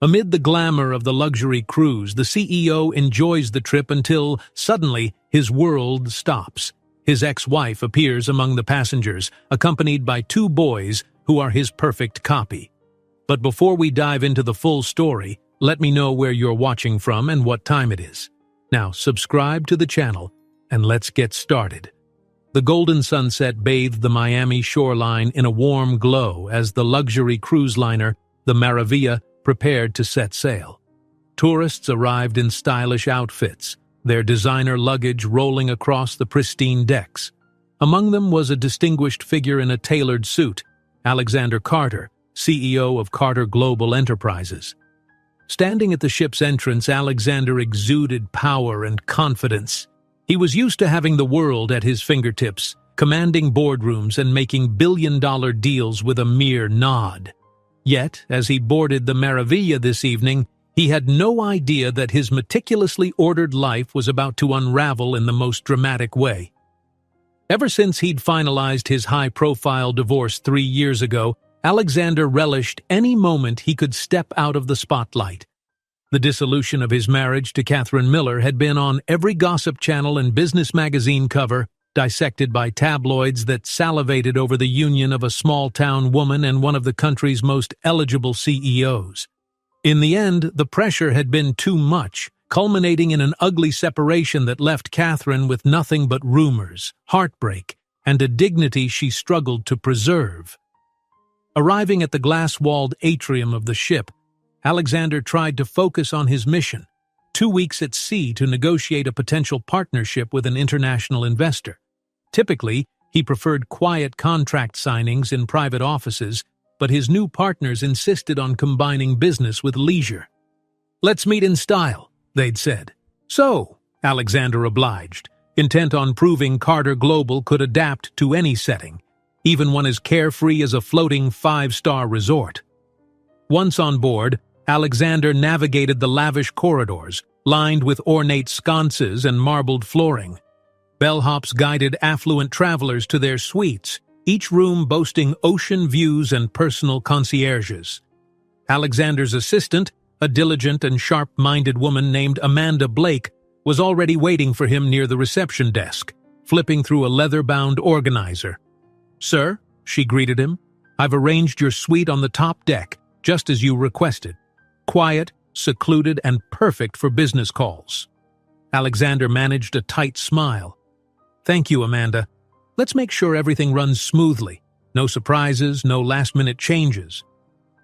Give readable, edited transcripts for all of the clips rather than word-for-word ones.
Amid the glamour of the luxury cruise, the CEO enjoys the trip until, suddenly, his world stops. His ex-wife appears among the passengers, accompanied by two boys who are his perfect copy. But before we dive into the full story, let me know where you're watching from and what time it is. Now, subscribe to the channel, and let's get started. The golden sunset bathed the Miami shoreline in a warm glow as the luxury cruise liner, the Maravilla, prepared to set sail. Tourists arrived in stylish outfits, their designer luggage rolling across the pristine decks. Among them was a distinguished figure in a tailored suit, Alexander Carter, CEO of Carter Global Enterprises. Standing at the ship's entrance, Alexander exuded power and confidence. He was used to having the world at his fingertips, commanding boardrooms and making billion-dollar deals with a mere nod. Yet, as he boarded the Maravilla this evening, he had no idea that his meticulously ordered life was about to unravel in the most dramatic way. Ever since he'd finalized his high-profile divorce 3 years ago, Alexander relished any moment he could step out of the spotlight. The dissolution of his marriage to Catherine Miller had been on every gossip channel and business magazine cover, dissected by tabloids that salivated over the union of a small-town woman and one of the country's most eligible CEOs. In the end, the pressure had been too much, culminating in an ugly separation that left Catherine with nothing but rumors, heartbreak, and a dignity she struggled to preserve. Arriving at the glass-walled atrium of the ship, Alexander tried to focus on his mission, 2 weeks at sea to negotiate a potential partnership with an international investor. Typically, he preferred quiet contract signings in private offices, but his new partners insisted on combining business with leisure. "Let's meet in style," they'd said. "So," Alexander obliged, intent on proving Carter Global could adapt to any setting, even one as carefree as a floating 5-star resort. Once on board, Alexander navigated the lavish corridors, lined with ornate sconces and marbled flooring. Bellhops guided affluent travelers to their suites, each room boasting ocean views and personal concierges. Alexander's assistant, a diligent and sharp-minded woman named Amanda Blake, was already waiting for him near the reception desk, flipping through a leather-bound organizer. "Sir," she greeted him, "I've arranged your suite on the top deck, just as you requested. Quiet, secluded, and perfect for business calls." Alexander managed a tight smile. "Thank you, Amanda. Let's make sure everything runs smoothly. No surprises, no last-minute changes."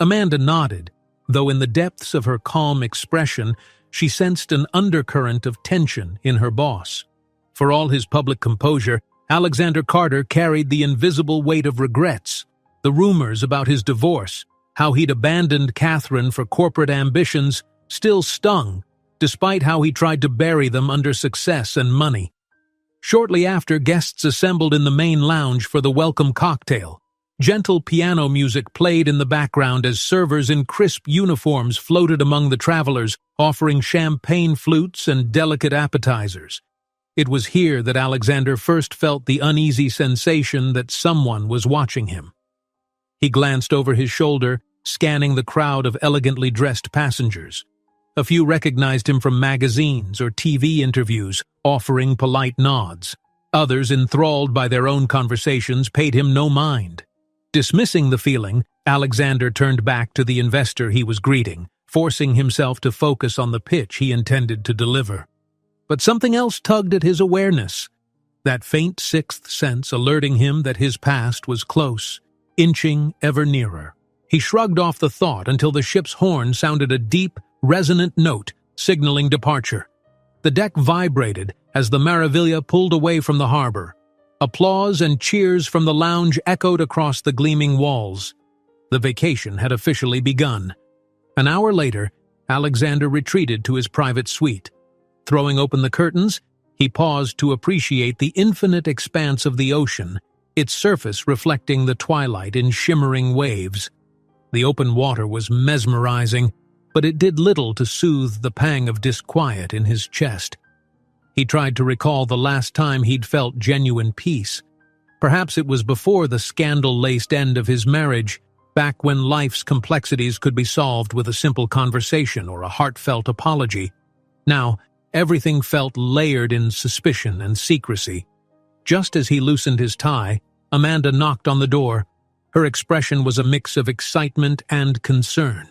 Amanda nodded, though in the depths of her calm expression, she sensed an undercurrent of tension in her boss. For all his public composure, Alexander Carter carried the invisible weight of regrets. The rumors about his divorce, how he'd abandoned Catherine for corporate ambitions, still stung, despite how he tried to bury them under success and money. Shortly after, guests assembled in the main lounge for the welcome cocktail. Gentle piano music played in the background as servers in crisp uniforms floated among the travelers, offering champagne flutes and delicate appetizers. It was here that Alexander first felt the uneasy sensation that someone was watching him. He glanced over his shoulder, scanning the crowd of elegantly dressed passengers. A few recognized him from magazines or TV interviews, offering polite nods. Others, enthralled by their own conversations, paid him no mind. Dismissing the feeling, Alexander turned back to the investor he was greeting, forcing himself to focus on the pitch he intended to deliver. But something else tugged at his awareness, that faint sixth sense alerting him that his past was close, inching ever nearer. He shrugged off the thought until the ship's horn sounded a deep, resonant note, signaling departure. The deck vibrated as the Maravilla pulled away from the harbor. Applause and cheers from the lounge echoed across the gleaming walls. The vacation had officially begun. An hour later, Alexander retreated to his private suite. Throwing open the curtains, he paused to appreciate the infinite expanse of the ocean, its surface reflecting the twilight in shimmering waves. The open water was mesmerizing, but it did little to soothe the pang of disquiet in his chest. He tried to recall the last time he'd felt genuine peace. Perhaps it was before the scandal-laced end of his marriage, back when life's complexities could be solved with a simple conversation or a heartfelt apology. Now, everything felt layered in suspicion and secrecy. Just as he loosened his tie, Amanda knocked on the door. Her expression was a mix of excitement and concern.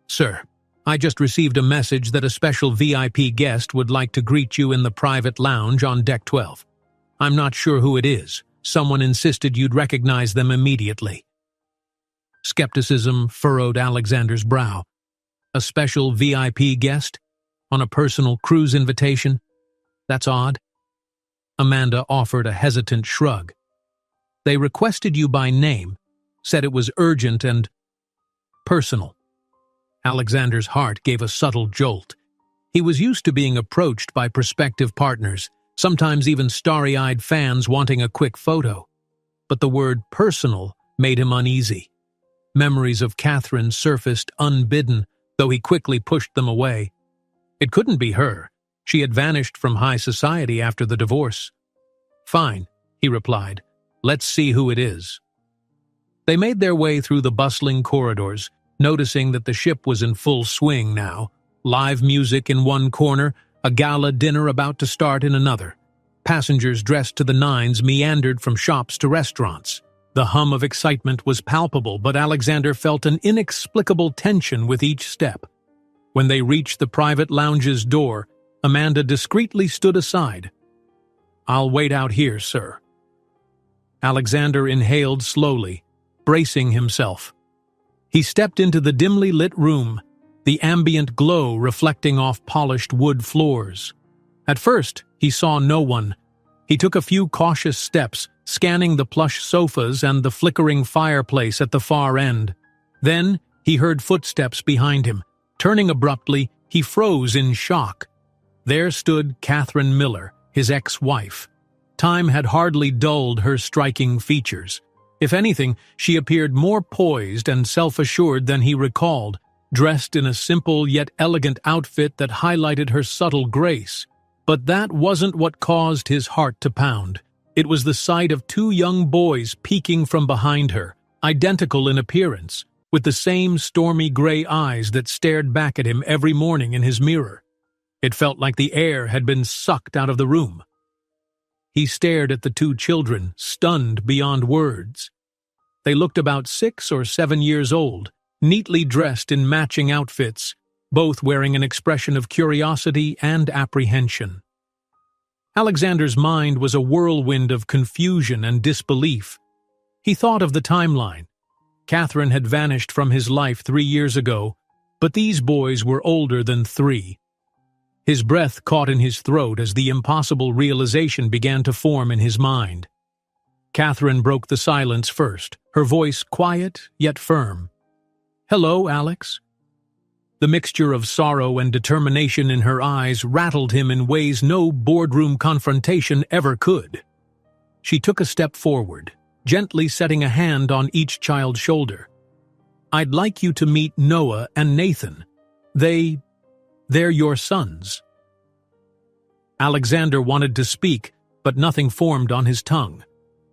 "Sir, I just received a message that a special VIP guest would like to greet you in the private lounge on Deck 12. I'm not sure who it is. Someone insisted you'd recognize them immediately." Skepticism furrowed Alexander's brow. A special VIP guest? On a personal cruise invitation? That's odd. Amanda offered a hesitant shrug. "They requested you by name, said it was urgent and personal." Alexander's heart gave a subtle jolt. He was used to being approached by prospective partners, sometimes even starry-eyed fans wanting a quick photo. But the word personal made him uneasy. Memories of Catherine surfaced unbidden, though he quickly pushed them away. It couldn't be her. She had vanished from high society after the divorce. "Fine," he replied. "Let's see who it is." They made their way through the bustling corridors, noticing that the ship was in full swing now. Live music in one corner, a gala dinner about to start in another. Passengers dressed to the nines meandered from shops to restaurants. The hum of excitement was palpable, but Alexander felt an inexplicable tension with each step. When they reached the private lounge's door, Amanda discreetly stood aside. "I'll wait out here, sir." Alexander inhaled slowly, bracing himself. He stepped into the dimly lit room, the ambient glow reflecting off polished wood floors. At first, he saw no one. He took a few cautious steps, scanning the plush sofas and the flickering fireplace at the far end. Then, he heard footsteps behind him. Turning abruptly, he froze in shock. There stood Catherine Miller, his ex-wife. Time had hardly dulled her striking features. If anything, she appeared more poised and self-assured than he recalled, dressed in a simple yet elegant outfit that highlighted her subtle grace. But that wasn't what caused his heart to pound. It was the sight of two young boys peeking from behind her, identical in appearance, with the same stormy gray eyes that stared back at him every morning in his mirror. It felt like the air had been sucked out of the room. He stared at the two children, stunned beyond words. They looked about 6 or 7 years old, neatly dressed in matching outfits, both wearing an expression of curiosity and apprehension. Alexander's mind was a whirlwind of confusion and disbelief. He thought of the timeline. Catherine had vanished from his life 3 years ago, but these boys were older than 3. His breath caught in his throat as the impossible realization began to form in his mind. Catherine broke the silence first, her voice quiet yet firm. "Hello, Alex." The mixture of sorrow and determination in her eyes rattled him in ways no boardroom confrontation ever could. She took a step forward, gently setting a hand on each child's shoulder. "I'd like you to meet Noah and Nathan. They're your sons." Alexander wanted to speak, but nothing formed on his tongue.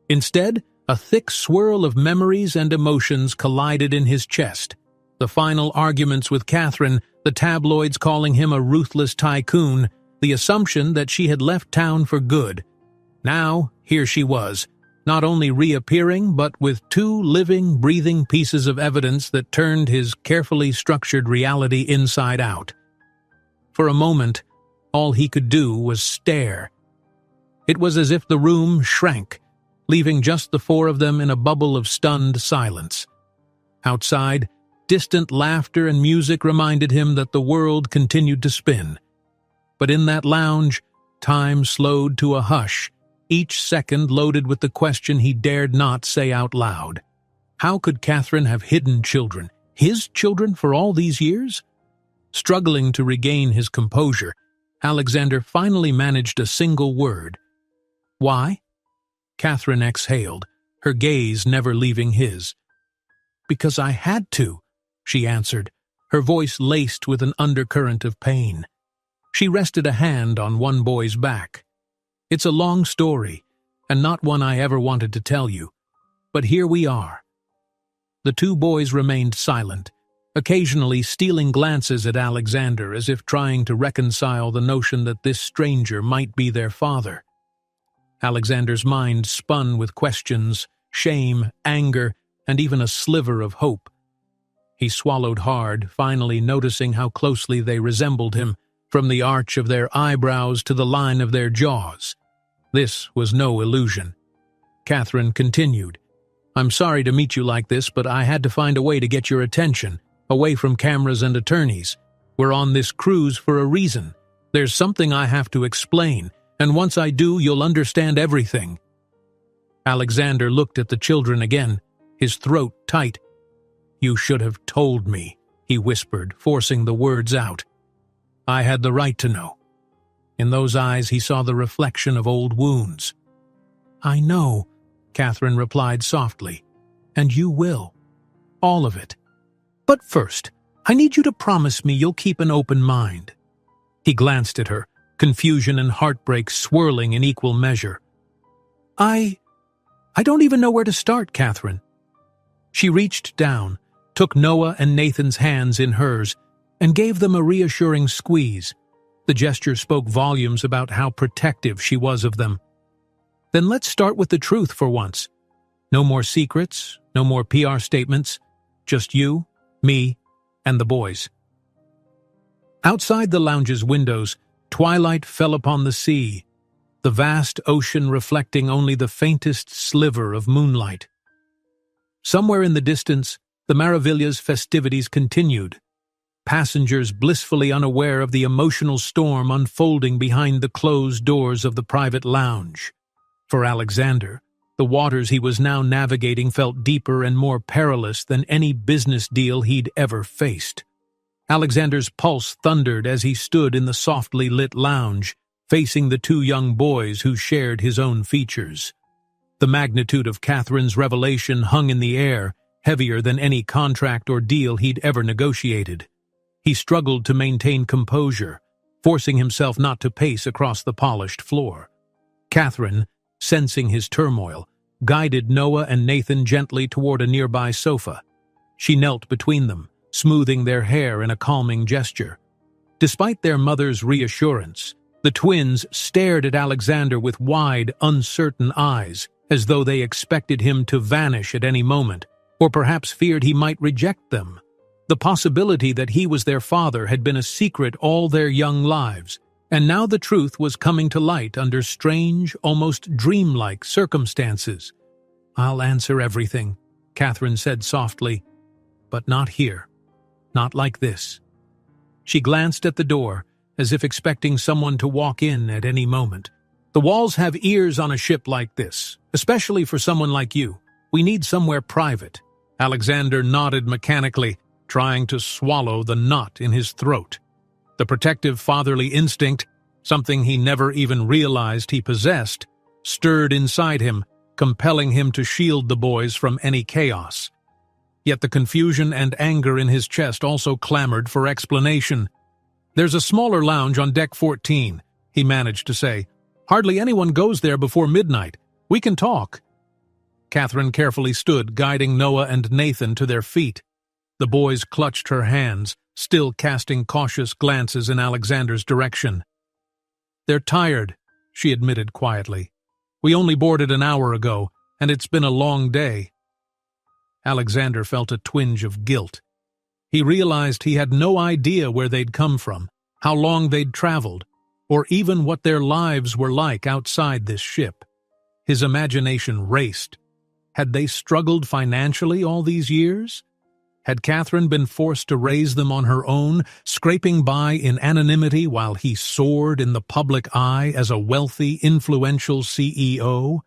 Instead, a thick swirl of memories and emotions collided in his chest. The final arguments with Catherine, the tabloids calling him a ruthless tycoon, the assumption that she had left town for good. Now, here she was, not only reappearing, but with 2 living, breathing pieces of evidence that turned his carefully structured reality inside out. For a moment, all he could do was stare. It was as if the room shrank, leaving just the 4 of them in a bubble of stunned silence. Outside, distant laughter and music reminded him that the world continued to spin. But in that lounge, time slowed to a hush, each second loaded with the question he dared not say out loud. How could Catherine have hidden children, his children, for all these years? Struggling to regain his composure, Alexander finally managed a single word. "Why?" Catherine exhaled, her gaze never leaving his. "Because I had to," she answered, her voice laced with an undercurrent of pain. She rested a hand on one boy's back. "It's a long story, and not one I ever wanted to tell you, but here we are." The two boys remained silent, occasionally stealing glances at Alexander as if trying to reconcile the notion that this stranger might be their father. Alexander's mind spun with questions, shame, anger, and even a sliver of hope. He swallowed hard, finally noticing how closely they resembled him, from the arch of their eyebrows to the line of their jaws. This was no illusion. Catherine continued, "I'm sorry to meet you like this, but I had to find a way to get your attention, away from cameras and attorneys. We're on this cruise for a reason. There's something I have to explain, and once I do, you'll understand everything." Alexander looked at the children again, his throat tight. "You should have told me," he whispered, forcing the words out. "I had the right to know." In those eyes he saw the reflection of old wounds. "I know," Catherine replied softly, "and you will. All of it. But first, I need you to promise me you'll keep an open mind." He glanced at her, confusion and heartbreak swirling in equal measure. I don't even know where to start, Catherine." She reached down, took Noah and Nathan's hands in hers, and gave them a reassuring squeeze. The gesture spoke volumes about how protective she was of them. "Then let's start with the truth for once. No more secrets, no more PR statements, just you, me, and the boys." Outside the lounge's windows, twilight fell upon the sea, the vast ocean reflecting only the faintest sliver of moonlight. Somewhere in the distance, the Maravilla's festivities continued, passengers blissfully unaware of the emotional storm unfolding behind the closed doors of the private lounge. For Alexander, the waters he was now navigating felt deeper and more perilous than any business deal he'd ever faced. Alexander's pulse thundered as he stood in the softly lit lounge, facing the two young boys who shared his own features. The magnitude of Catherine's revelation hung in the air, heavier than any contract or deal he'd ever negotiated. He struggled to maintain composure, forcing himself not to pace across the polished floor. Catherine, sensing his turmoil, guided Noah and Nathan gently toward a nearby sofa. She knelt between them, smoothing their hair in a calming gesture. Despite their mother's reassurance, the twins stared at Alexander with wide, uncertain eyes, as though they expected him to vanish at any moment, or perhaps feared he might reject them. The possibility that he was their father had been a secret all their young lives, and now the truth was coming to light under strange, almost dreamlike circumstances. "I'll answer everything," Catherine said softly, "but not here. Not like this." She glanced at the door, as if expecting someone to walk in at any moment. "The walls have ears on a ship like this, especially for someone like you. We need somewhere private." Alexander nodded mechanically, trying to swallow the knot in his throat. The protective fatherly instinct, something he never even realized he possessed, stirred inside him, compelling him to shield the boys from any chaos. Yet the confusion and anger in his chest also clamored for explanation. "There's a smaller lounge on deck 14, he managed to say. "Hardly anyone goes there before midnight. We can talk." Catherine carefully stood, guiding Noah and Nathan to their feet. The boys clutched her hands, still casting cautious glances in Alexander's direction. "They're tired," she admitted quietly. "We only boarded an hour ago, and it's been a long day." Alexander felt a twinge of guilt. He realized he had no idea where they'd come from, how long they'd traveled, or even what their lives were like outside this ship. His imagination raced. Had they struggled financially all these years? Had Catherine been forced to raise them on her own, scraping by in anonymity while he soared in the public eye as a wealthy, influential CEO?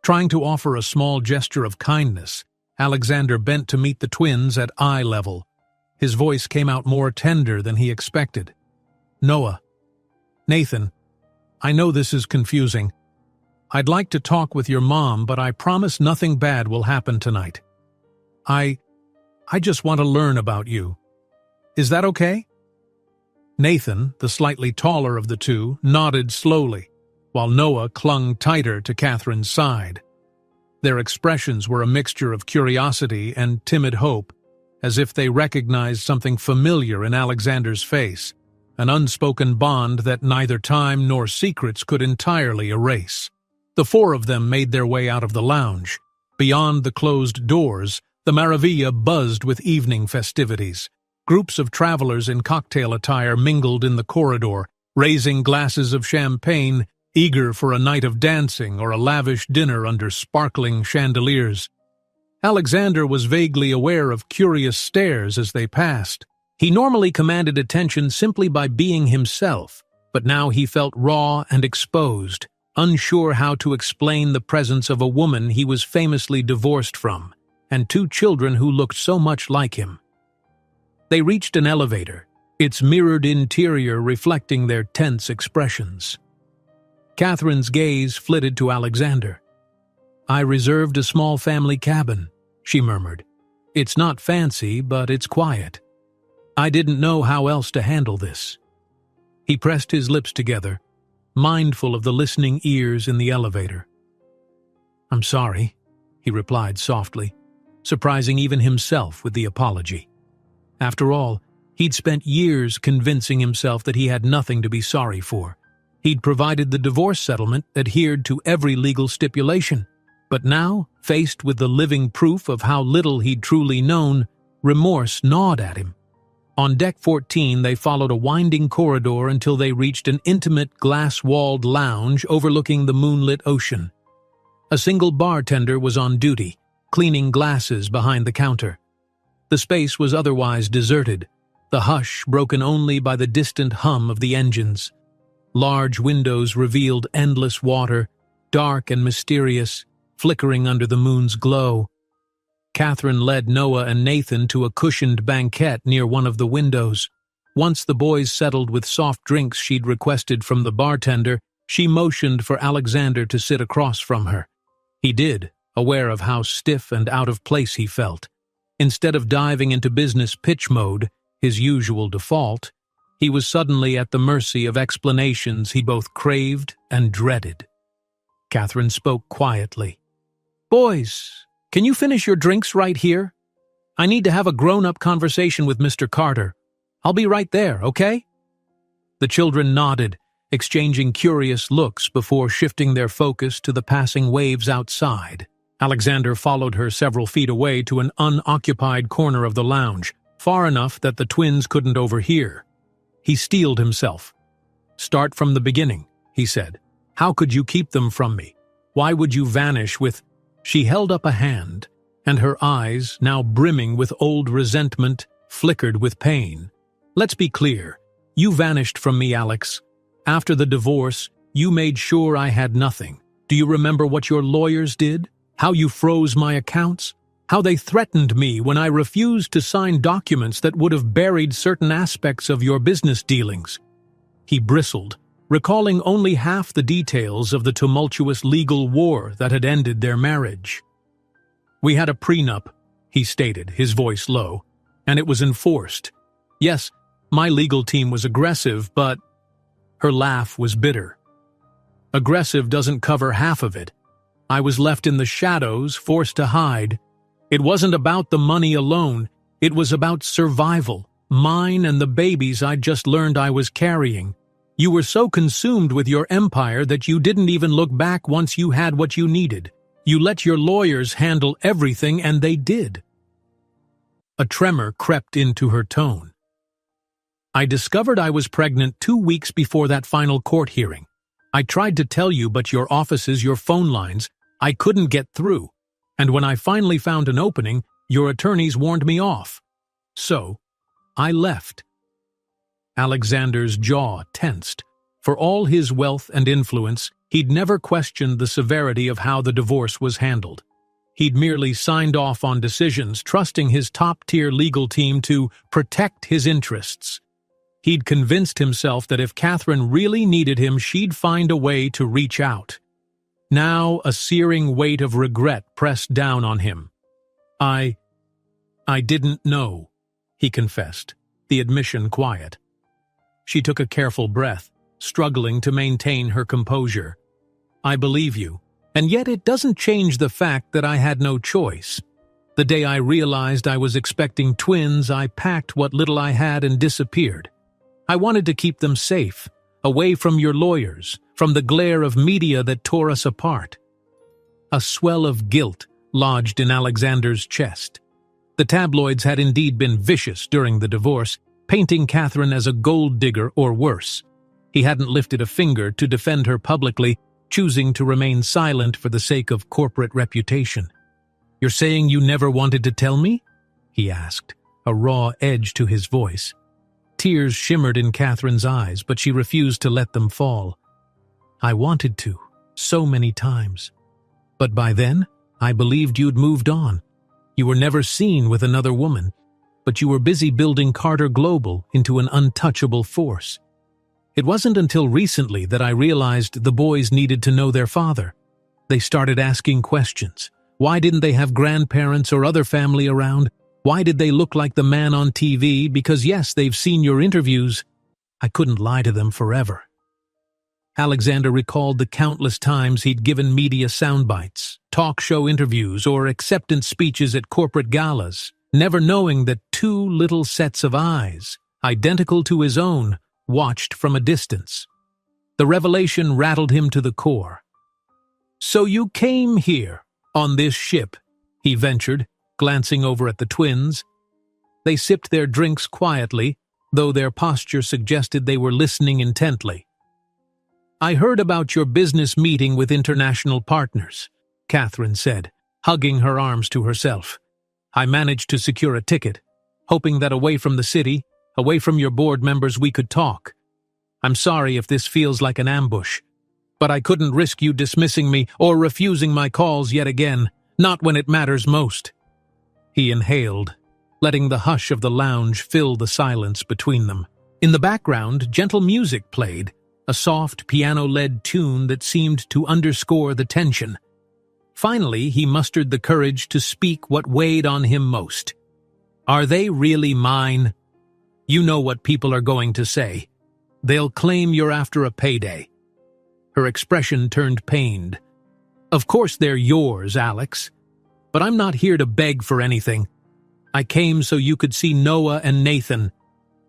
Trying to offer a small gesture of kindness, Alexander bent to meet the twins at eye level. His voice came out more tender than he expected. "Noah, Nathan, I know this is confusing. I'd like to talk with your mom, but I promise nothing bad will happen tonight. I just want to learn about you. Is that okay?" Nathan, the slightly taller of the two, nodded slowly, while Noah clung tighter to Catherine's side. Their expressions were a mixture of curiosity and timid hope, as if they recognized something familiar in Alexander's face, an unspoken bond that neither time nor secrets could entirely erase. The four of them made their way out of the lounge. Beyond the closed doors, the Maravilla buzzed with evening festivities. Groups of travelers in cocktail attire mingled in the corridor, raising glasses of champagne, eager for a night of dancing or a lavish dinner under sparkling chandeliers. Alexander was vaguely aware of curious stares as they passed. He normally commanded attention simply by being himself, but now he felt raw and exposed, unsure how to explain the presence of a woman he was famously divorced from, and two children who looked so much like him. They reached an elevator, its mirrored interior reflecting their tense expressions. Catherine's gaze flitted to Alexander. "I reserved a small family cabin," she murmured. "It's not fancy, but it's quiet. I didn't know how else to handle this." He pressed his lips together, mindful of the listening ears in the elevator. "I'm sorry," he replied softly, surprising even himself with the apology. After all, he'd spent years convincing himself that he had nothing to be sorry for. He'd provided the divorce settlement, adhered to every legal stipulation. But now, faced with the living proof of how little he'd truly known, remorse gnawed at him. On deck 14, they followed a winding corridor until they reached an intimate glass-walled lounge overlooking the moonlit ocean. A single bartender was on duty, cleaning glasses behind the counter. The space was otherwise deserted, the hush broken only by the distant hum of the engines. Large windows revealed endless water, dark and mysterious, flickering under the moon's glow. Catherine led Noah and Nathan to a cushioned banquette near one of the windows. Once the boys settled with soft drinks she'd requested from the bartender, she motioned for Alexander to sit across from her. He did, aware of how stiff and out of place he felt. Instead of diving into business pitch mode, his usual default, he was suddenly at the mercy of explanations he both craved and dreaded. Catherine spoke quietly. "Boys, can you finish your drinks right here? I need to have a grown-up conversation with Mr. Carter. I'll be right there, okay?" The children nodded, exchanging curious looks before shifting their focus to the passing waves outside. Alexander followed her several feet away to an unoccupied corner of the lounge, far enough that the twins couldn't overhear. He steeled himself. "Start from the beginning," he said. "How could you keep them from me? Why would you vanish with—" She held up a hand, and her eyes, now brimming with old resentment, flickered with pain. "Let's be clear. You vanished from me, Alex. After the divorce, you made sure I had nothing. Do you remember what your lawyers did? How you froze my accounts? How they threatened me when I refused to sign documents that would have buried certain aspects of your business dealings?" He bristled, recalling only half the details of the tumultuous legal war that had ended their marriage. "We had a prenup," he stated, his voice low, "and it was enforced. Yes, my legal team was aggressive, but—" Her laugh was bitter. "Aggressive doesn't cover half of it. I was left in the shadows, forced to hide. It wasn't about the money alone. It was about survival, mine and the babies I'd just learned I was carrying. You were so consumed with your empire that you didn't even look back once you had what you needed. You let your lawyers handle everything, and they did." A tremor crept into her tone. "I discovered I was pregnant 2 weeks before that final court hearing. I tried to tell you, but your offices, your phone lines, I couldn't get through. And when I finally found an opening, your attorneys warned me off. So, I left." Alexander's jaw tensed. For all his wealth and influence, he'd never questioned the severity of how the divorce was handled. He'd merely signed off on decisions, trusting his top-tier legal team to protect his interests. He'd convinced himself that if Catherine really needed him, she'd find a way to reach out. Now a searing weight of regret pressed down on him. I didn't know," he confessed, the admission quiet. She took a careful breath, struggling to maintain her composure. "I believe you, And yet it doesn't change the fact that I had no choice. The day I realized I was expecting twins, I packed what little I had and disappeared. I wanted to keep them safe, away from your lawyers, from the glare of media that tore us apart. A swell of guilt lodged in Alexander's chest. The tabloids had indeed been vicious during the divorce, painting Catherine as a gold digger or worse. He hadn't lifted a finger to defend her publicly, choosing to remain silent for the sake of corporate reputation. "You're saying you never wanted to tell me?" he asked, a raw edge to his voice. Tears shimmered in Catherine's eyes, but she refused to let them fall. "I wanted to, so many times. But by then, I believed you'd moved on. You were never seen with another woman, but you were busy building Carter Global into an untouchable force. It wasn't until recently that I realized the boys needed to know their father. They started asking questions. Why didn't they have grandparents or other family around? Why did they look like the man on TV? Because yes, they've seen your interviews. I couldn't lie to them forever." Alexander recalled the countless times he'd given media soundbites, talk show interviews, or acceptance speeches at corporate galas, never knowing that two little sets of eyes, identical to his own, watched from a distance. The revelation rattled him to the core. "So you came here, on this ship," he ventured, glancing over at the twins. They sipped their drinks quietly, though their posture suggested they were listening intently. "I heard about your business meeting with international partners," Catherine said, hugging her arms to herself. "I managed to secure a ticket, hoping that away from the city, away from your board members, we could talk. I'm sorry if this feels like an ambush, but I couldn't risk you dismissing me or refusing my calls yet again, not when it matters most." He inhaled, letting the hush of the lounge fill the silence between them. In the background, gentle music played, a soft piano-led tune that seemed to underscore the tension. Finally, he mustered the courage to speak what weighed on him most. "Are they really mine? You know what people are going to say. They'll claim you're after a payday." Her expression turned pained. "Of course they're yours, Alex. But I'm not here to beg for anything. I came so you could see Noah and Nathan.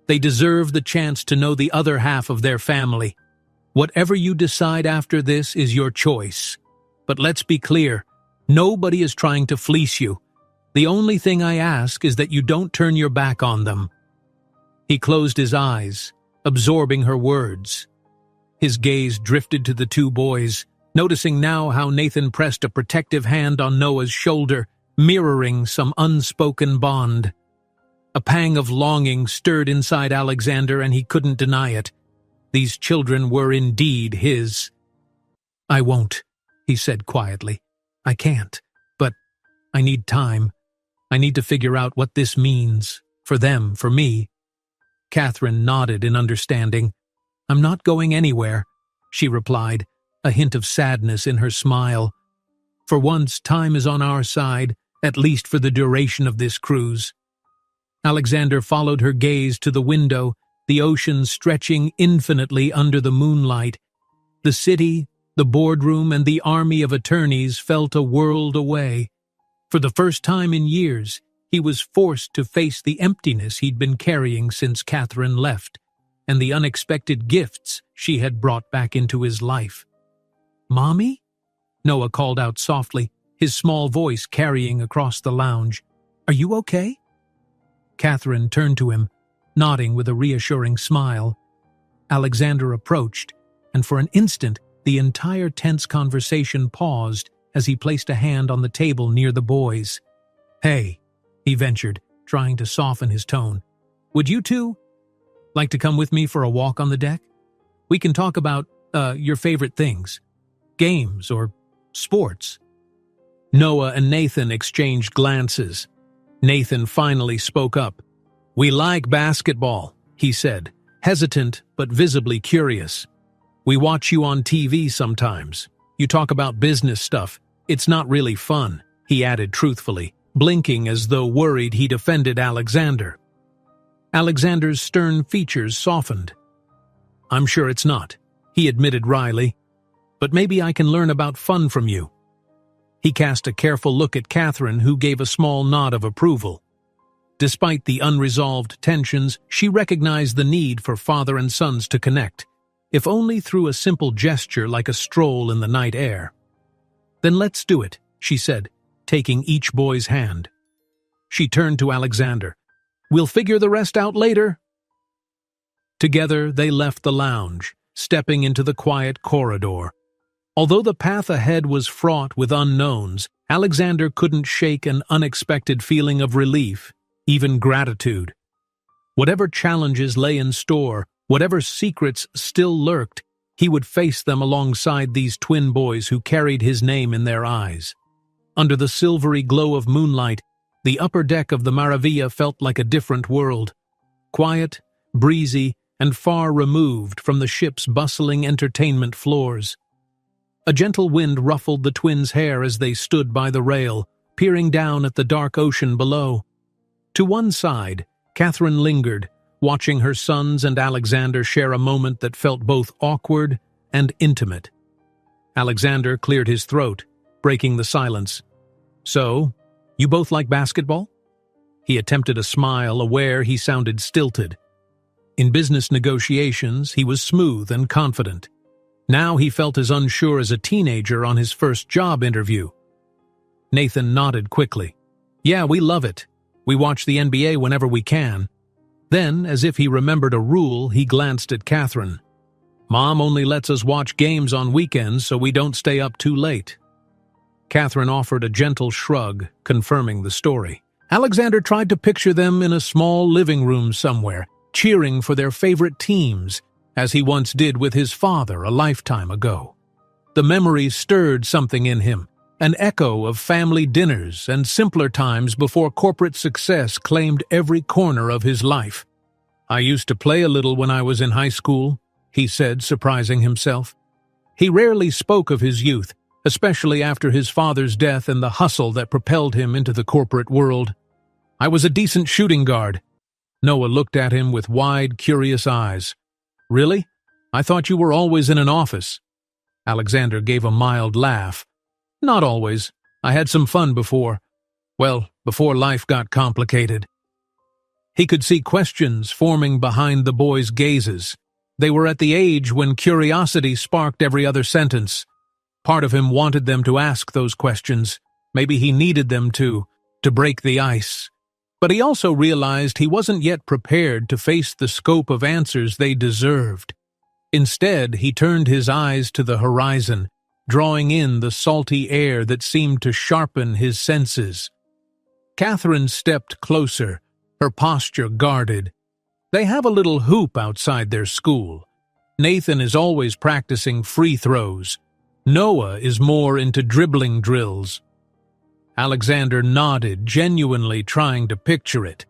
They deserve the chance to know the other half of their family. Whatever you decide after this is your choice. But let's be clear, nobody is trying to fleece you. The only thing I ask is that you don't turn your back on them." He closed his eyes, absorbing her words. His gaze drifted to the two boys, noticing now how Nathan pressed a protective hand on Noah's shoulder, mirroring some unspoken bond. A pang of longing stirred inside Alexander, and he couldn't deny it. These children were indeed his. "I won't," he said quietly. "I can't, but I need time. I need to figure out what this means, for them, for me." Catherine nodded in understanding. "I'm not going anywhere," she replied, a hint of sadness in her smile. "For once, time is on our side, at least for the duration of this cruise." Alexander followed her gaze to the window, the ocean stretching infinitely under the moonlight. The city, the boardroom, and the army of attorneys felt a world away. For the first time in years, he was forced to face the emptiness he'd been carrying since Catherine left, and the unexpected gifts she had brought back into his life. "Mommy?" Noah called out softly, his small voice carrying across the lounge. "Are you okay?" Catherine turned to him, nodding with a reassuring smile. Alexander approached, and for an instant the entire tense conversation paused as he placed a hand on the table near the boys. "Hey," he ventured, trying to soften his tone. "Would you two like to come with me for a walk on the deck? We can talk about, your favorite things. Games or sports." Noah and Nathan exchanged glances. Nathan finally spoke up. "We like basketball," he said, hesitant but visibly curious. "We watch you on TV sometimes. You talk about business stuff. It's not really fun," he added truthfully, blinking as though worried he'd offended Alexander. Alexander's stern features softened. "I'm sure it's not," he admitted wryly. "But maybe I can learn about fun from you. He cast a careful look at Catherine, who gave a small nod of approval. Despite the unresolved tensions, she recognized the need for father and sons to connect, if only through a simple gesture like a stroll in the night air. "Then let's do it," she said, taking each boy's hand. She turned to Alexander. "We'll figure the rest out later." Together, they left the lounge, stepping into the quiet corridor. Although the path ahead was fraught with unknowns, Alexander couldn't shake an unexpected feeling of relief, even gratitude. Whatever challenges lay in store, whatever secrets still lurked, he would face them alongside these twin boys who carried his name in their eyes. Under the silvery glow of moonlight, the upper deck of the Maravilla felt like a different world. Quiet, breezy, and far removed from the ship's bustling entertainment floors. A gentle wind ruffled the twins' hair as they stood by the rail, peering down at the dark ocean below. To one side, Catherine lingered, watching her sons and Alexander share a moment that felt both awkward and intimate. Alexander cleared his throat, breaking the silence. "So, you both like basketball?" He attempted a smile, aware he sounded stilted. In business negotiations, he was smooth and confident. Now he felt as unsure as a teenager on his first job interview. Nathan nodded quickly. "Yeah, we love it. We watch the NBA whenever we can." Then, as if he remembered a rule, he glanced at Catherine. "Mom only lets us watch games on weekends so we don't stay up too late." Catherine offered a gentle shrug, confirming the story. Alexander tried to picture them in a small living room somewhere, cheering for their favorite teams, as he once did with his father a lifetime ago. The memories stirred something in him, an echo of family dinners and simpler times before corporate success claimed every corner of his life. "I used to play a little when I was in high school," he said, surprising himself. He rarely spoke of his youth, especially after his father's death and the hustle that propelled him into the corporate world. "I was a decent shooting guard." Noah looked at him with wide, curious eyes. "Really? I thought you were always in an office." Alexander gave a mild laugh. "Not always. I had some fun before. Well, before life got complicated." He could see questions forming behind the boys' gazes. They were at the age when curiosity sparked every other sentence. Part of him wanted them to ask those questions. Maybe he needed them to break the ice. But he also realized he wasn't yet prepared to face the scope of answers they deserved. Instead, he turned his eyes to the horizon, drawing in the salty air that seemed to sharpen his senses. Catherine stepped closer, her posture guarded. They have a little hoop outside their school. Nathan is always practicing free throws. Noah is more into dribbling drills. Alexander nodded, genuinely trying to picture it.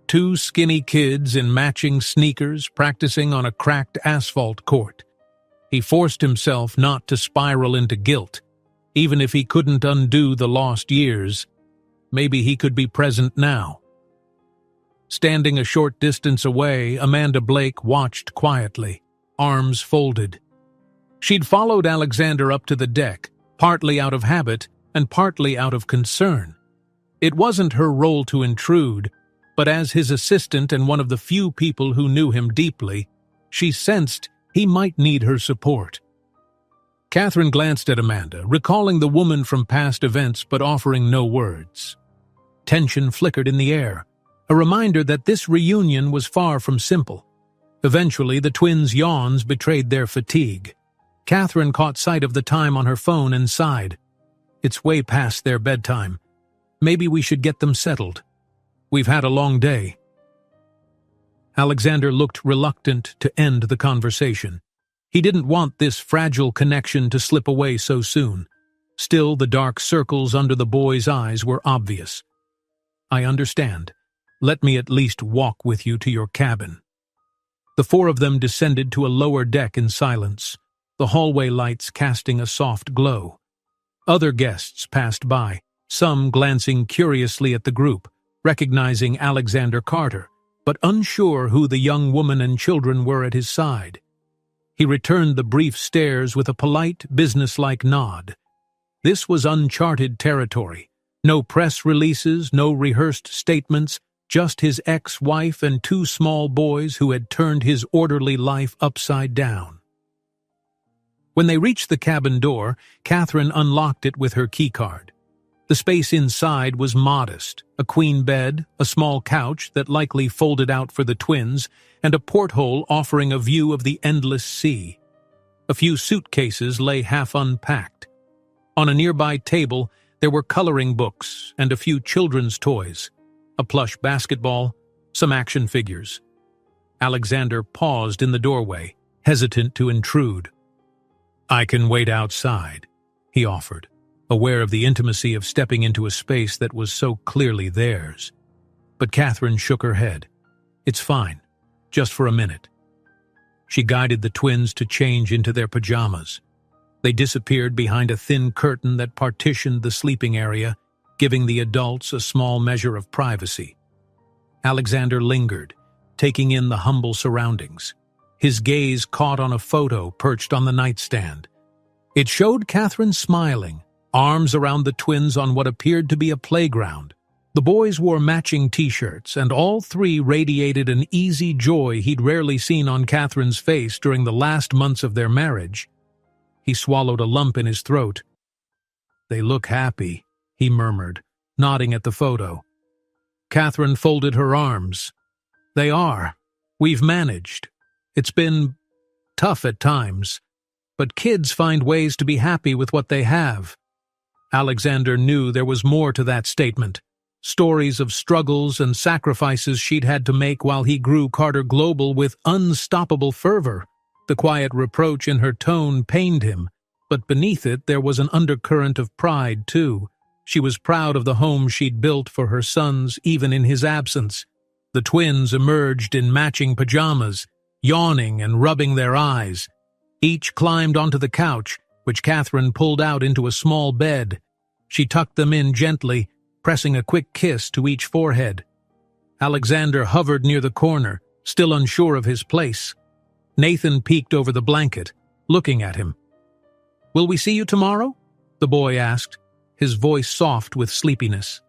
Two skinny kids in matching sneakers practicing on a cracked asphalt court. He forced himself not to spiral into guilt. Even if he couldn't undo the lost years, maybe he could be present now. Standing a short distance away, Amanda Blake watched quietly, arms folded. She'd followed Alexander up to the deck, partly out of habit and partly out of concern. It wasn't her role to intrude, but as his assistant and one of the few people who knew him deeply, she sensed he might need her support. Catherine glanced at Amanda, recalling the woman from past events but offering no words. Tension flickered in the air, a reminder that this reunion was far from simple. Eventually, the twins' yawns betrayed their fatigue. Catherine caught sight of the time on her phone and sighed. "It's way past their bedtime. Maybe we should get them settled. We've had a long day." Alexander looked reluctant to end the conversation. He didn't want this fragile connection to slip away so soon. Still, the dark circles under the boy's eyes were obvious. "I understand. Let me at least walk with you to your cabin." The four of them descended to a lower deck in silence, the hallway lights casting a soft glow. Other guests passed by, some glancing curiously at the group, recognizing Alexander Carter, but unsure who the young woman and children were at his side. He returned the brief stares with a polite, businesslike nod. This was uncharted territory. No press releases, no rehearsed statements, just his ex-wife and two small boys who had turned his orderly life upside down. When they reached the cabin door, Catherine unlocked it with her keycard. The space inside was modest, a queen bed, a small couch that likely folded out for the twins, and a porthole offering a view of the endless sea. A few suitcases lay half unpacked. On a nearby table, there were coloring books and a few children's toys, a plush basketball, some action figures. Alexander paused in the doorway, hesitant to intrude. "I can wait outside," he offered, aware of the intimacy of stepping into a space that was so clearly theirs. But Catherine shook her head. "It's fine, just for a minute." She guided the twins to change into their pajamas. They disappeared behind a thin curtain that partitioned the sleeping area, giving the adults a small measure of privacy. Alexander lingered, taking in the humble surroundings. His gaze caught on a photo perched on the nightstand. It showed Catherine smiling, arms around the twins on what appeared to be a playground. The boys wore matching t-shirts, and all three radiated an easy joy he'd rarely seen on Catherine's face during the last months of their marriage. He swallowed a lump in his throat. "They look happy," he murmured, nodding at the photo. Catherine folded her arms. "They are. We've managed. It's been tough at times, but kids find ways to be happy with what they have." Alexander knew there was more to that statement. Stories of struggles and sacrifices she'd had to make while he grew Carter Global with unstoppable fervor. The quiet reproach in her tone pained him, but beneath it there was an undercurrent of pride, too. She was proud of the home she'd built for her sons, even in his absence. The twins emerged in matching pajamas, yawning and rubbing their eyes. Each climbed onto the couch, which Catherine pulled out into a small bed. She tucked them in gently, pressing a quick kiss to each forehead. Alexander hovered near the corner, still unsure of his place. Nathan peeked over the blanket, looking at him. "Will we see you tomorrow?" the boy asked, his voice soft with sleepiness.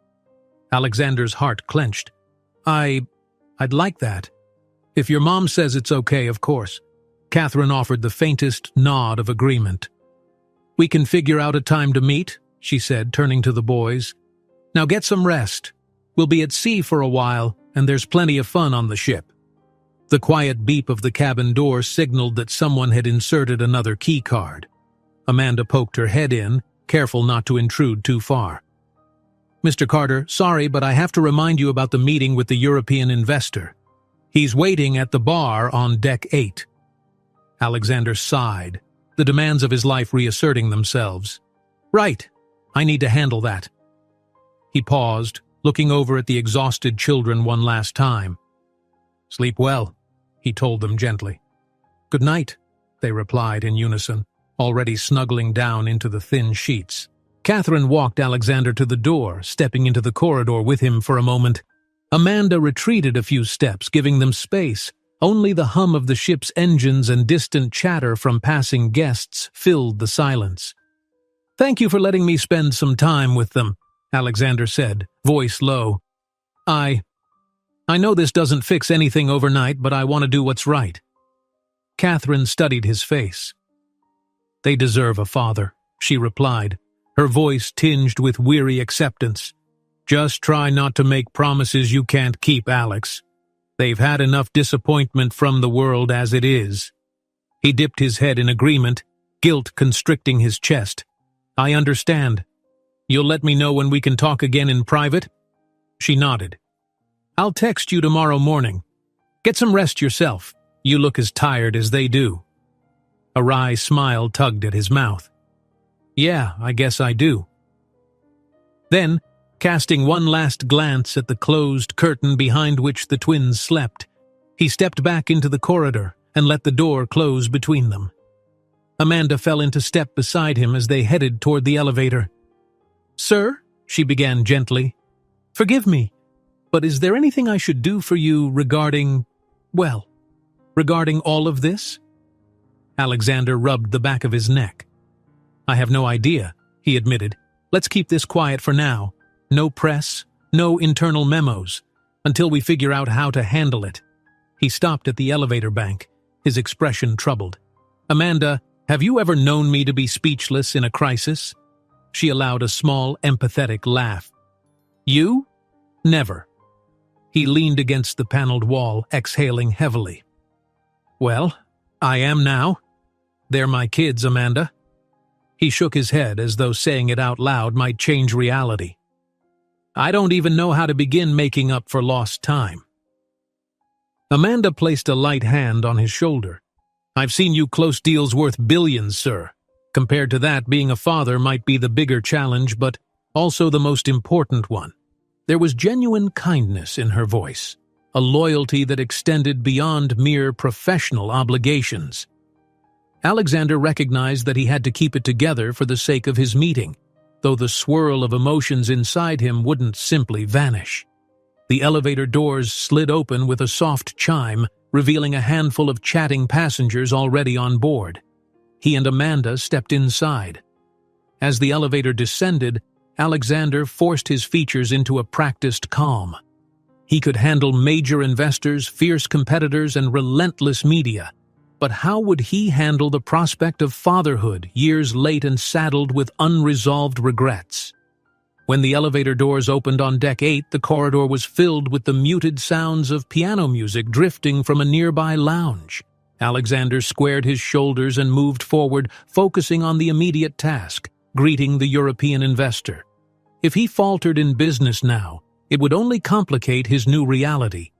Alexander's heart clenched. I'd like that. If your mom says it's okay, of course." Catherine offered the faintest nod of agreement. "We can figure out a time to meet," she said, turning to the boys. "Now get some rest. We'll be at sea for a while, and there's plenty of fun on the ship." The quiet beep of the cabin door signaled that someone had inserted another key card. Amanda poked her head in, careful not to intrude too far. "Mr. Carter, sorry, but I have to remind you about the meeting with the European investor. He's waiting at the bar on deck 8. Alexander sighed, the demands of his life reasserting themselves. "Right, I need to handle that." He paused, looking over at the exhausted children one last time. "Sleep well," he told them gently. "Good night," they replied in unison, already snuggling down into the thin sheets. Catherine walked Alexander to the door, stepping into the corridor with him for a moment. Amanda retreated a few steps, giving them space. Only the hum of the ship's engines and distant chatter from passing guests filled the silence. "Thank you for letting me spend some time with them," Alexander said, voice low. I know this doesn't fix anything overnight, but I want to do what's right." Catherine studied his face. "They deserve a father," she replied, her voice tinged with weary acceptance. "Just try not to make promises you can't keep, Alex. They've had enough disappointment from the world as it is." He dipped his head in agreement, guilt constricting his chest. "I understand. You'll let me know when we can talk again in private?" She nodded. "I'll text you tomorrow morning. Get some rest yourself. You look as tired as they do." A wry smile tugged at his mouth. "Yeah, I guess I do." Then, casting one last glance at the closed curtain behind which the twins slept, he stepped back into the corridor and let the door close between them. Amanda fell into step beside him as they headed toward the elevator. "Sir," she began gently, "forgive me, but is there anything I should do for you regarding all of this?" Alexander rubbed the back of his neck. "I have no idea," he admitted. "Let's keep this quiet for now. No press, no internal memos, until we figure out how to handle it." He stopped at the elevator bank, his expression troubled. "Amanda, have you ever known me to be speechless in a crisis?" She allowed a small, empathetic laugh. "You? Never." He leaned against the paneled wall, exhaling heavily. "Well, I am now. They're my kids, Amanda." He shook his head as though saying it out loud might change reality. "I don't even know how to begin making up for lost time." Amanda placed a light hand on his shoulder. "I've seen you close deals worth billions, sir. Compared to that, being a father might be the bigger challenge, but also the most important one." There was genuine kindness in her voice, a loyalty that extended beyond mere professional obligations. Alexander recognized that he had to keep it together for the sake of his meeting, though the swirl of emotions inside him wouldn't simply vanish. The elevator doors slid open with a soft chime, revealing a handful of chatting passengers already on board. He and Amanda stepped inside. As the elevator descended, Alexander forced his features into a practiced calm. He could handle major investors, fierce competitors, and relentless media. But how would he handle the prospect of fatherhood, years late and saddled with unresolved regrets? When the elevator doors opened on Deck 8, the corridor was filled with the muted sounds of piano music drifting from a nearby lounge. Alexander squared his shoulders and moved forward, focusing on the immediate task, greeting the European investor. If he faltered in business now, it would only complicate his new reality.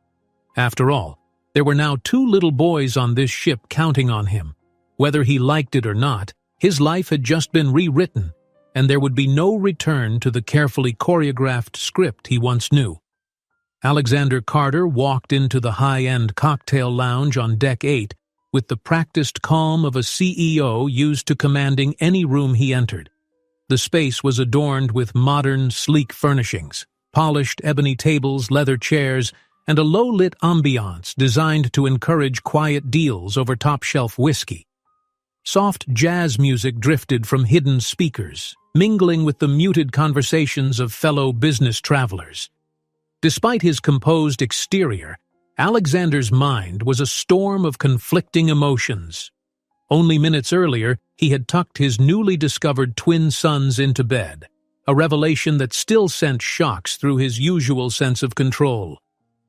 After all, there were now 2 little boys on this ship counting on him. Whether he liked it or not, his life had just been rewritten, and there would be no return to the carefully choreographed script he once knew. Alexander Carter walked into the high-end cocktail lounge on Deck 8 with the practiced calm of a CEO used to commanding any room he entered. The space was adorned with modern, sleek furnishings, polished ebony tables, leather chairs, and a low-lit ambiance designed to encourage quiet deals over top-shelf whiskey. Soft jazz music drifted from hidden speakers, mingling with the muted conversations of fellow business travelers. Despite his composed exterior, Alexander's mind was a storm of conflicting emotions. Only minutes earlier, he had tucked his newly discovered twin sons into bed, a revelation that still sent shocks through his usual sense of control.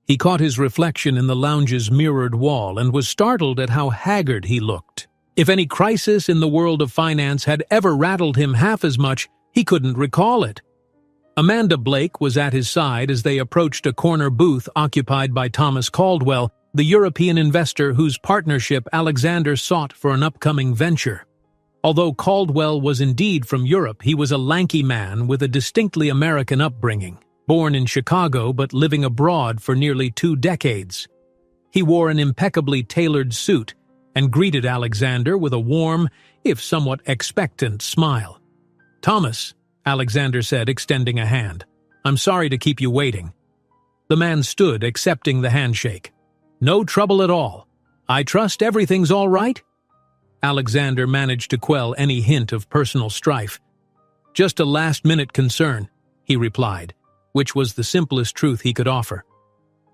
He caught his reflection in the lounge's mirrored wall and was startled at how haggard he looked. If any crisis in the world of finance had ever rattled him half as much, he couldn't recall it. Amanda Blake was at his side as they approached a corner booth occupied by Thomas Caldwell, the European investor whose partnership Alexander sought for an upcoming venture. Although Caldwell was indeed from Europe, he was a lanky man with a distinctly American upbringing, born in Chicago but living abroad for nearly 2 decades. He wore an impeccably tailored suit and greeted Alexander with a warm, if somewhat expectant, smile. "Thomas," Alexander said, extending a hand, "I'm sorry to keep you waiting." The man stood, accepting the handshake. "No trouble at all. I trust everything's all right?" Alexander managed to quell any hint of personal strife. "Just a last-minute concern," he replied, which was the simplest truth he could offer.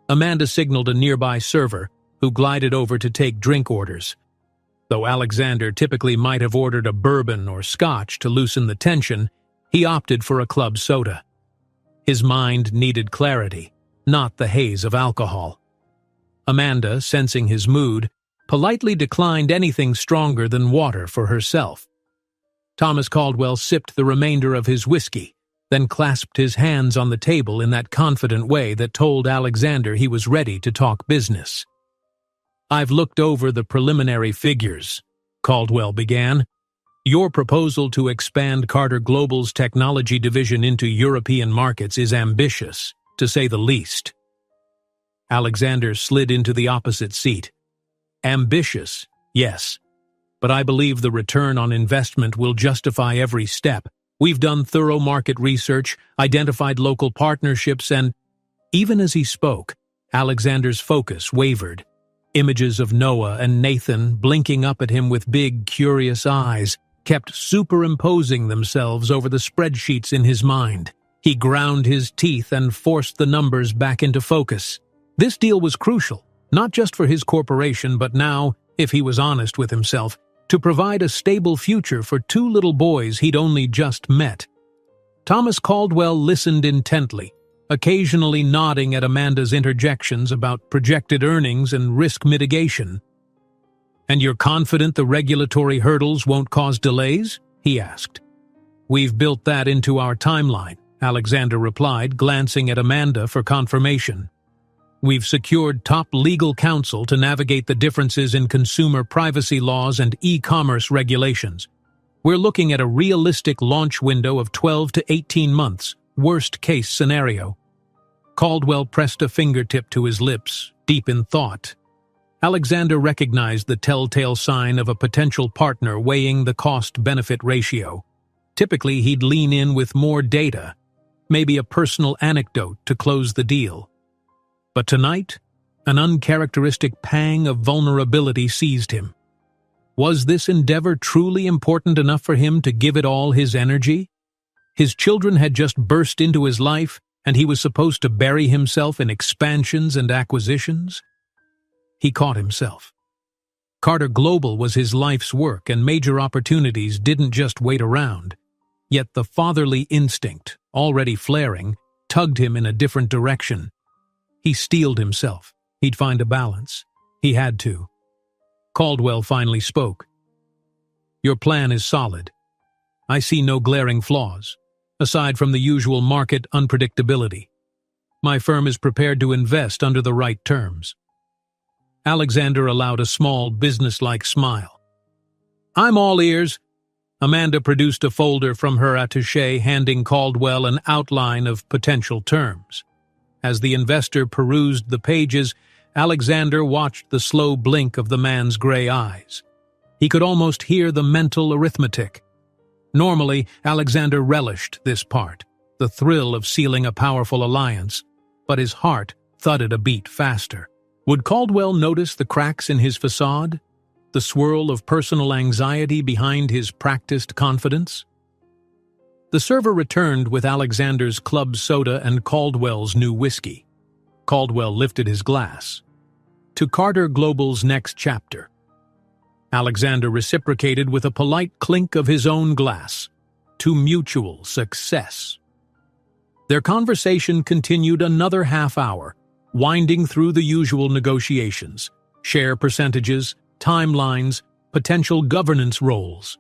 Amanda signaled a nearby server, who glided over to take drink orders. Though Alexander typically might have ordered a bourbon or scotch to loosen the tension, he opted for a club soda. His mind needed clarity, not the haze of alcohol. Amanda, sensing his mood, politely declined anything stronger than water for herself. Thomas Caldwell sipped the remainder of his whiskey, then clasped his hands on the table in that confident way that told Alexander he was ready to talk business. "I've looked over the preliminary figures," Caldwell began. "Your proposal to expand Carter Global's technology division into European markets is ambitious, to say the least." Alexander slid into the opposite seat. "Ambitious, yes, but I believe the return on investment will justify every step. We've done thorough market research, identified local partnerships, and—" Even as he spoke, Alexander's focus wavered. Images of Noah and Nathan blinking up at him with big, curious eyes, kept superimposing themselves over the spreadsheets in his mind. He ground his teeth and forced the numbers back into focus. This deal was crucial, not just for his corporation, but now, if he was honest with himself, to provide a stable future for two little boys he'd only just met. Thomas Caldwell listened intently, occasionally nodding at Amanda's interjections about projected earnings and risk mitigation. "And you're confident the regulatory hurdles won't cause delays?" he asked. "We've built that into our timeline," Alexander replied, glancing at Amanda for confirmation. "We've secured top legal counsel to navigate the differences in consumer privacy laws and e-commerce regulations. We're looking at a realistic launch window of 12 to 18 months, worst-case scenario." Caldwell pressed a fingertip to his lips, deep in thought. Alexander recognized the telltale sign of a potential partner weighing the cost-benefit ratio. Typically, he'd lean in with more data, maybe a personal anecdote to close the deal. But tonight, an uncharacteristic pang of vulnerability seized him. Was this endeavor truly important enough for him to give it all his energy? His children had just burst into his life, and he was supposed to bury himself in expansions and acquisitions? He caught himself. Carter Global was his life's work, and major opportunities didn't just wait around. Yet the fatherly instinct, already flaring, tugged him in a different direction. He steeled himself. He'd find a balance. He had to. Caldwell finally spoke. "Your plan is solid. I see no glaring flaws, aside from the usual market unpredictability. My firm is prepared to invest under the right terms." Alexander allowed a small, businesslike smile. "I'm all ears." Amanda produced a folder from her attaché, handing Caldwell an outline of potential terms. As the investor perused the pages, Alexander watched the slow blink of the man's gray eyes. He could almost hear the mental arithmetic. Normally, Alexander relished this part, the thrill of sealing a powerful alliance, but his heart thudded a beat faster. Would Caldwell notice the cracks in his facade? The swirl of personal anxiety behind his practiced confidence? The server returned with Alexander's club soda and Caldwell's new whiskey. Caldwell lifted his glass. "To Carter Global's next chapter." Alexander reciprocated with a polite clink of his own glass. "To mutual success." Their conversation continued another half hour, winding through the usual negotiations, share percentages, timelines, potential governance roles.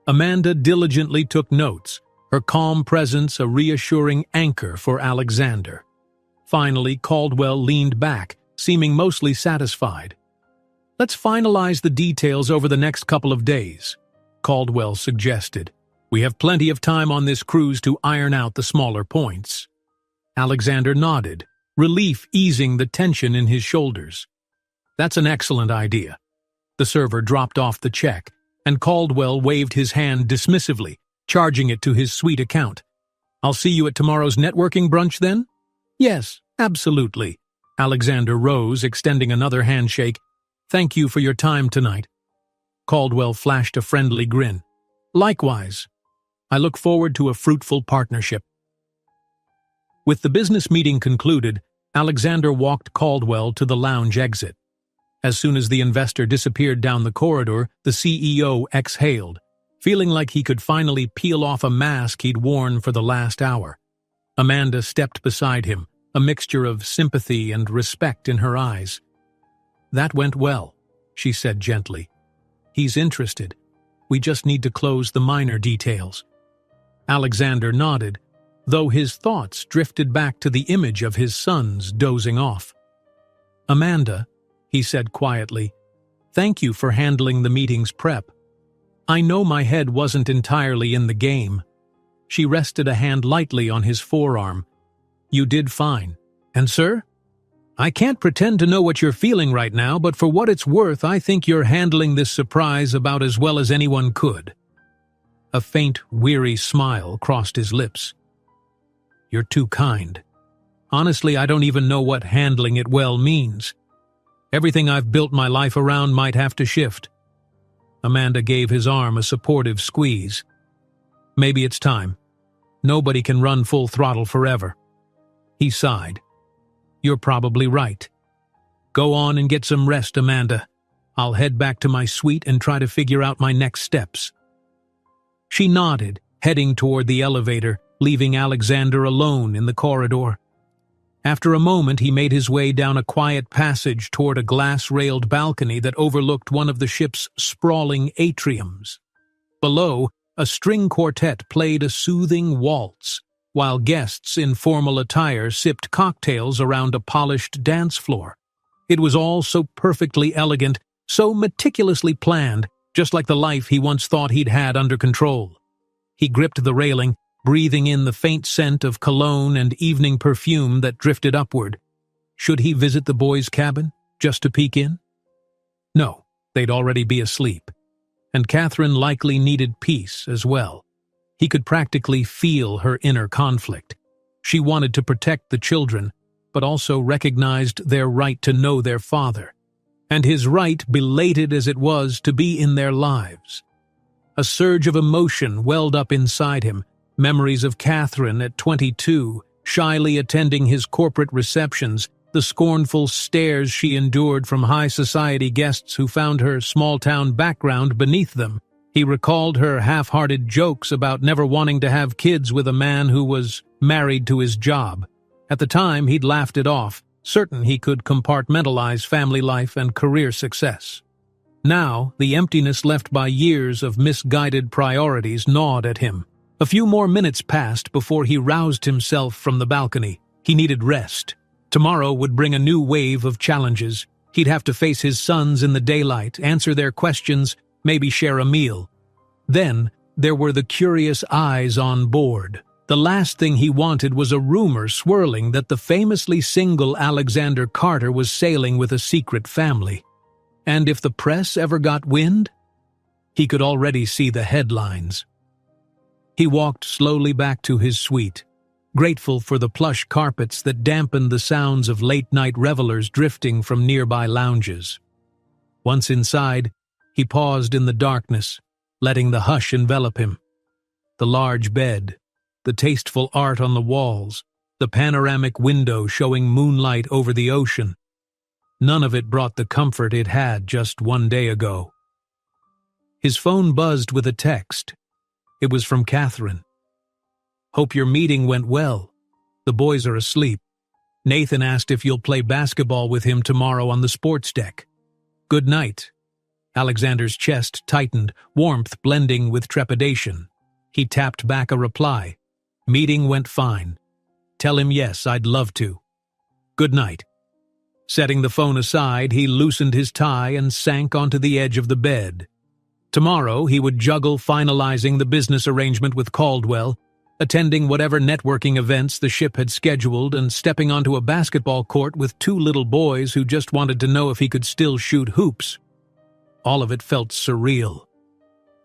Amanda diligently took notes, her calm presence a reassuring anchor for Alexander. Finally, Caldwell leaned back, seeming mostly satisfied. "Let's finalize the details over the next couple of days," Caldwell suggested. "We have plenty of time on this cruise to iron out the smaller points." Alexander nodded, relief easing the tension in his shoulders. "That's an excellent idea." The server dropped off the check, and Caldwell waved his hand dismissively, charging it to his suite account. "I'll see you at tomorrow's networking brunch then?" "Yes, absolutely." Alexander rose, extending another handshake. "Thank you for your time tonight." Caldwell flashed a friendly grin. "Likewise. I look forward to a fruitful partnership." With the business meeting concluded, Alexander walked Caldwell to the lounge exit. As soon as the investor disappeared down the corridor, the CEO exhaled, feeling like he could finally peel off a mask he'd worn for the last hour. Amanda stepped beside him, a mixture of sympathy and respect in her eyes. "That went well," she said gently. "He's interested. We just need to close the minor details." Alexander nodded, though his thoughts drifted back to the image of his sons dozing off. "Amanda," he said quietly, "thank you for handling the meeting's prep. I know my head wasn't entirely in the game." She rested a hand lightly on his forearm. "You did fine. And sir? I can't pretend to know what you're feeling right now, but for what it's worth, I think you're handling this surprise about as well as anyone could." A faint, weary smile crossed his lips. "You're too kind. Honestly, I don't even know what handling it well means. Everything I've built my life around might have to shift." Amanda gave his arm a supportive squeeze. Maybe it's time. Nobody can run full throttle forever. He sighed. You're probably right. Go on and get some rest, Amanda. I'll head back to my suite and try to figure out my next steps. She nodded, heading toward the elevator, leaving Alexander alone in the corridor. After a moment, he made his way down a quiet passage toward a glass-railed balcony that overlooked one of the ship's sprawling atriums. Below, a string quartet played a soothing waltz, while guests in formal attire sipped cocktails around a polished dance floor. It was all so perfectly elegant, so meticulously planned, just like the life he once thought he'd had under control. He gripped the railing, breathing in the faint scent of cologne and evening perfume that drifted upward. Should he visit the boys' cabin, just to peek in? No, they'd already be asleep. And Catherine likely needed peace as well. He could practically feel her inner conflict. She wanted to protect the children, but also recognized their right to know their father, and his right, belated as it was, to be in their lives. A surge of emotion welled up inside him, memories of Catherine at 22, shyly attending his corporate receptions, the scornful stares she endured from high society guests who found her small-town background beneath them. He recalled her half-hearted jokes about never wanting to have kids with a man who was married to his job. At the time, he'd laughed it off, certain he could compartmentalize family life and career success. Now, the emptiness left by years of misguided priorities gnawed at him. A few more minutes passed before he roused himself from the balcony. He needed rest. Tomorrow would bring a new wave of challenges. He'd have to face his sons in the daylight, answer their questions, maybe share a meal. Then, there were the curious eyes on board. The last thing he wanted was a rumor swirling that the famously single Alexander Carter was sailing with a secret family. And if the press ever got wind? He could already see the headlines. He walked slowly back to his suite, grateful for the plush carpets that dampened the sounds of late-night revelers drifting from nearby lounges. Once inside, he paused in the darkness, letting the hush envelop him. The large bed, the tasteful art on the walls, the panoramic window showing moonlight over the ocean. None of it brought the comfort it had just one day ago. His phone buzzed with a text. It was from Catherine. Hope your meeting went well. The boys are asleep. Nathan asked if you'll play basketball with him tomorrow on the sports deck. Good night. Alexander's chest tightened, warmth blending with trepidation. He tapped back a reply. Meeting went fine. Tell him yes, I'd love to. Good night. Setting the phone aside, he loosened his tie and sank onto the edge of the bed. Tomorrow, he would juggle finalizing the business arrangement with Caldwell, attending whatever networking events the ship had scheduled, and stepping onto a basketball court with two little boys who just wanted to know if he could still shoot hoops. All of it felt surreal.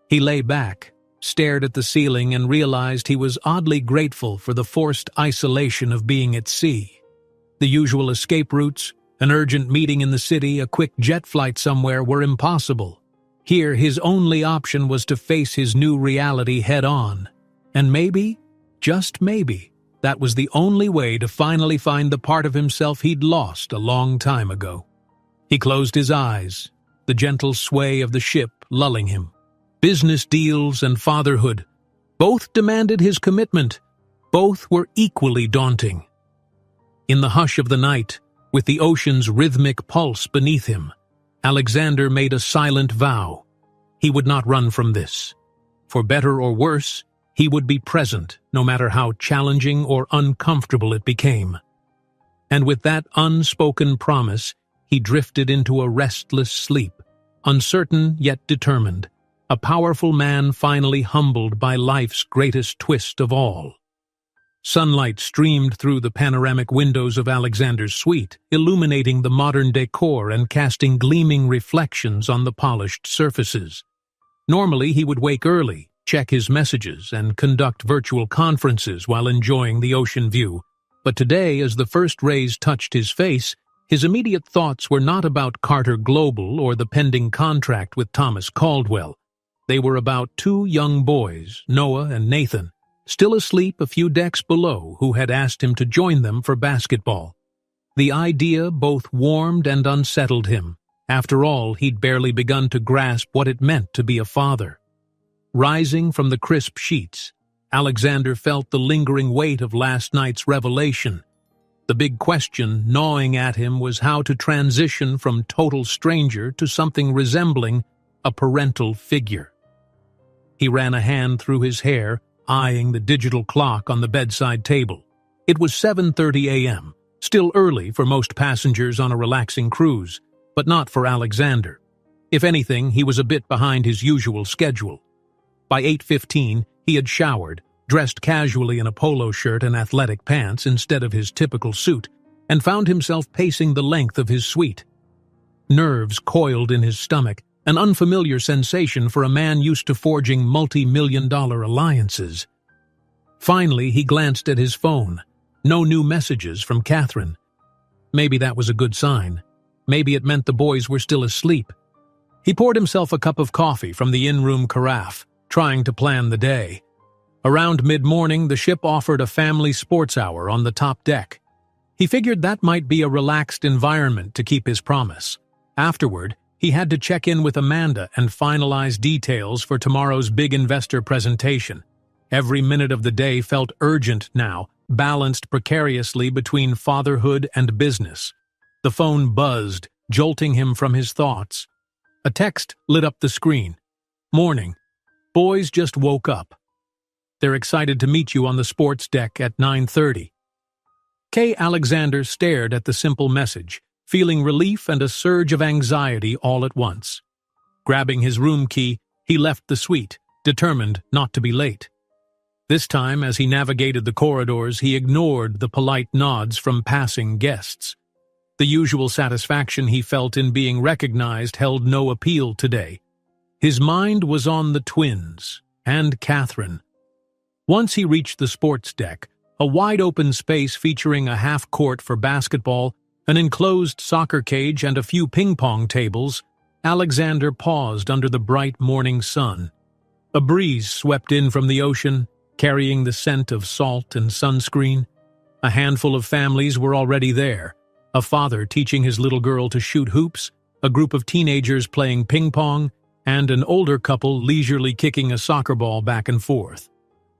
He lay back, stared at the ceiling, and realized he was oddly grateful for the forced isolation of being at sea. The usual escape routes, an urgent meeting in the city, a quick jet flight somewhere were impossible. Here, his only option was to face his new reality head-on. And maybe, just maybe, that was the only way to finally find the part of himself he'd lost a long time ago. He closed his eyes, the gentle sway of the ship lulling him. Business deals and fatherhood, both demanded his commitment. Both were equally daunting. In the hush of the night, with the ocean's rhythmic pulse beneath him, Alexander made a silent vow. He would not run from this. For better or worse, he would be present, no matter how challenging or uncomfortable it became. And with that unspoken promise, he drifted into a restless sleep, uncertain yet determined, a powerful man finally humbled by life's greatest twist of all. Sunlight streamed through the panoramic windows of Alexander's suite, illuminating the modern decor and casting gleaming reflections on the polished surfaces. Normally, he would wake early, check his messages, and conduct virtual conferences while enjoying the ocean view. But today, as the first rays touched his face, His immediate thoughts were not about Carter Global or the pending contract with Thomas Caldwell. They were about two young boys, Noah and Nathan, still asleep a few decks below, who had asked him to join them for basketball. The idea both warmed and unsettled him. After all, he'd barely begun to grasp what it meant to be a father. Rising from the crisp sheets, Alexander felt the lingering weight of last night's revelation. The big question gnawing at him was how to transition from total stranger to something resembling a parental figure. He ran a hand through his hair, eyeing the digital clock on the bedside table. It was 7:30 a.m., still early for most passengers on a relaxing cruise, but not for Alexander. If anything, he was a bit behind his usual schedule. By 8:15, he had showered, dressed casually in a polo shirt and athletic pants instead of his typical suit, and found himself pacing the length of his suite. Nerves coiled in his stomach, an unfamiliar sensation for a man used to forging multi-million-dollar alliances. Finally, he glanced at his phone. No new messages from Catherine. Maybe that was a good sign. Maybe it meant the boys were still asleep. He poured himself a cup of coffee from the in-room carafe, trying to plan the day. Around mid-morning, the ship offered a family sports hour on the top deck. He figured that might be a relaxed environment to keep his promise. Afterward, he had to check in with Amanda and finalize details for tomorrow's big investor presentation. Every minute of the day felt urgent now, balanced precariously between fatherhood and business. The phone buzzed, jolting him from his thoughts. A text lit up the screen. "Morning. Boys just woke up. They're excited to meet you on the sports deck at 9:30. Kay Alexander stared at the simple message, feeling relief and a surge of anxiety all at once. Grabbing his room key, he left the suite, determined not to be late. This time, as he navigated the corridors, he ignored the polite nods from passing guests. The usual satisfaction he felt in being recognized held no appeal today. His mind was on the twins and Catherine. Once he reached the sports deck, a wide-open space featuring a half-court for basketball, an enclosed soccer cage, and a few ping-pong tables, Alexander paused under the bright morning sun. A breeze swept in from the ocean, carrying the scent of salt and sunscreen. A handful of families were already there, a father teaching his little girl to shoot hoops, a group of teenagers playing ping-pong, and an older couple leisurely kicking a soccer ball back and forth.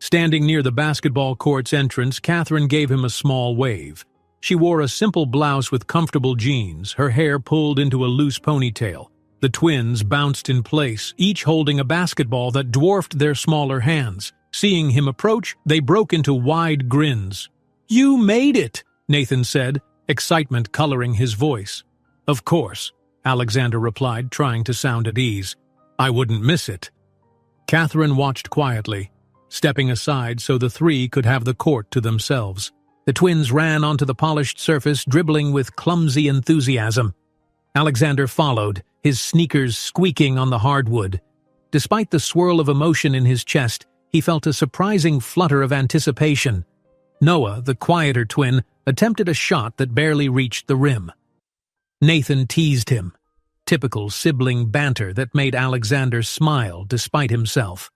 Standing near the basketball court's entrance, Catherine gave him a small wave. She wore a simple blouse with comfortable jeans, her hair pulled into a loose ponytail. The twins bounced in place, each holding a basketball that dwarfed their smaller hands. Seeing him approach, they broke into wide grins. "You made it," Nathan said, excitement coloring his voice. "Of course," Alexander replied, trying to sound at ease. "I wouldn't miss it." Catherine watched quietly, stepping aside so the three could have the court to themselves. The twins ran onto the polished surface, dribbling with clumsy enthusiasm. Alexander followed, his sneakers squeaking on the hardwood. Despite the swirl of emotion in his chest, he felt a surprising flutter of anticipation. Noah, the quieter twin, attempted a shot that barely reached the rim. Nathan teased him. Typical sibling banter that made Alexander smile despite himself.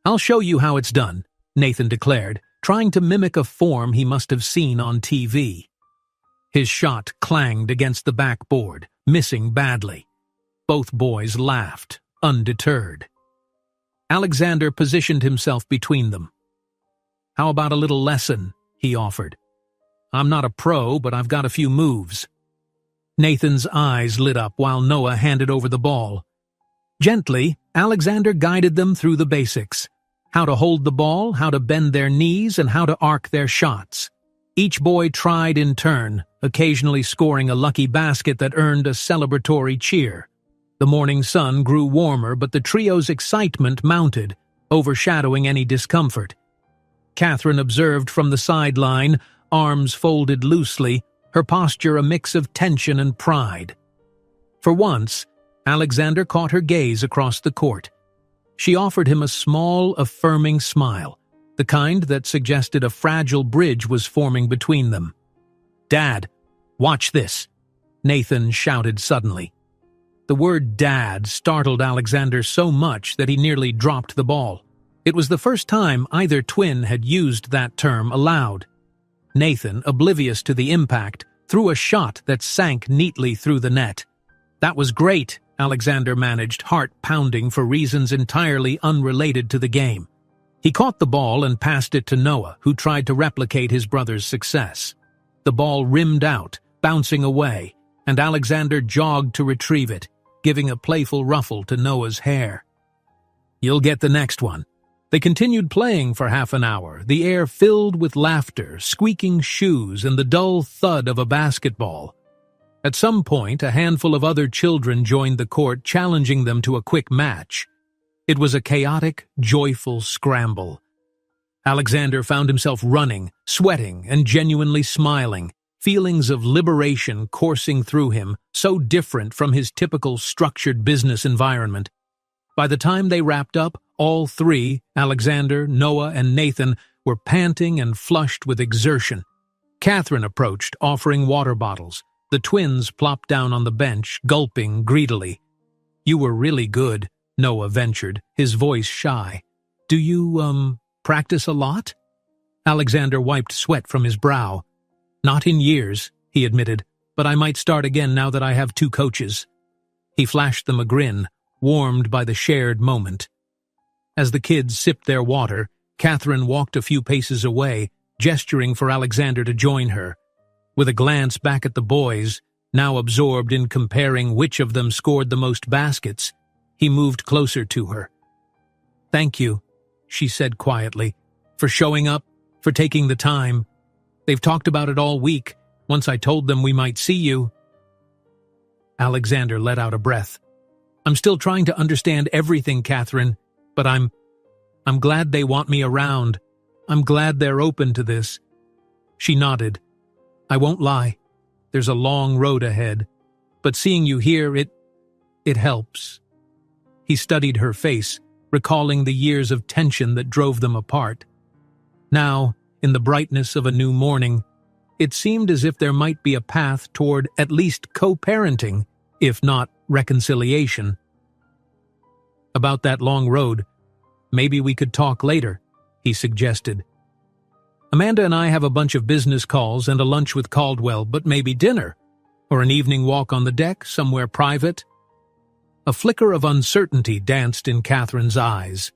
"I'll show you how it's done," Nathan declared, trying to mimic a form he must have seen on TV. His shot clanged against the backboard, missing badly. Both boys laughed, undeterred. Alexander positioned himself between them. "How about a little lesson?" he offered. "I'm not a pro, but I've got a few moves." Nathan's eyes lit up while Noah handed over the ball. Gently, Alexander guided them through the basics. How to hold the ball, how to bend their knees, and how to arc their shots. Each boy tried in turn, occasionally scoring a lucky basket that earned a celebratory cheer. The morning sun grew warmer, but the trio's excitement mounted, overshadowing any discomfort. Catherine observed from the sideline, arms folded loosely, her posture a mix of tension and pride. For once, Alexander caught her gaze across the court. She offered him a small, affirming smile, the kind that suggested a fragile bridge was forming between them. "Dad, watch this," Nathan shouted suddenly. The word "Dad" startled Alexander so much that he nearly dropped the ball. It was the first time either twin had used that term aloud. Nathan, oblivious to the impact, threw a shot that sank neatly through the net. "That was great," Alexander managed, heart pounding for reasons entirely unrelated to the game. He caught the ball and passed it to Noah, who tried to replicate his brother's success. The ball rimmed out, bouncing away, and Alexander jogged to retrieve it, giving a playful ruffle to Noah's hair. "You'll get the next one." They continued playing for half an hour, the air filled with laughter, squeaking shoes, and the dull thud of a basketball. At some point, a handful of other children joined the court, challenging them to a quick match. It was a chaotic, joyful scramble. Alexander found himself running, sweating, and genuinely smiling, feelings of liberation coursing through him, so different from his typical structured business environment. By the time they wrapped up, all three, Alexander, Noah, and Nathan, were panting and flushed with exertion. Catherine approached, offering water bottles. The twins plopped down on the bench, gulping greedily. "You were really good," Noah ventured, his voice shy. "Do you, practice a lot?" Alexander wiped sweat from his brow. "Not in years," he admitted, "but I might start again now that I have 2 coaches." He flashed them a grin, warmed by the shared moment. As the kids sipped their water, Catherine walked a few paces away, gesturing for Alexander to join her. With a glance back at the boys, now absorbed in comparing which of them scored the most baskets, he moved closer to her. "Thank you," she said quietly, "for showing up, for taking the time. They've talked about it all week, once I told them we might see you." Alexander let out a breath. "I'm still trying to understand everything, Catherine, but I'm glad they want me around. I'm glad they're open to this." She nodded. "I won't lie. There's a long road ahead, but seeing you here, it helps." He studied her face, recalling the years of tension that drove them apart. Now, in the brightness of a new morning, it seemed as if there might be a path toward at least co-parenting, if not reconciliation. "About that long road, maybe we could talk later," he suggested. "Amanda and I have a bunch of business calls and a lunch with Caldwell, but maybe dinner, or an evening walk on the deck, somewhere private." A flicker of uncertainty danced in Catherine's eyes.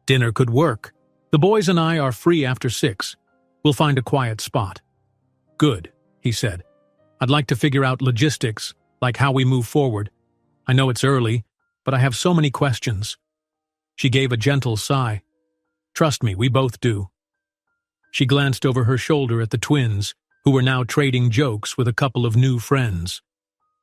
"Dinner could work. The boys and I are free after 6. We'll find a quiet spot." "Good," he said. "I'd like to figure out logistics, like how we move forward. I know it's early, but I have so many questions." She gave a gentle sigh. "Trust me, we both do." She glanced over her shoulder at the twins, who were now trading jokes with a couple of new friends.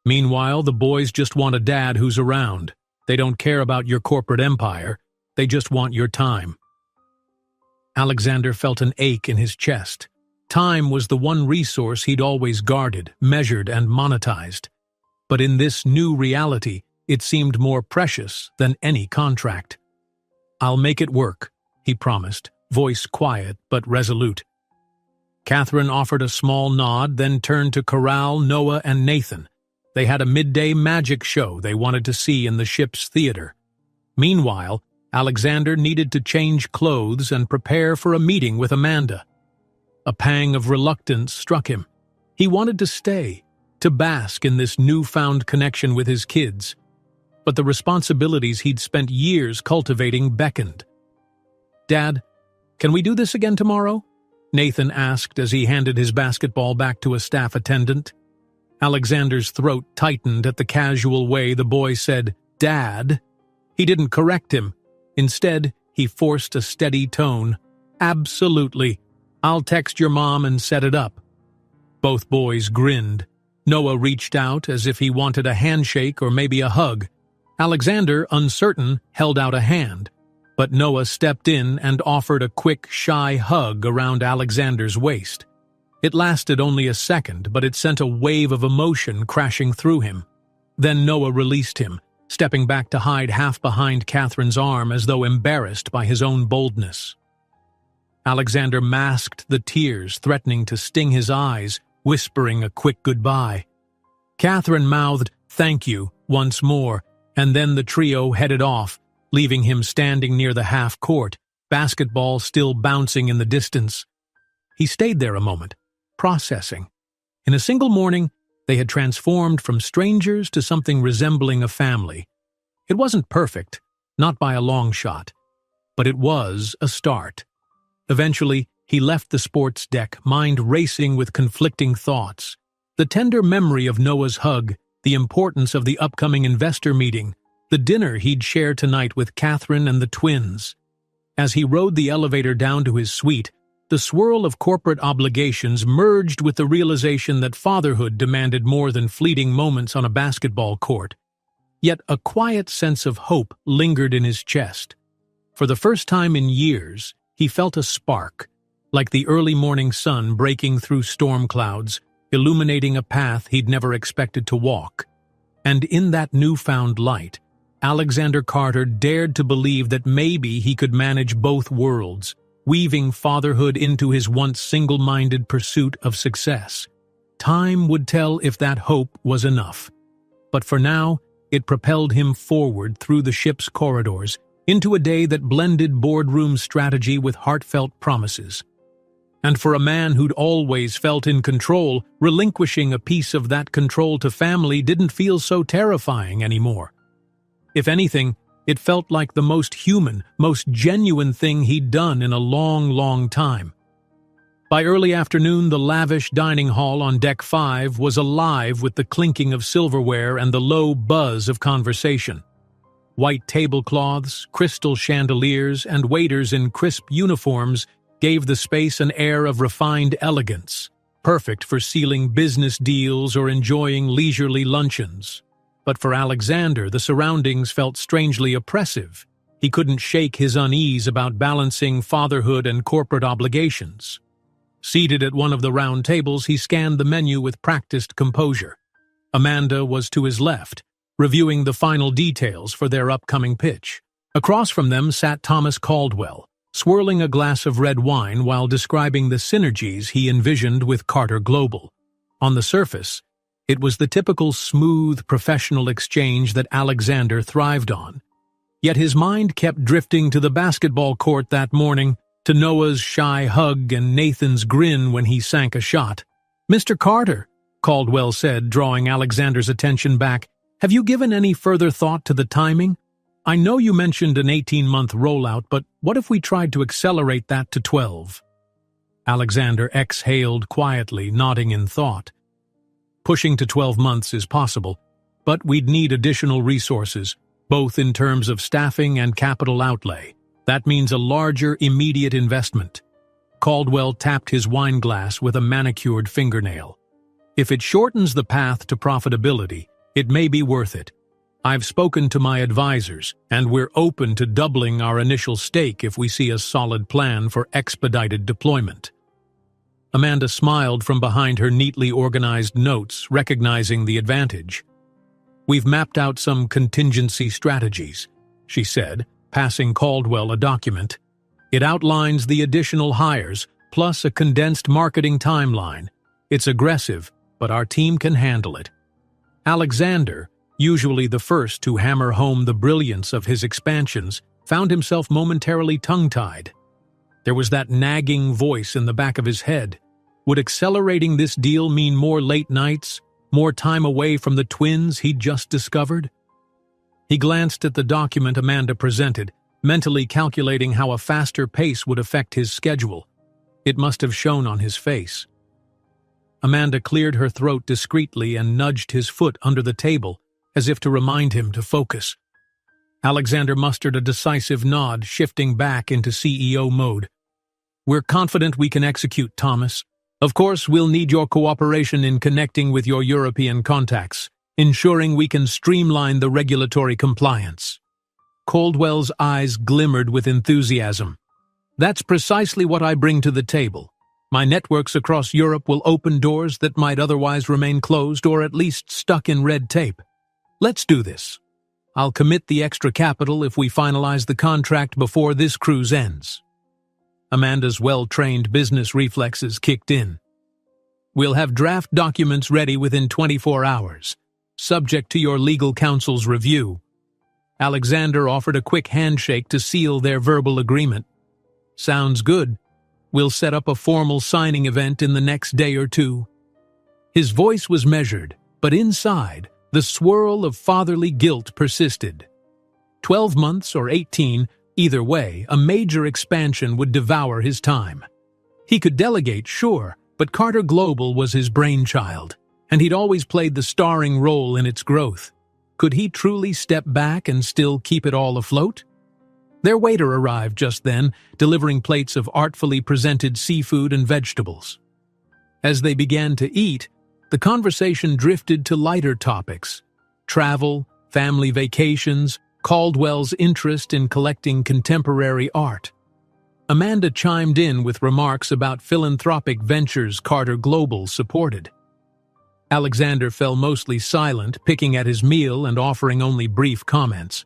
"Meanwhile, the boys just want a dad who's around. They don't care about your corporate empire. They just want your time." Alexander felt an ache in his chest. Time was the one resource he'd always guarded, measured, and monetized. But in this new reality, it seemed more precious than any contract. "I'll make it work," he promised, voice quiet but resolute. Catherine offered a small nod, then turned to corral Noah and Nathan. They had a midday magic show they wanted to see in the ship's theater. Meanwhile, Alexander needed to change clothes and prepare for a meeting with Amanda. A pang of reluctance struck him. He wanted to stay, to bask in this newfound connection with his kids. But the responsibilities he'd spent years cultivating beckoned. "Dad, can we do this again tomorrow?" Nathan asked as he handed his basketball back to a staff attendant. Alexander's throat tightened at the casual way the boy said, "Dad." He didn't correct him. Instead, he forced a steady tone. "Absolutely. I'll text your mom and set it up." Both boys grinned. Noah reached out as if he wanted a handshake or maybe a hug. Alexander, uncertain, held out a hand. But Noah stepped in and offered a quick, shy hug around Alexander's waist. It lasted only a second, but it sent a wave of emotion crashing through him. Then Noah released him, stepping back to hide half behind Catherine's arm as though embarrassed by his own boldness. Alexander masked the tears threatening to sting his eyes, whispering a quick goodbye. Catherine mouthed, "Thank you," once more, and then the trio headed off, leaving him standing near the half-court, basketball still bouncing in the distance. He stayed there a moment, processing. In a single morning, they had transformed from strangers to something resembling a family. It wasn't perfect, not by a long shot, but it was a start. Eventually, he left the sports deck, mind racing with conflicting thoughts. The tender memory of Noah's hug, the importance of the upcoming investor meeting, the dinner he'd share tonight with Catherine and the twins. As he rode the elevator down to his suite, the swirl of corporate obligations merged with the realization that fatherhood demanded more than fleeting moments on a basketball court. Yet a quiet sense of hope lingered in his chest. For the first time in years, he felt a spark, like the early morning sun breaking through storm clouds, illuminating a path he'd never expected to walk. And in that newfound light, Alexander Carter dared to believe that maybe he could manage both worlds, weaving fatherhood into his once single-minded pursuit of success. Time would tell if that hope was enough. But for now, it propelled him forward through the ship's corridors, into a day that blended boardroom strategy with heartfelt promises. And for a man who'd always felt in control, relinquishing a piece of that control to family didn't feel so terrifying anymore. If anything, it felt like the most human, most genuine thing he'd done in a long, long time. By early afternoon, the lavish dining hall on Deck 5 was alive with the clinking of silverware and the low buzz of conversation. White tablecloths, crystal chandeliers, and waiters in crisp uniforms gave the space an air of refined elegance, perfect for sealing business deals or enjoying leisurely luncheons. But for Alexander, the surroundings felt strangely oppressive. He couldn't shake his unease about balancing fatherhood and corporate obligations. Seated at one of the round tables, he scanned the menu with practiced composure. Amanda was to his left, reviewing the final details for their upcoming pitch. Across from them sat Thomas Caldwell, swirling a glass of red wine while describing the synergies he envisioned with Carter Global. On the surface, it was the typical smooth, professional exchange that Alexander thrived on. Yet his mind kept drifting to the basketball court that morning, to Noah's shy hug and Nathan's grin when he sank a shot. "Mr. Carter," Caldwell said, drawing Alexander's attention back, "have you given any further thought to the timing? I know you mentioned an 18-month rollout, but what if we tried to accelerate that to 12? Alexander exhaled quietly, nodding in thought. Pushing to 12 months is possible, but we'd need additional resources, both in terms of staffing and capital outlay. That means a larger, immediate investment. Caldwell tapped his wine glass with a manicured fingernail. If it shortens the path to profitability, it may be worth it. I've spoken to my advisors, and we're open to doubling our initial stake if we see a solid plan for expedited deployment. Amanda smiled from behind her neatly organized notes, recognizing the advantage. "We've mapped out some contingency strategies," she said, passing Caldwell a document. "It outlines the additional hires, plus a condensed marketing timeline. It's aggressive, but our team can handle it." Alexander, usually the first to hammer home the brilliance of his expansions, found himself momentarily tongue-tied. There was that nagging voice in the back of his head. Would accelerating this deal mean more late nights, more time away from the twins he'd just discovered? He glanced at the document Amanda presented, mentally calculating how a faster pace would affect his schedule. It must have shown on his face. Amanda cleared her throat discreetly and nudged his foot under the table, as if to remind him to focus. Alexander mustered a decisive nod, shifting back into CEO mode. "We're confident we can execute, Thomas. Of course, we'll need your cooperation in connecting with your European contacts, ensuring we can streamline the regulatory compliance." Caldwell's eyes glimmered with enthusiasm. "That's precisely what I bring to the table. My networks across Europe will open doors that might otherwise remain closed or at least stuck in red tape. Let's do this. I'll commit the extra capital if we finalize the contract before this cruise ends." Amanda's well-trained business reflexes kicked in. We'll have draft documents ready within 24 hours, subject to your legal counsel's review. Alexander offered a quick handshake to seal their verbal agreement. Sounds good. We'll set up a formal signing event in the next day or two. His voice was measured, but inside, the swirl of fatherly guilt persisted. 12 months or 18, either way, a major expansion would devour his time. He could delegate, sure, but Carter Global was his brainchild, and he'd always played the starring role in its growth. Could he truly step back and still keep it all afloat? Their waiter arrived just then, delivering plates of artfully presented seafood and vegetables. As they began to eat, the conversation drifted to lighter topics: travel, family vacations, Caldwell's interest in collecting contemporary art. Amanda chimed in with remarks about philanthropic ventures Carter Global supported. Alexander fell mostly silent, picking at his meal and offering only brief comments.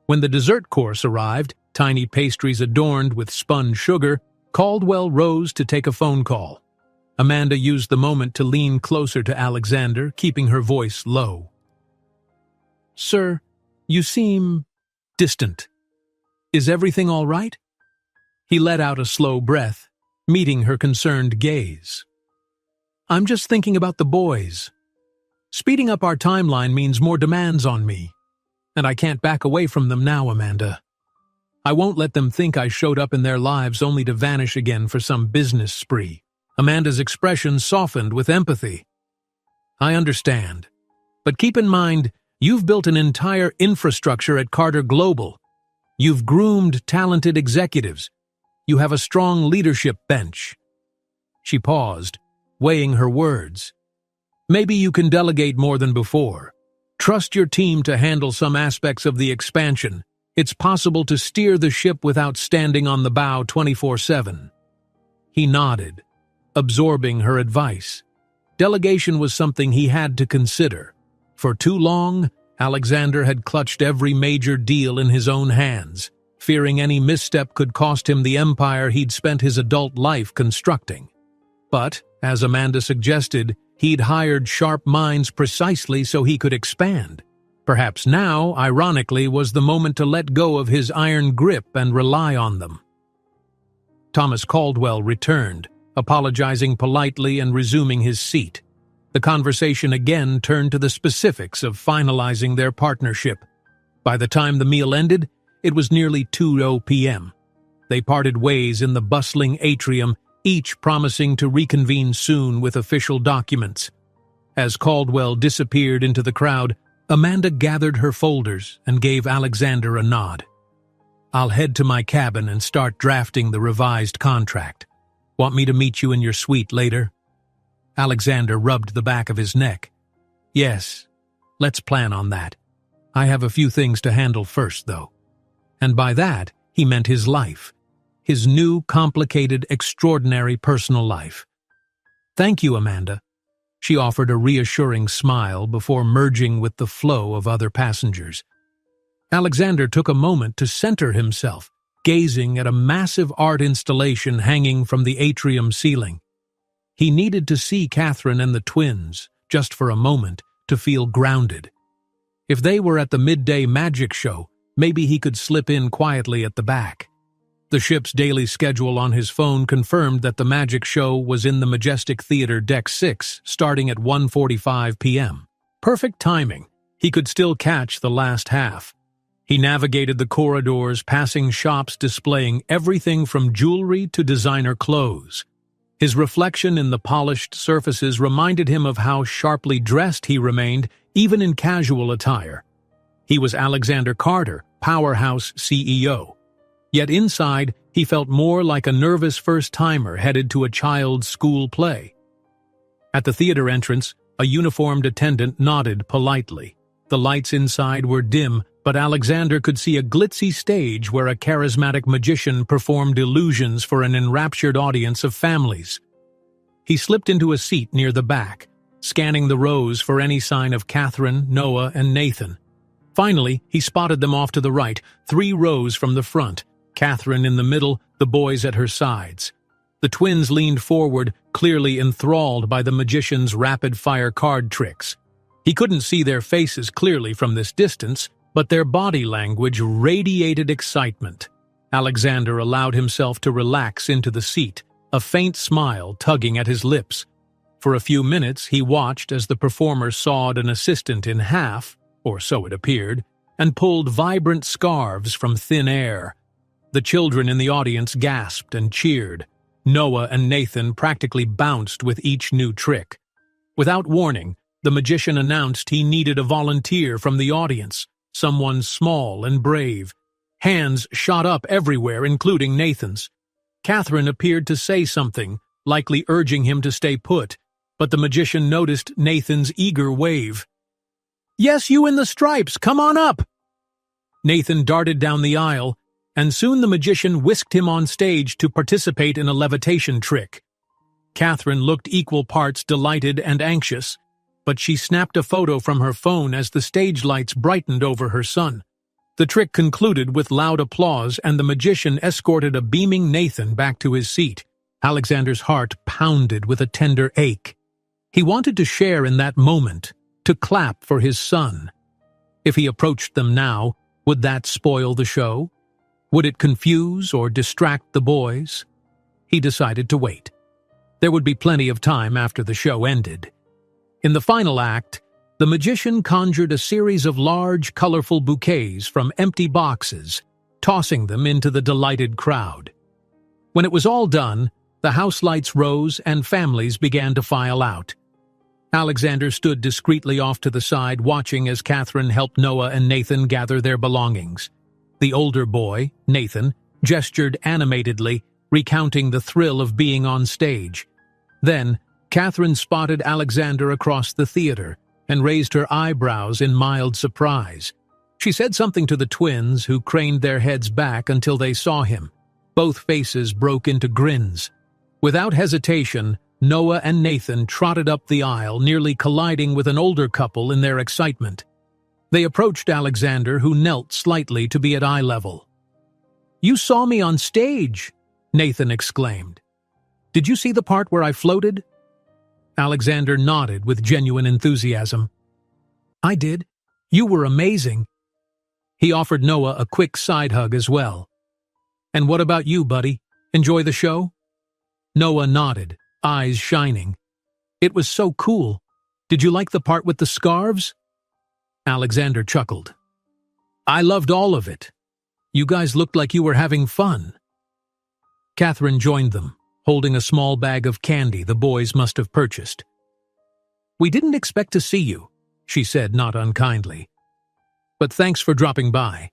When the dessert course arrived, tiny pastries adorned with spun sugar, Caldwell rose to take a phone call. Amanda used the moment to lean closer to Alexander, keeping her voice low. "Sir, you seem distant. Is everything all right?" He let out a slow breath, meeting her concerned gaze. "I'm just thinking about the boys. Speeding up our timeline means more demands on me, and I can't back away from them now, Amanda. I won't let them think I showed up in their lives only to vanish again for some business spree." Amanda's expression softened with empathy. "I understand, but keep in mind, you've built an entire infrastructure at Carter Global. You've groomed talented executives. You have a strong leadership bench." She paused, weighing her words. "Maybe you can delegate more than before. Trust your team to handle some aspects of the expansion. It's possible to steer the ship without standing on the bow 24/7. He nodded, absorbing her advice. Delegation was something he had to consider. For too long, Alexander had clutched every major deal in his own hands, fearing any misstep could cost him the empire he'd spent his adult life constructing. But, as Amanda suggested, he'd hired sharp minds precisely so he could expand. Perhaps now, ironically, was the moment to let go of his iron grip and rely on them. Thomas Caldwell returned, apologizing politely and resuming his seat. The conversation again turned to the specifics of finalizing their partnership. By the time the meal ended, it was nearly 2 p.m. They parted ways in the bustling atrium, each promising to reconvene soon with official documents. As Caldwell disappeared into the crowd, Amanda gathered her folders and gave Alexander a nod. "I'll head to my cabin and start drafting the revised contract. Want me to meet you in your suite later?" Alexander rubbed the back of his neck. "Yes, let's plan on that. I have a few things to handle first, though." And by that, he meant his life. His new, complicated, extraordinary personal life. "Thank you, Amanda." She offered a reassuring smile before merging with the flow of other passengers. Alexander took a moment to center himself, gazing at a massive art installation hanging from the atrium ceiling. He needed to see Catherine and the twins, just for a moment, to feel grounded. If they were at the midday magic show, maybe he could slip in quietly at the back. The ship's daily schedule on his phone confirmed that the magic show was in the Majestic Theater Deck 6, starting at 1:45 p.m. Perfect timing. He could still catch the last half. He navigated the corridors, passing shops displaying everything from jewelry to designer clothes. His reflection in the polished surfaces reminded him of how sharply dressed he remained, even in casual attire. He was Alexander Carter, powerhouse CEO. Yet inside, he felt more like a nervous first-timer headed to a child's school play. At the theater entrance, a uniformed attendant nodded politely. The lights inside were dim, but Alexander could see a glitzy stage where a charismatic magician performed illusions for an enraptured audience of families. He slipped into a seat near the back, scanning the rows for any sign of Catherine, Noah, and Nathan. Finally, he spotted them off to the right, 3 rows from the front, Catherine in the middle, the boys at her sides. The twins leaned forward, clearly enthralled by the magician's rapid-fire card tricks. He couldn't see their faces clearly from this distance, but their body language radiated excitement. Alexander allowed himself to relax into the seat, a faint smile tugging at his lips. For a few minutes he watched as the performer sawed an assistant in half, or so it appeared, and pulled vibrant scarves from thin air. The children in the audience gasped and cheered. Noah and Nathan practically bounced with each new trick. Without warning, the magician announced he needed a volunteer from the audience, someone small and brave. Hands shot up everywhere, including Nathan's. Catherine appeared to say something, likely urging him to stay put, but the magician noticed Nathan's eager wave. "Yes, you in the stripes, come on up!" Nathan darted down the aisle, and soon the magician whisked him on stage to participate in a levitation trick. Catherine looked equal parts delighted and anxious, but she snapped a photo from her phone as the stage lights brightened over her son. The trick concluded with loud applause, and the magician escorted a beaming Nathan back to his seat. Alexander's heart pounded with a tender ache. He wanted to share in that moment, to clap for his son. If he approached them now, would that spoil the show? Would it confuse or distract the boys? He decided to wait. There would be plenty of time after the show ended. In the final act, the magician conjured a series of large, colorful bouquets from empty boxes, tossing them into the delighted crowd. When it was all done, the house lights rose and families began to file out. Alexander stood discreetly off to the side, watching as Catherine helped Noah and Nathan gather their belongings. The older boy, Nathan, gestured animatedly, recounting the thrill of being on stage. Then, Catherine spotted Alexander across the theater and raised her eyebrows in mild surprise. She said something to the twins, who craned their heads back until they saw him. Both faces broke into grins. Without hesitation, Noah and Nathan trotted up the aisle, nearly colliding with an older couple in their excitement. They approached Alexander, who knelt slightly to be at eye level. "You saw me on stage," Nathan exclaimed. "Did you see the part where I floated?" Alexander nodded with genuine enthusiasm. "I did. You were amazing." He offered Noah a quick side hug as well. "And what about you, buddy? Enjoy the show?" Noah nodded, eyes shining. "It was so cool. Did you like the part with the scarves?" Alexander chuckled. "I loved all of it. You guys looked like you were having fun." Catherine joined them, holding a small bag of candy the boys must have purchased. "We didn't expect to see you," she said not unkindly. "But thanks for dropping by."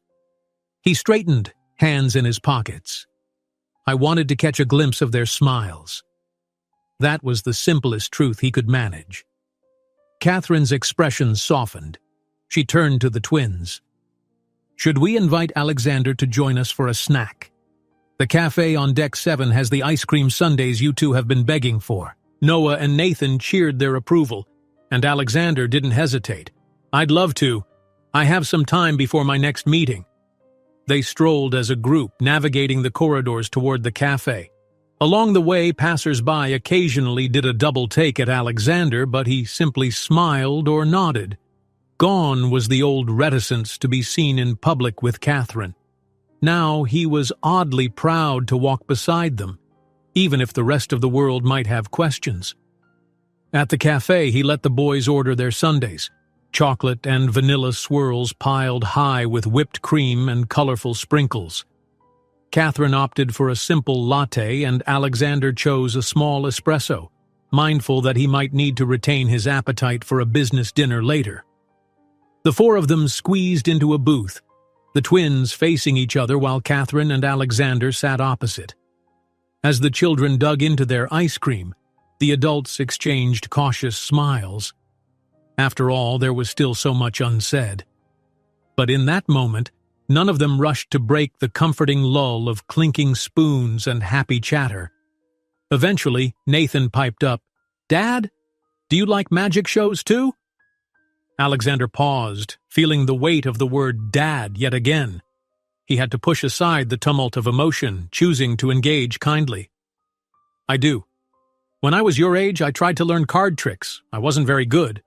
He straightened, hands in his pockets. "I wanted to catch a glimpse of their smiles." That was the simplest truth he could manage. Catherine's expression softened. She turned to the twins. "Should we invite Alexander to join us for a snack? The cafe on Deck 7 has the ice cream sundaes you two have been begging for." Noah and Nathan cheered their approval, and Alexander didn't hesitate. "I'd love to. I have some time before my next meeting." They strolled as a group, navigating the corridors toward the cafe. Along the way, passers-by occasionally did a double take at Alexander, but he simply smiled or nodded. Gone was the old reticence to be seen in public with Catherine. Now he was oddly proud to walk beside them, even if the rest of the world might have questions. At the cafe, he let the boys order their sundaes, chocolate and vanilla swirls piled high with whipped cream and colorful sprinkles. Catherine opted for a simple latte, and Alexander chose a small espresso, mindful that he might need to retain his appetite for a business dinner later. The four of them squeezed into a booth, the twins facing each other while Catherine and Alexander sat opposite. As the children dug into their ice cream, the adults exchanged cautious smiles. After all, there was still so much unsaid. But in that moment, none of them rushed to break the comforting lull of clinking spoons and happy chatter. Eventually, Nathan piped up, "Dad, do you like magic shows too?" Alexander paused, feeling the weight of the word "dad" yet again. He had to push aside the tumult of emotion, choosing to engage kindly. I do. When I was your age, I tried to learn card tricks. I wasn't very good.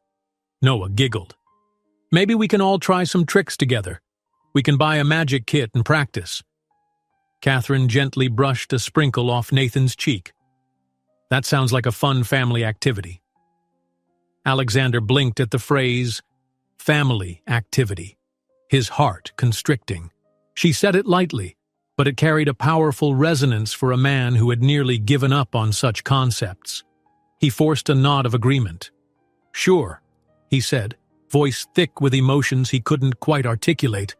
Noah giggled. Maybe we can all try some tricks together. We can buy a magic kit and practice. Catherine gently brushed a sprinkle off Nathan's cheek. That sounds like a fun family activity. Alexander blinked at the phrase, family activity, his heart constricting. She said it lightly, but it carried a powerful resonance for a man who had nearly given up on such concepts. He forced a nod of agreement. Sure, he said, voice thick with emotions he couldn't quite articulate.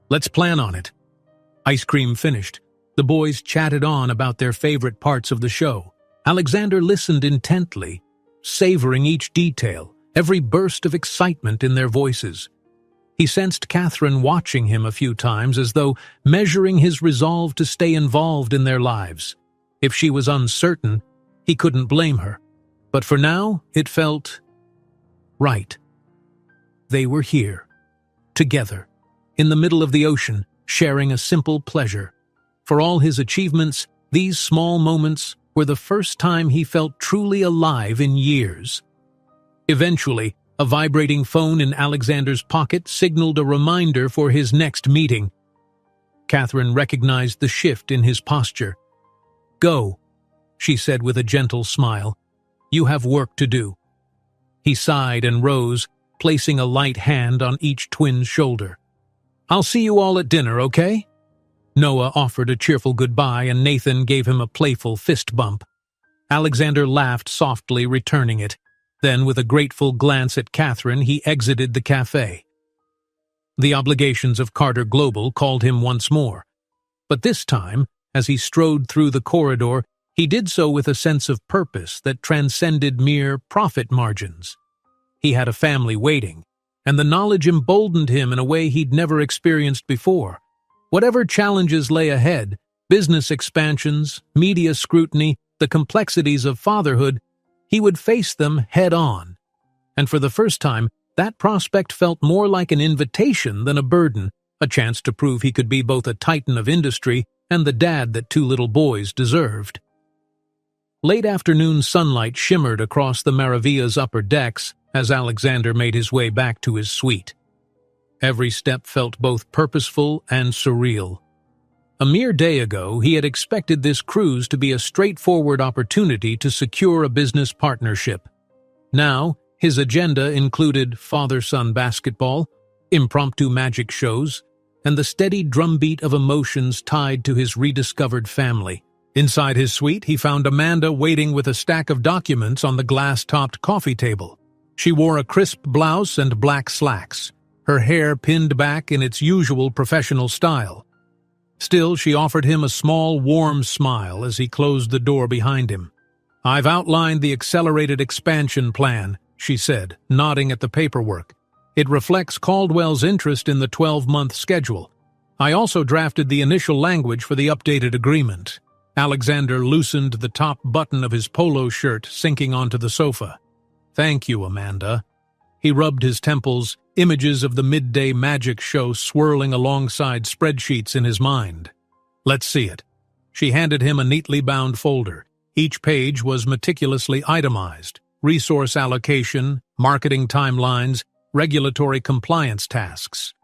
Let's plan on it. Ice cream finished. The boys chatted on about their favorite parts of the show. Alexander listened intently, savoring each detail, every burst of excitement in their voices. He sensed Catherine watching him a few times as though measuring his resolve to stay involved in their lives. If she was uncertain, he couldn't blame her. But for now, it felt right. They were here, together, in the middle of the ocean, sharing a simple pleasure. For all his achievements, these small moments were the first time he felt truly alive in years. Eventually, a vibrating phone in Alexander's pocket signaled a reminder for his next meeting. Catherine recognized the shift in his posture. Go, she said with a gentle smile. You have work to do. He sighed and rose, placing a light hand on each twin's shoulder. I'll see you all at dinner, okay? Noah offered a cheerful goodbye and Nathan gave him a playful fist bump. Alexander laughed softly, returning it. Then, with a grateful glance at Catherine, he exited the cafe. The obligations of Carter Global called him once more. But this time, as he strode through the corridor, he did so with a sense of purpose that transcended mere profit margins. He had a family waiting, and the knowledge emboldened him in a way he'd never experienced before. Whatever challenges lay ahead, business expansions, media scrutiny, the complexities of fatherhood, he would face them head-on. And for the first time, that prospect felt more like an invitation than a burden, a chance to prove he could be both a titan of industry and the dad that two little boys deserved. Late afternoon sunlight shimmered across the Maravilla's upper decks as Alexander made his way back to his suite. Every step felt both purposeful and surreal. A mere day ago, he had expected this cruise to be a straightforward opportunity to secure a business partnership. Now, his agenda included father-son basketball, impromptu magic shows, and the steady drumbeat of emotions tied to his rediscovered family. Inside his suite, he found Amanda waiting with a stack of documents on the glass-topped coffee table. She wore a crisp blouse and black slacks, her hair pinned back in its usual professional style. Still, she offered him a small, warm smile as he closed the door behind him. I've outlined the accelerated expansion plan, she said, nodding at the paperwork. It reflects Caldwell's interest in the 12-month schedule. I also drafted the initial language for the updated agreement. Alexander loosened the top button of his polo shirt, sinking onto the sofa. Thank you, Amanda. He rubbed his temples, images of the midday magic show swirling alongside spreadsheets in his mind. Let's see it. She handed him a neatly bound folder. Each page was meticulously itemized: resource allocation, marketing timelines, regulatory compliance tasks.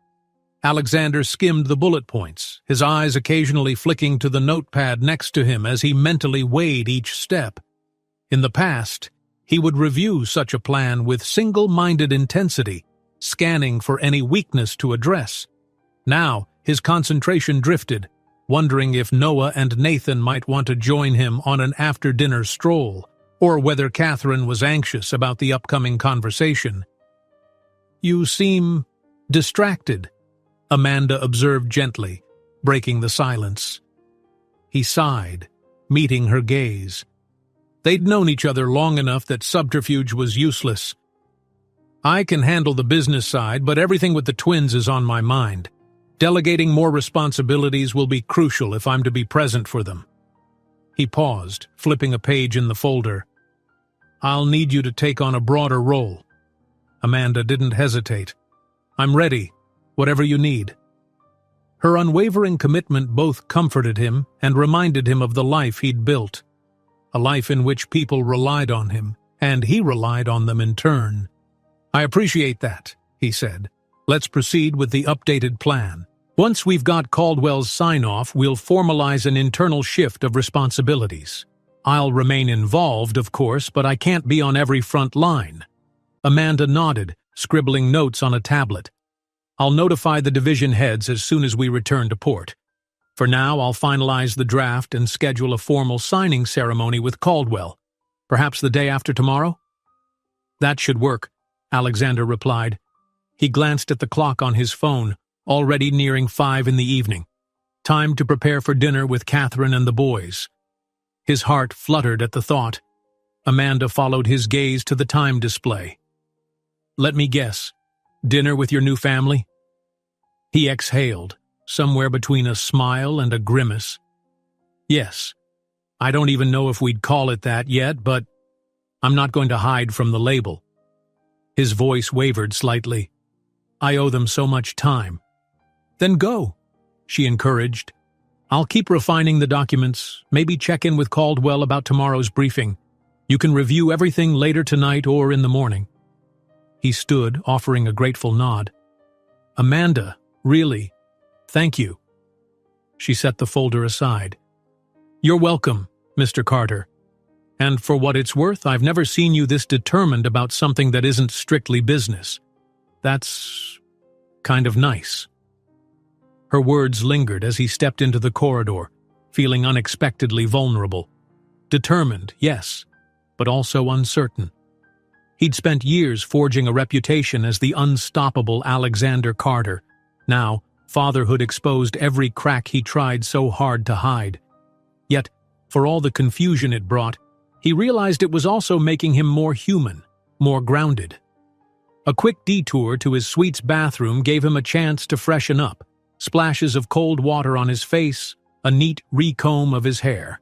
Alexander skimmed the bullet points, his eyes occasionally flicking to the notepad next to him as he mentally weighed each step. In the past, he would review such a plan with single-minded intensity, scanning for any weakness to address. Now, his concentration drifted, wondering if Noah and Nathan might want to join him on an after-dinner stroll, or whether Catherine was anxious about the upcoming conversation. You seem distracted, Amanda observed gently, breaking the silence. He sighed, meeting her gaze. They'd known each other long enough that subterfuge was useless. I can handle the business side, but everything with the twins is on my mind. Delegating more responsibilities will be crucial if I'm to be present for them. He paused, flipping a page in the folder. I'll need you to take on a broader role. Amanda didn't hesitate. I'm ready, whatever you need. Her unwavering commitment both comforted him and reminded him of the life he'd built. a life in which people relied on him, and he relied on them in turn. "I appreciate that," he said. "Let's proceed with the updated plan. Once we've got Caldwell's sign-off, we'll formalize an internal shift of responsibilities. I'll remain involved, of course, but I can't be on every front line." Amanda nodded, scribbling notes on a tablet. "I'll notify the division heads as soon as we return to port. For now, I'll finalize the draft and schedule a formal signing ceremony with Caldwell. Perhaps the day after tomorrow?" "That should work," Alexander replied. He glanced at the clock on his phone, already nearing 5 in the evening. Time to prepare for dinner with Catherine and the boys. His heart fluttered at the thought. Amanda followed his gaze to the time display. "Let me guess. Dinner with your new family?" He exhaled, somewhere between a smile and a grimace. "Yes. I don't even know if we'd call it that yet, but I'm not going to hide from the label." His voice wavered slightly. "I owe them so much time." "Then go," she encouraged. "I'll keep refining the documents, maybe check in with Caldwell about tomorrow's briefing. You can review everything later tonight or in the morning." He stood, offering a grateful nod. "Amanda, really, thank you." She set the folder aside. "You're welcome, Mr. Carter. And for what it's worth, I've never seen you this determined about something that isn't strictly business. That's kind of nice." Her words lingered as he stepped into the corridor, feeling unexpectedly vulnerable. Determined, yes, but also uncertain. He'd spent years forging a reputation as the unstoppable Alexander Carter. Now, fatherhood exposed every crack he tried so hard to hide. Yet, for all the confusion it brought, he realized it was also making him more human, more grounded. A quick detour to his suite's bathroom gave him a chance to freshen up. Splashes of cold water on his face, a neat recomb of his hair.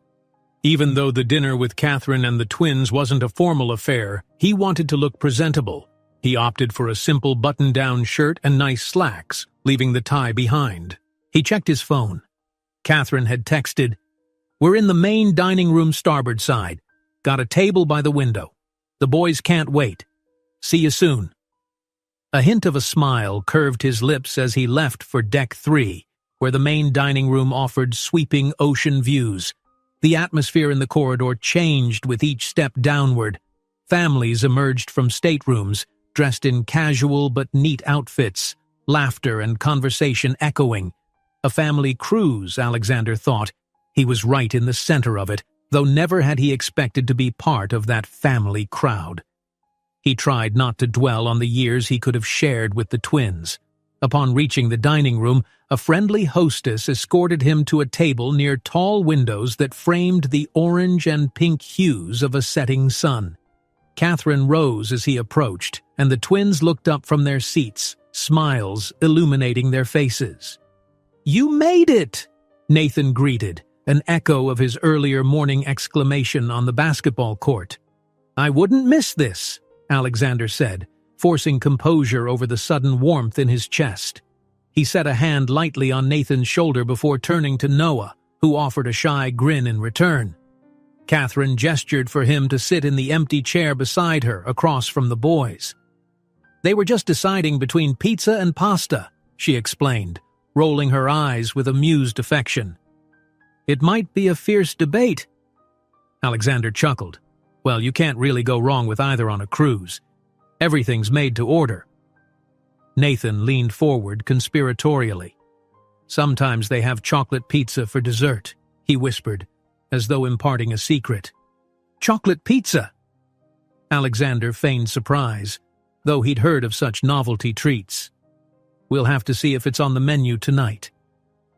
Even though the dinner with Catherine and the twins wasn't a formal affair, he wanted to look presentable. He opted for a simple button-down shirt and nice slacks, leaving the tie behind. He checked his phone. Catherine had texted, "We're in the main dining room starboard side. Got a table by the window. The boys can't wait. See you soon." A hint of a smile curved his lips as he left for Deck 3, where the main dining room offered sweeping ocean views. The atmosphere in the corridor changed with each step downward. Families emerged from staterooms, dressed in casual but neat outfits, laughter and conversation echoing. A family cruise, Alexander thought. He was right in the center of it, though never had he expected to be part of that family crowd. He tried not to dwell on the years he could have shared with the twins. Upon reaching the dining room, a friendly hostess escorted him to a table near tall windows that framed the orange and pink hues of a setting sun. Catherine rose as he approached, and the twins looked up from their seats, smiles illuminating their faces. "You made it!" Nathan greeted, an echo of his earlier morning exclamation on the basketball court. "I wouldn't miss this," Alexander said, forcing composure over the sudden warmth in his chest. He set a hand lightly on Nathan's shoulder before turning to Noah, who offered a shy grin in return. Catherine gestured for him to sit in the empty chair beside her, across from the boys. "They were just deciding between pizza and pasta," she explained, rolling her eyes with amused affection. "It might be a fierce debate." Alexander chuckled. "Well, you can't really go wrong with either on a cruise. Everything's made to order." Nathan leaned forward conspiratorially. "Sometimes they have chocolate pizza for dessert," he whispered, as though imparting a secret. "Chocolate pizza?" Alexander feigned surprise, though he'd heard of such novelty treats. "We'll have to see if it's on the menu tonight."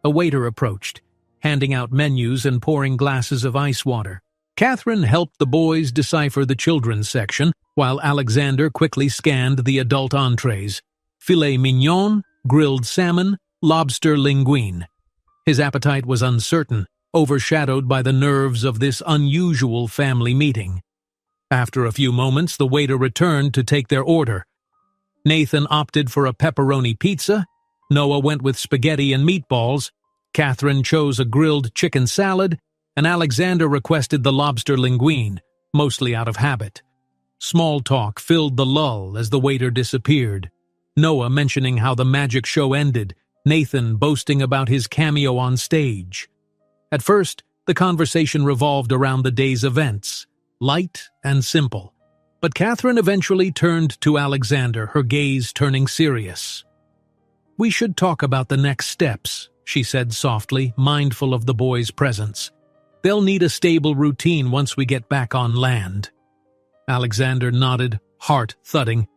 A waiter approached, handing out menus and pouring glasses of ice water. Catherine helped the boys decipher the children's section, while Alexander quickly scanned the adult entrees: filet mignon, grilled salmon, lobster linguine. His appetite was uncertain, overshadowed by the nerves of this unusual family meeting. After a few moments, the waiter returned to take their order. Nathan opted for a pepperoni pizza, Noah went with spaghetti and meatballs, Catherine chose a grilled chicken salad, and Alexander requested the lobster linguine, mostly out of habit. Small talk filled the lull as the waiter disappeared. Noah mentioning how the magic show ended, Nathan boasting about his cameo on stage. At first, the conversation revolved around the day's events, light and simple. But Catherine eventually turned to Alexander, her gaze turning serious. "We should talk about the next steps," she said softly, mindful of the boys' presence. "They'll need a stable routine once we get back on land." Alexander nodded, heart thudding.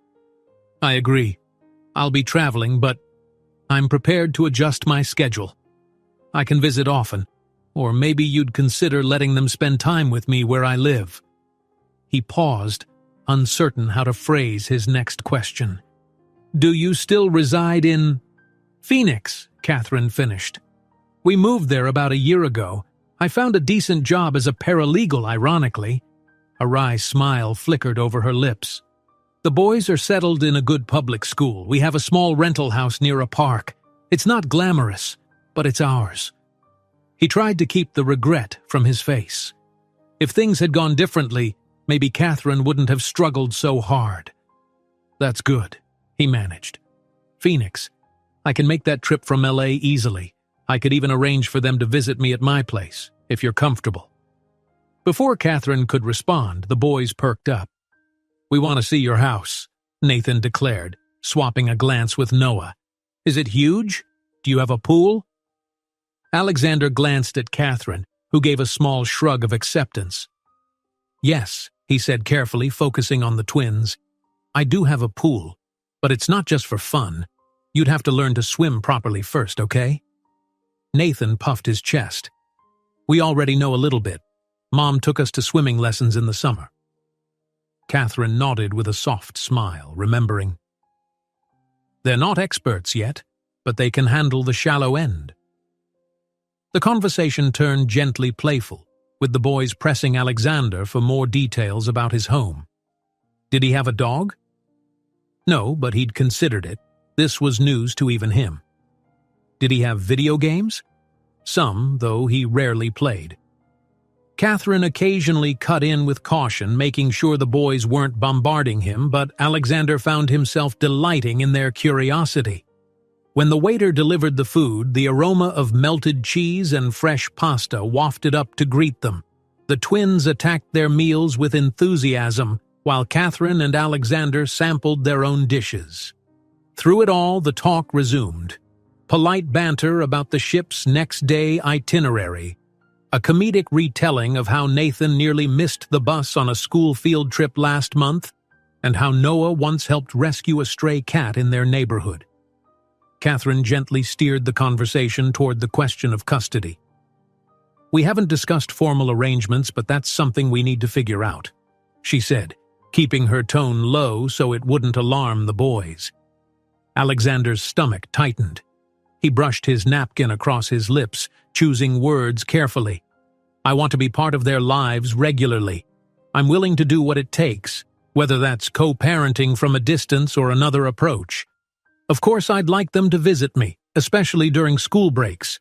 "I agree. I'll be traveling, but I'm prepared to adjust my schedule. I can visit often, or maybe you'd consider letting them spend time with me where I live." He paused, uncertain how to phrase his next question. "Do you still reside in Phoenix?" Catherine finished. "We moved there about a year ago. I found a decent job as a paralegal, ironically." A wry smile flickered over her lips. "The boys are settled in a good public school. We have a small rental house near a park. It's not glamorous, but it's ours." He tried to keep the regret from his face. If things had gone differently, maybe Catherine wouldn't have struggled so hard. "That's good," he managed. "Phoenix. I can make that trip from LA easily. I could even arrange for them to visit me at my place, if you're comfortable." Before Catherine could respond, the boys perked up. "We want to see your house," Nathan declared, swapping a glance with Noah. "Is it huge? Do you have a pool?" Alexander glanced at Catherine, who gave a small shrug of acceptance. "Yes," he said carefully, focusing on the twins. "I do have a pool, but it's not just for fun. You'd have to learn to swim properly first, okay?" Nathan puffed his chest. "We already know a little bit. Mom took us to swimming lessons in the summer." Catherine nodded with a soft smile, remembering. "They're not experts yet, but they can handle the shallow end." The conversation turned gently playful, with the boys pressing Alexander for more details about his home. Did he have a dog? No, but he'd considered it. This was news to even him. Did he have video games? Some, though he rarely played. Catherine occasionally cut in with caution, making sure the boys weren't bombarding him, but Alexander found himself delighting in their curiosity. When the waiter delivered the food, the aroma of melted cheese and fresh pasta wafted up to greet them. The twins attacked their meals with enthusiasm, while Catherine and Alexander sampled their own dishes. Through it all, the talk resumed. Polite banter about the ship's next-day itinerary, a comedic retelling of how Nathan nearly missed the bus on a school field trip last month, and how Noah once helped rescue a stray cat in their neighborhood. Catherine gently steered the conversation toward the question of custody. "We haven't discussed formal arrangements, but that's something we need to figure out," she said, keeping her tone low so it wouldn't alarm the boys. Alexander's stomach tightened. He brushed his napkin across his lips, choosing words carefully. "I want to be part of their lives regularly. I'm willing to do what it takes, whether that's co-parenting from a distance or another approach. Of course, I'd like them to visit me, especially during school breaks."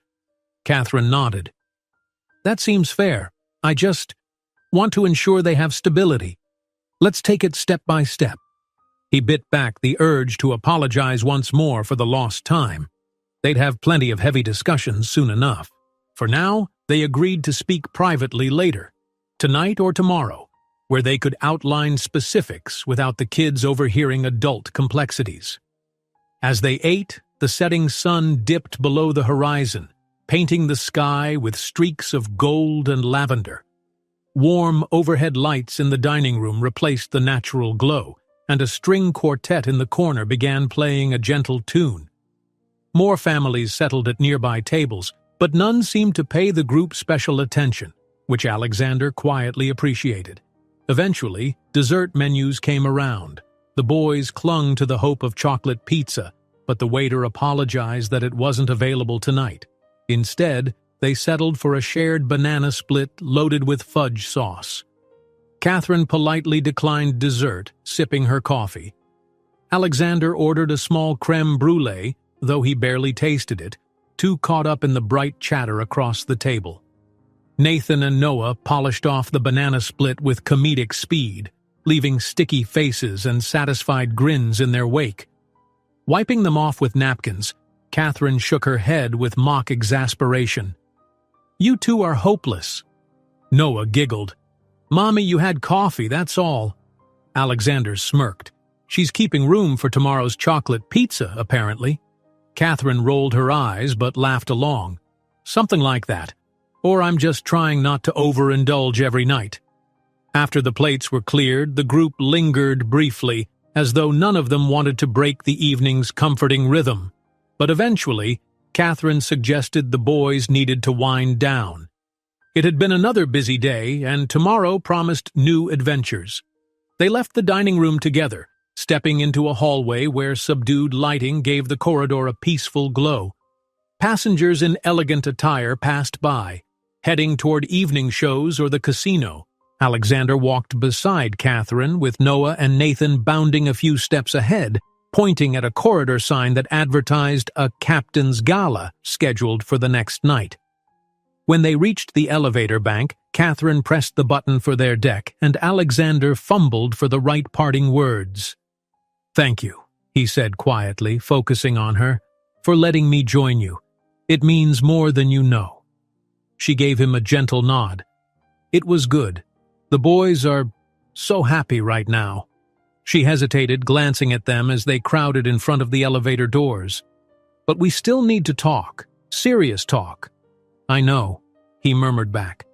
Catherine nodded. "That seems fair. I just want to ensure they have stability. Let's take it step by step." He bit back the urge to apologize once more for the lost time. They'd have plenty of heavy discussions soon enough. For now, they agreed to speak privately later, tonight or tomorrow, where they could outline specifics without the kids overhearing adult complexities. As they ate, the setting sun dipped below the horizon, painting the sky with streaks of gold and lavender. Warm overhead lights in the dining room replaced the natural glow, and a string quartet in the corner began playing a gentle tune. More families settled at nearby tables, but none seemed to pay the group special attention, which Alexander quietly appreciated. Eventually, dessert menus came around. The boys clung to the hope of chocolate pizza, but the waiter apologized that it wasn't available tonight. Instead, they settled for a shared banana split loaded with fudge sauce. Catherine politely declined dessert, sipping her coffee. Alexander ordered a small crème brûlée, though he barely tasted it, too caught up in the bright chatter across the table. Nathan and Noah polished off the banana split with comedic speed, leaving sticky faces and satisfied grins in their wake. Wiping them off with napkins, Catherine shook her head with mock exasperation. "You two are hopeless." Noah giggled. "Mommy, you had coffee, that's all." Alexander smirked. "She's keeping room for tomorrow's chocolate pizza, apparently." Catherine rolled her eyes but laughed along. "Something like that. Or I'm just trying not to overindulge every night." After the plates were cleared, the group lingered briefly, as though none of them wanted to break the evening's comforting rhythm. But eventually, Catherine suggested the boys needed to wind down. It had been another busy day, and tomorrow promised new adventures. They left the dining room together, stepping into a hallway where subdued lighting gave the corridor a peaceful glow. Passengers in elegant attire passed by, heading toward evening shows or the casino. Alexander walked beside Catherine, with Noah and Nathan bounding a few steps ahead, pointing at a corridor sign that advertised a captain's gala scheduled for the next night. When they reached the elevator bank, Catherine pressed the button for their deck, and Alexander fumbled for the right parting words. "Thank you," he said quietly, focusing on her, "for letting me join you. It means more than you know." She gave him a gentle nod. "It was good. The boys are so happy right now." She hesitated, glancing at them as they crowded in front of the elevator doors. "But we still need to talk. Serious talk." "I know," he murmured back.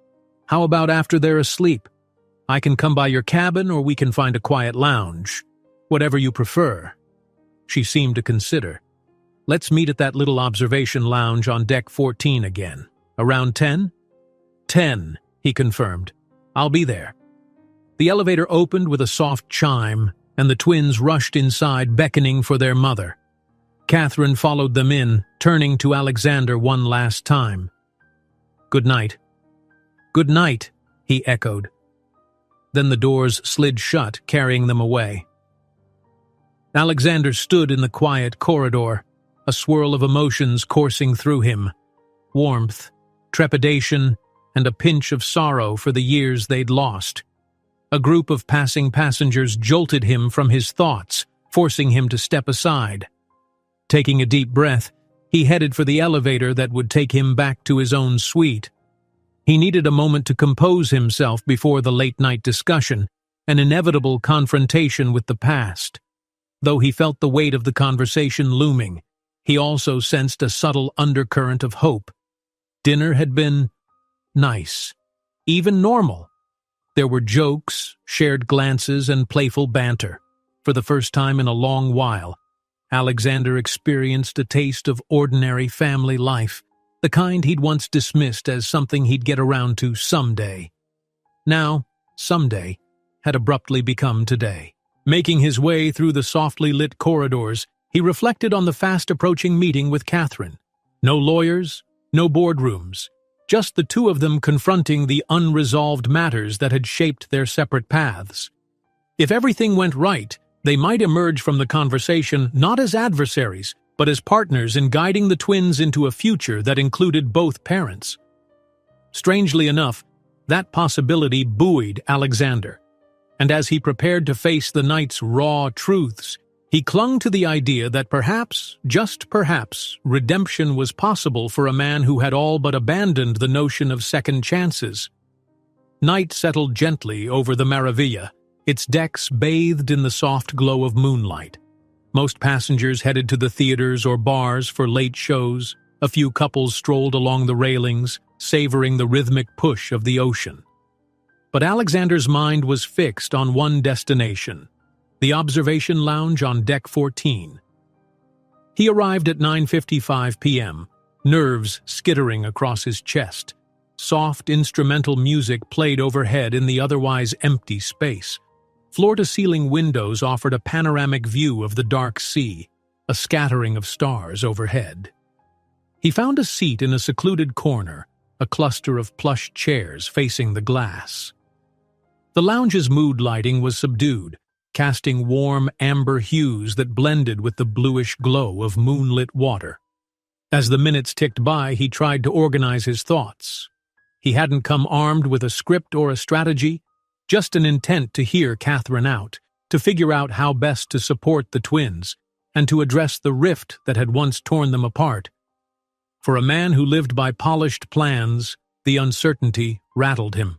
"How about after they're asleep? I can come by your cabin, or we can find a quiet lounge. Whatever you prefer." She seemed to consider. "Let's meet at that little observation lounge on deck 14 again. Around 10? 10, he confirmed. "I'll be there." The elevator opened with a soft chime, and the twins rushed inside, beckoning for their mother. Catherine followed them in, turning to Alexander one last time. "Good night." "Good night," he echoed. Then the doors slid shut, carrying them away. Alexander stood in the quiet corridor, a swirl of emotions coursing through him. Warmth, trepidation, and a pinch of sorrow for the years they'd lost. A group of passing passengers jolted him from his thoughts, forcing him to step aside. Taking a deep breath, he headed for the elevator that would take him back to his own suite. He needed a moment to compose himself before the late-night discussion, an inevitable confrontation with the past. Though he felt the weight of the conversation looming, he also sensed a subtle undercurrent of hope. Dinner had been nice, even normal. There were jokes, shared glances, and playful banter. For the first time in a long while, Alexander experienced a taste of ordinary family life, the kind he'd once dismissed as something he'd get around to someday. Now, someday had abruptly become today. Making his way through the softly lit corridors, he reflected on the fast-approaching meeting with Catherine. No lawyers, no boardrooms, just the two of them confronting the unresolved matters that had shaped their separate paths. If everything went right, they might emerge from the conversation not as adversaries, but as partners in guiding the twins into a future that included both parents. Strangely enough, that possibility buoyed Alexander, and as he prepared to face the night's raw truths, he clung to the idea that perhaps, just perhaps, redemption was possible for a man who had all but abandoned the notion of second chances. Night settled gently over the Maravilla, its decks bathed in the soft glow of moonlight. Most passengers headed to the theaters or bars for late shows. A few couples strolled along the railings, savoring the rhythmic push of the ocean. But Alexander's mind was fixed on one destination: the observation lounge on deck 14. He arrived at 9:55 p.m., nerves skittering across his chest. Soft instrumental music played overhead in the otherwise empty space. Floor-to-ceiling windows offered a panoramic view of the dark sea, a scattering of stars overhead. He found a seat in a secluded corner, a cluster of plush chairs facing the glass. The lounge's mood lighting was subdued, casting warm amber hues that blended with the bluish glow of moonlit water. As the minutes ticked by, he tried to organize his thoughts. He hadn't come armed with a script or a strategy, just an intent to hear Catherine out, to figure out how best to support the twins, and to address the rift that had once torn them apart. For a man who lived by polished plans, the uncertainty rattled him.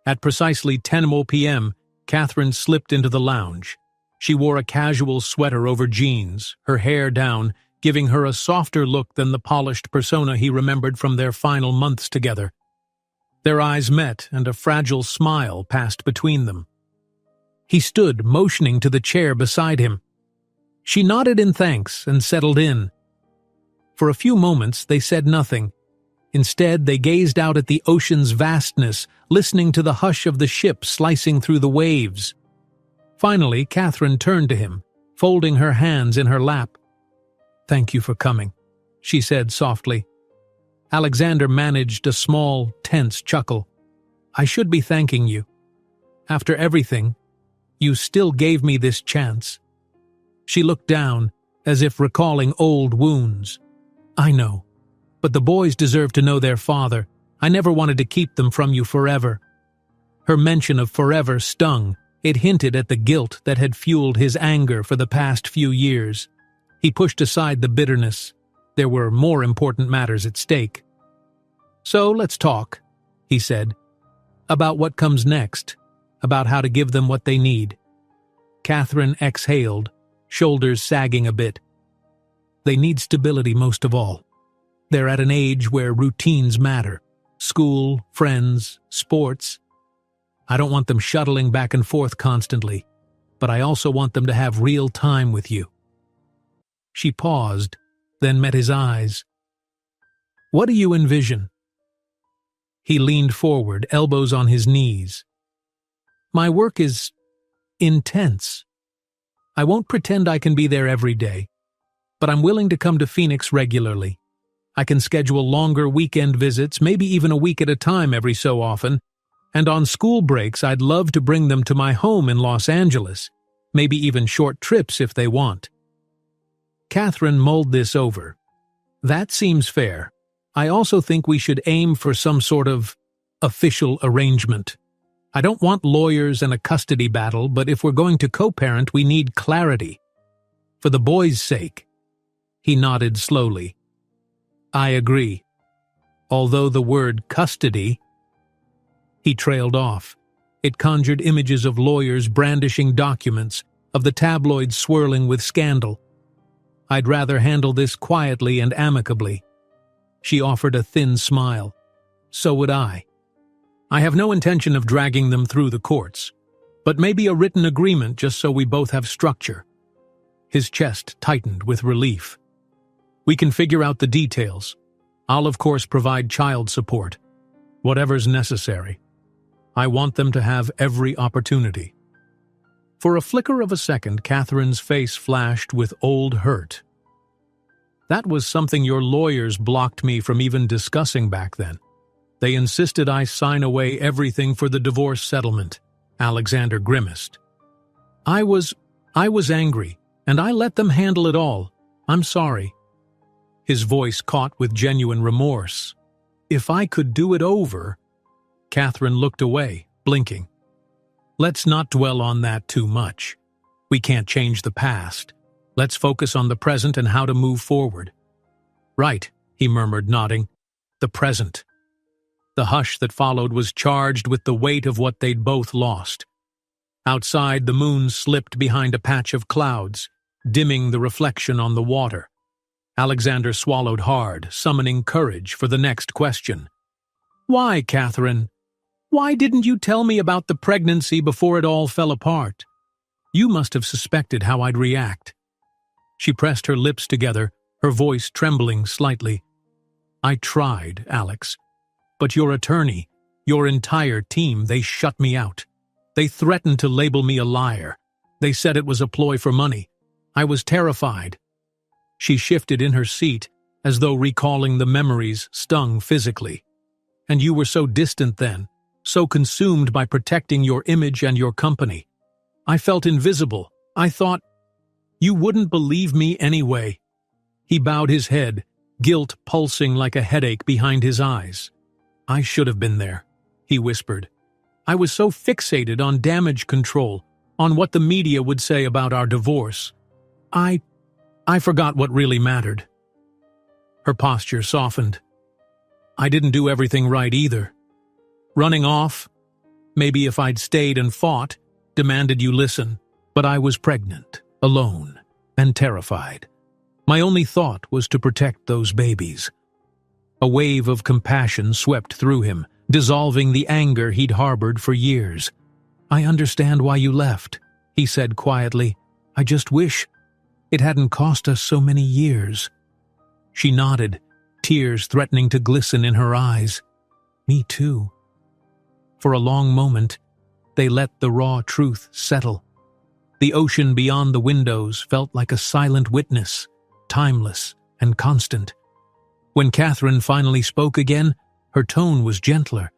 At precisely 10 p.m., Catherine slipped into the lounge. She wore a casual sweater over jeans, her hair down, giving her a softer look than the polished persona he remembered from their final months together. Their eyes met, and a fragile smile passed between them. He stood, motioning to the chair beside him. She nodded in thanks and settled in. For a few moments they said nothing. Instead, they gazed out at the ocean's vastness, listening to the hush of the ship slicing through the waves. Finally, Catherine turned to him, folding her hands in her lap. "Thank you for coming," she said softly. Alexander managed a small, tense chuckle. "I should be thanking you. After everything, you still gave me this chance." She looked down, as if recalling old wounds. "I know. But the boys deserve to know their father. I never wanted to keep them from you forever." Her mention of forever stung. It hinted at the guilt that had fueled his anger for the past few years. He pushed aside the bitterness. There were more important matters at stake. "So let's talk," he said. "About what comes next. About how to give them what they need." Catherine exhaled, shoulders sagging a bit. "They need stability most of all. They're at an age where routines matter. School, friends, sports. I don't want them shuttling back and forth constantly, but I also want them to have real time with you." She paused, then met his eyes. "What do you envision?" He leaned forward, elbows on his knees. "My work is intense. I won't pretend I can be there every day, but I'm willing to come to Phoenix regularly. I can schedule longer weekend visits, maybe even a week at a time every so often, and on school breaks I'd love to bring them to my home in Los Angeles, maybe even short trips if they want." Catherine mulled this over. "That seems fair. I also think we should aim for some sort of official arrangement. I don't want lawyers and a custody battle, but if we're going to co-parent, we need clarity. For the boys' sake." He nodded slowly. "I agree. Although the word custody—" He trailed off. It conjured images of lawyers brandishing documents, of the tabloids swirling with scandal. "I'd rather handle this quietly and amicably." She offered a thin smile. "So would I. I have no intention of dragging them through the courts, but maybe a written agreement just so we both have structure." His chest tightened with relief. "We can figure out the details. I'll of course provide child support. Whatever's necessary. I want them to have every opportunity." For a flicker of a second, Catherine's face flashed with old hurt. "That was something your lawyers blocked me from even discussing back then. They insisted I sign away everything for the divorce settlement." Alexander grimaced. I was angry, and I let them handle it all. I'm sorry." His voice caught with genuine remorse. "If I could do it over—" Catherine looked away, blinking. "Let's not dwell on that too much. We can't change the past. Let's focus on the present and how to move forward." "Right," he murmured, nodding. "The present." The hush that followed was charged with the weight of what they'd both lost. Outside, the moon slipped behind a patch of clouds, dimming the reflection on the water. Alexander swallowed hard, summoning courage for the next question. "Why, Catherine? Why didn't you tell me about the pregnancy before it all fell apart? You must have suspected how I'd react." She pressed her lips together, her voice trembling slightly. "I tried, Alex. But your attorney, your entire team, they shut me out. They threatened to label me a liar. They said it was a ploy for money. I was terrified." She shifted in her seat, as though recalling the memories stung physically. "And you were so distant then, so consumed by protecting your image and your company. I felt invisible. I thought, you wouldn't believe me anyway." He bowed his head, guilt pulsing like a headache behind his eyes. I should have been there, he whispered. I was so fixated on damage control, on what the media would say about our divorce. I forgot what really mattered. Her posture softened. I didn't do everything right either. Running off, maybe if I'd stayed and fought, demanded you listen, but I was pregnant, alone, and terrified. My only thought was to protect those babies. A wave of compassion swept through him, dissolving the anger he'd harbored for years. I understand why you left, he said quietly. I just wish it hadn't cost us so many years. She nodded, tears threatening to glisten in her eyes. Me too. For a long moment, they let the raw truth settle. The ocean beyond the windows felt like a silent witness, timeless and constant. When Catherine finally spoke again, her tone was gentler.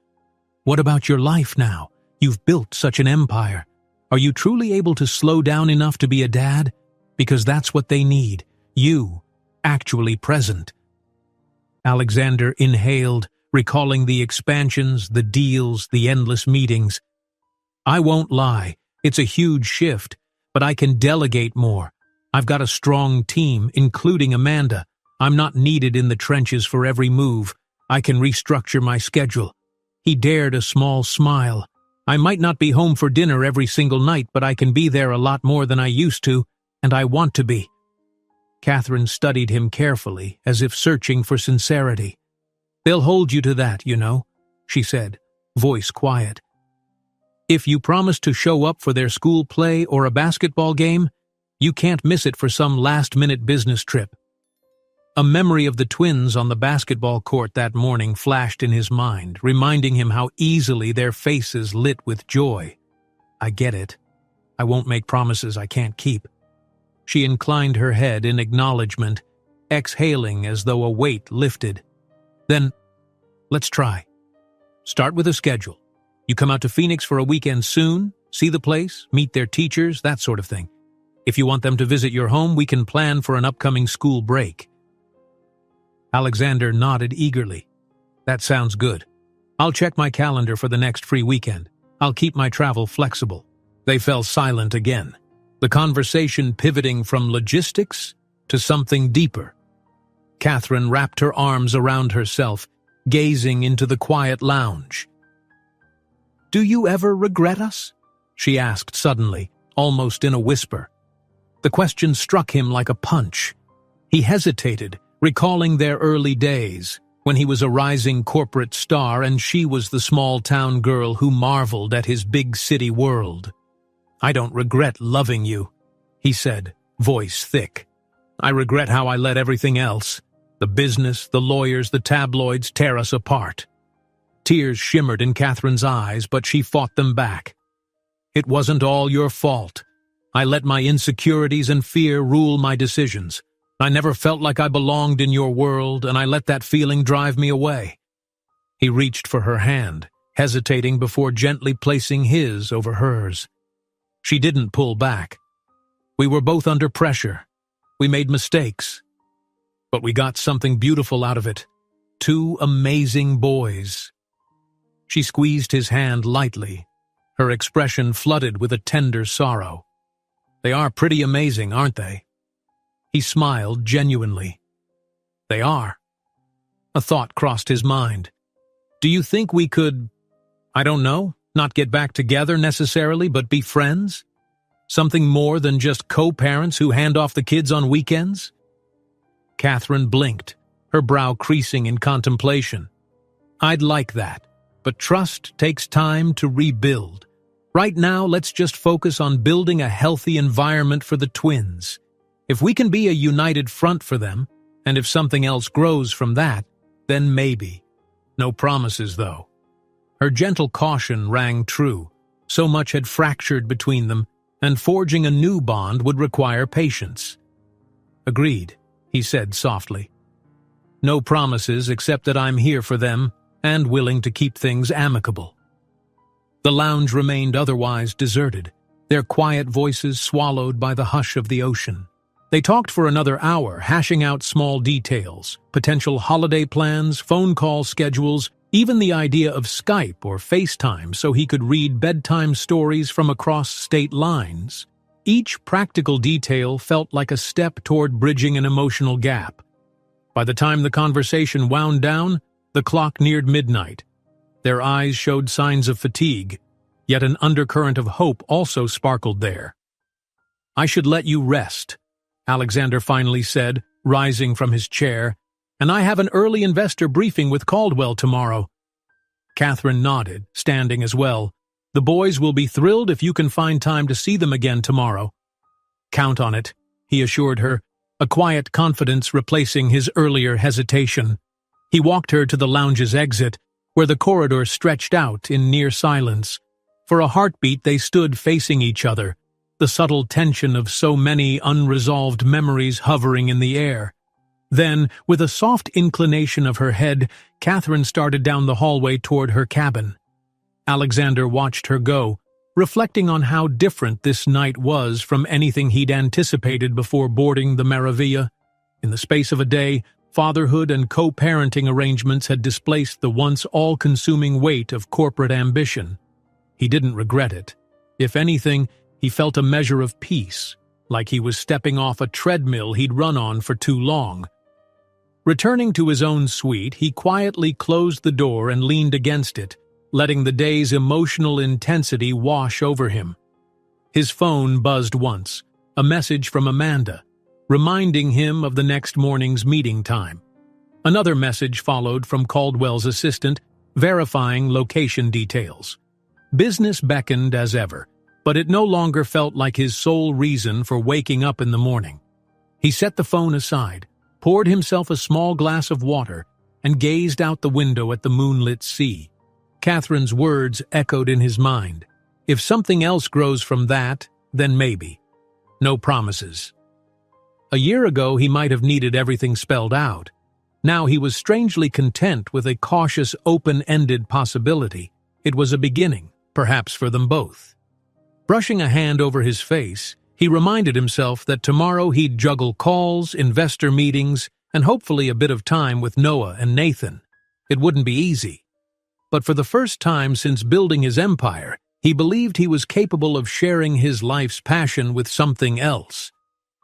What about your life now? You've built such an empire. Are you truly able to slow down enough to be a dad? Because that's what they need. You, actually present. Alexander inhaled, recalling the expansions, the deals, the endless meetings. I won't lie, it's a huge shift, but I can delegate more. I've got a strong team, including Amanda. I'm not needed in the trenches for every move. I can restructure my schedule. He dared a small smile. I might not be home for dinner every single night, but I can be there a lot more than I used to, and I want to be. Catherine studied him carefully, as if searching for sincerity. They'll hold you to that, you know, she said, voice quiet. If you promise to show up for their school play or a basketball game, you can't miss it for some last-minute business trip. A memory of the twins on the basketball court that morning flashed in his mind, reminding him how easily their faces lit with joy. I get it. I won't make promises I can't keep. She inclined her head in acknowledgement, exhaling as though a weight lifted. Then, let's try. Start with a schedule. You come out to Phoenix for a weekend soon, see the place, meet their teachers, that sort of thing. If you want them to visit your home, we can plan for an upcoming school break. Alexander nodded eagerly. That sounds good. I'll check my calendar for the next free weekend. I'll keep my travel flexible. They fell silent again, the conversation pivoting from logistics to something deeper. Catherine wrapped her arms around herself, gazing into the quiet lounge. Do you ever regret us? She asked suddenly, almost in a whisper. The question struck him like a punch. He hesitated, recalling their early days, when he was a rising corporate star and she was the small-town girl who marveled at his big-city world. I don't regret loving you, he said, voice thick. I regret how I let everything else, the business, the lawyers, the tabloids, tear us apart. Tears shimmered in Catherine's eyes, but she fought them back. It wasn't all your fault. I let my insecurities and fear rule my decisions. I never felt like I belonged in your world, and I let that feeling drive me away. He reached for her hand, hesitating before gently placing his over hers. She didn't pull back. We were both under pressure. We made mistakes. But we got something beautiful out of it. 2 amazing boys. She squeezed his hand lightly, her expression flooded with a tender sorrow. They are pretty amazing, aren't they? He smiled genuinely. They are. A thought crossed his mind. Do you think we could, I don't know, not get back together necessarily, but be friends? Something more than just co-parents who hand off the kids on weekends? Catherine blinked, her brow creasing in contemplation. I'd like that, but trust takes time to rebuild. Right now, let's just focus on building a healthy environment for the twins. If we can be a united front for them, and if something else grows from that, then maybe. No promises, though. Her gentle caution rang true. So much had fractured between them, and forging a new bond would require patience. Agreed, he said softly. No promises except that I'm here for them and willing to keep things amicable. The lounge remained otherwise deserted, their quiet voices swallowed by the hush of the ocean. They talked for another hour, hashing out small details, potential holiday plans, phone call schedules, Even the idea of Skype or FaceTime so he could read bedtime stories from across state lines. Each practical detail felt like a step toward bridging an emotional gap. By the time the conversation wound down, the clock neared midnight. Their eyes showed signs of fatigue, yet an undercurrent of hope also sparkled there. "I should let you rest," Alexander finally said, rising from his chair, "and I have an early investor briefing with Caldwell tomorrow." Catherine nodded, standing as well. "The boys will be thrilled if you can find time to see them again tomorrow." "Count on it," he assured her, a quiet confidence replacing his earlier hesitation. He walked her to the lounge's exit, where the corridor stretched out in near silence. For a heartbeat they stood facing each other, the subtle tension of so many unresolved memories hovering in the air. Then, with a soft inclination of her head, Catherine started down the hallway toward her cabin. Alexander watched her go, reflecting on how different this night was from anything he'd anticipated before boarding the Meraviglia. In the space of a day, fatherhood and co-parenting arrangements had displaced the once all-consuming weight of corporate ambition. He didn't regret it. If anything, he felt a measure of peace, like he was stepping off a treadmill he'd run on for too long. Returning to his own suite, he quietly closed the door and leaned against it, letting the day's emotional intensity wash over him. His phone buzzed once, a message from Amanda, reminding him of the next morning's meeting time. Another message followed from Caldwell's assistant, verifying location details. Business beckoned as ever, but it no longer felt like his sole reason for waking up in the morning. He set the phone aside, poured himself a small glass of water, and gazed out the window at the moonlit sea. Catherine's words echoed in his mind. If something else grows from that, then maybe. No promises. A year ago he might have needed everything spelled out. Now he was strangely content with a cautious, open-ended possibility. It was a beginning, perhaps for them both. Brushing a hand over his face, he reminded himself that tomorrow he'd juggle calls, investor meetings, and hopefully a bit of time with Noah and Nathan. It wouldn't be easy. But for the first time since building his empire, he believed he was capable of sharing his life's passion with something else.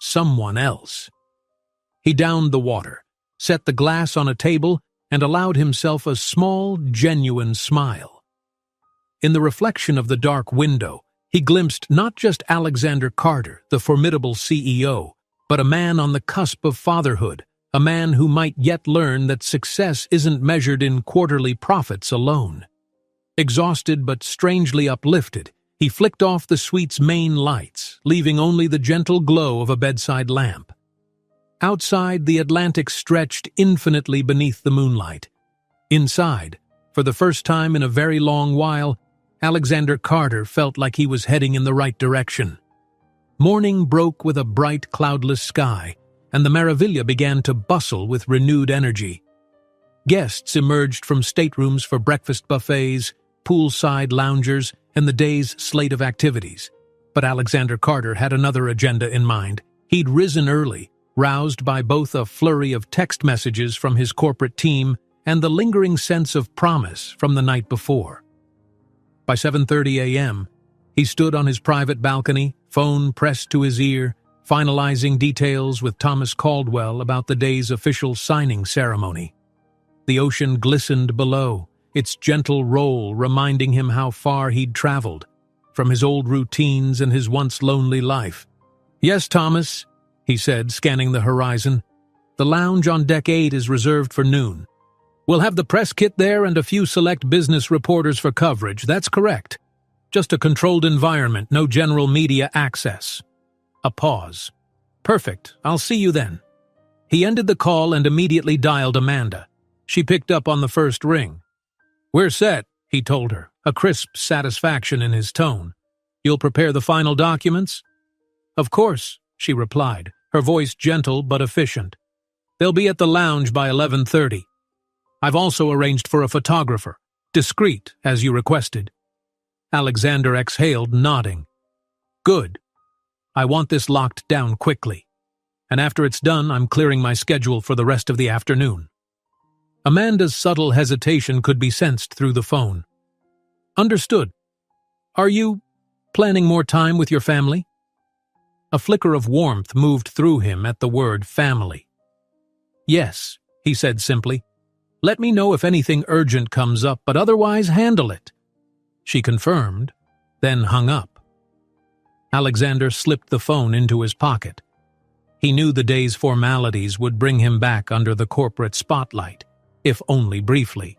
Someone else. He downed the water, set the glass on a table, and allowed himself a small, genuine smile. In the reflection of the dark window, he glimpsed not just Alexander Carter, the formidable CEO, but a man on the cusp of fatherhood, a man who might yet learn that success isn't measured in quarterly profits alone. Exhausted but strangely uplifted, he flicked off the suite's main lights, leaving only the gentle glow of a bedside lamp. Outside, the Atlantic stretched infinitely beneath the moonlight. Inside, for the first time in a very long while, Alexander Carter felt like he was heading in the right direction. Morning broke with a bright, cloudless sky, and the Meraviglia began to bustle with renewed energy. Guests emerged from staterooms for breakfast buffets, poolside loungers, and the day's slate of activities. But Alexander Carter had another agenda in mind. He'd risen early, roused by both a flurry of text messages from his corporate team and the lingering sense of promise from the night before. By 7:30 a.m., he stood on his private balcony, phone pressed to his ear, finalizing details with Thomas Caldwell about the day's official signing ceremony. The ocean glistened below, its gentle roll reminding him how far he'd traveled, from his old routines and his once lonely life. "Yes, Thomas," he said, scanning the horizon. "The lounge on Deck 8 is reserved for noon. We'll have the press kit there and a few select business reporters for coverage, that's correct. Just a controlled environment, no general media access." A pause. "Perfect, I'll see you then." He ended the call and immediately dialed Amanda. She picked up on the first ring. "We're set," he told her, a crisp satisfaction in his tone. "You'll prepare the final documents?" "Of course," she replied, her voice gentle but efficient. "They'll be at the lounge by 11:30. I've also arranged for a photographer, discreet, as you requested." Alexander exhaled, nodding. "Good. I want this locked down quickly. And after it's done, I'm clearing my schedule for the rest of the afternoon." Amanda's subtle hesitation could be sensed through the phone. Understood. Are you planning more time with your family? A flicker of warmth moved through him at the word family. Yes, he said simply. Let me know if anything urgent comes up, but otherwise handle it. She confirmed, then hung up. Alexander slipped the phone into his pocket. He knew the day's formalities would bring him back under the corporate spotlight, if only briefly.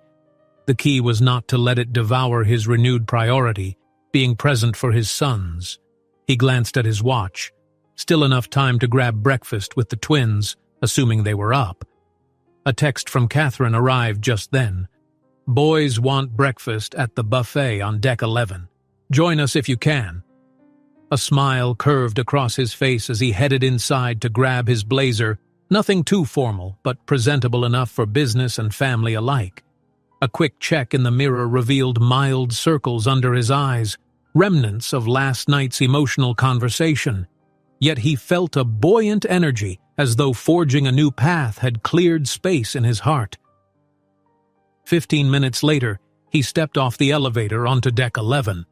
The key was not to let it devour his renewed priority, being present for his sons. He glanced at his watch. Still enough time to grab breakfast with the twins, assuming they were up. A text from Catherine arrived just then. Boys want breakfast at the buffet on deck 11. Join us if you can. A smile curved across his face as he headed inside to grab his blazer, nothing too formal, but presentable enough for business and family alike. A quick check in the mirror revealed mild circles under his eyes, remnants of last night's emotional conversation. Yet he felt a buoyant energy, as though forging a new path had cleared space in his heart. 15 minutes later, he stepped off the elevator onto deck 11.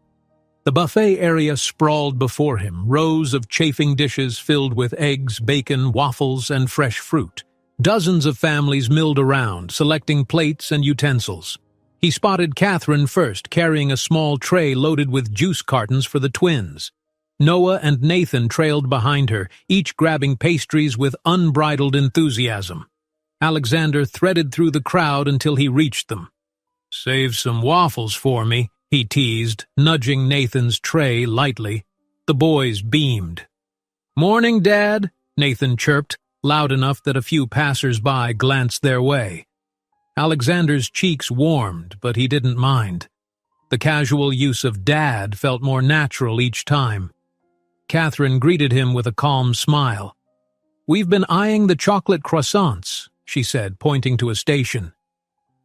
The buffet area sprawled before him, rows of chafing dishes filled with eggs, bacon, waffles, and fresh fruit. Dozens of families milled around, selecting plates and utensils. He spotted Catherine first, carrying a small tray loaded with juice cartons for the twins. Noah and Nathan trailed behind her, each grabbing pastries with unbridled enthusiasm. Alexander threaded through the crowd until he reached them. "Save some waffles for me," he teased, nudging Nathan's tray lightly. The boys beamed. "Morning, Dad," Nathan chirped, loud enough that a few passers-by glanced their way. Alexander's cheeks warmed, but he didn't mind. The casual use of Dad felt more natural each time. Catherine greeted him with a calm smile. "We've been eyeing the chocolate croissants," she said, pointing to a station.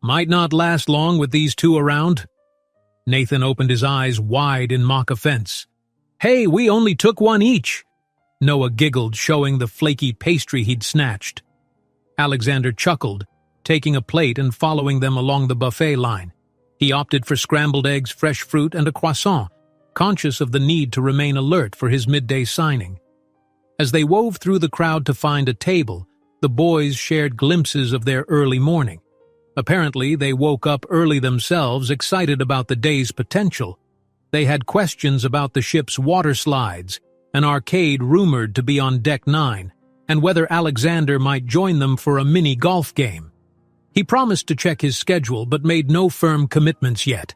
"Might not last long with these two around." Nathan opened his eyes wide in mock offense. "Hey, we only took one each." Noah giggled, showing the flaky pastry he'd snatched. Alexander chuckled, taking a plate and following them along the buffet line. He opted for scrambled eggs, fresh fruit, and a croissant, conscious of the need to remain alert for his midday signing. As they wove through the crowd to find a table, the boys shared glimpses of their early morning. Apparently, they woke up early themselves, excited about the day's potential. They had questions about the ship's water slides, an arcade rumored to be on Deck 9, and whether Alexander might join them for a mini golf game. He promised to check his schedule, but made no firm commitments yet.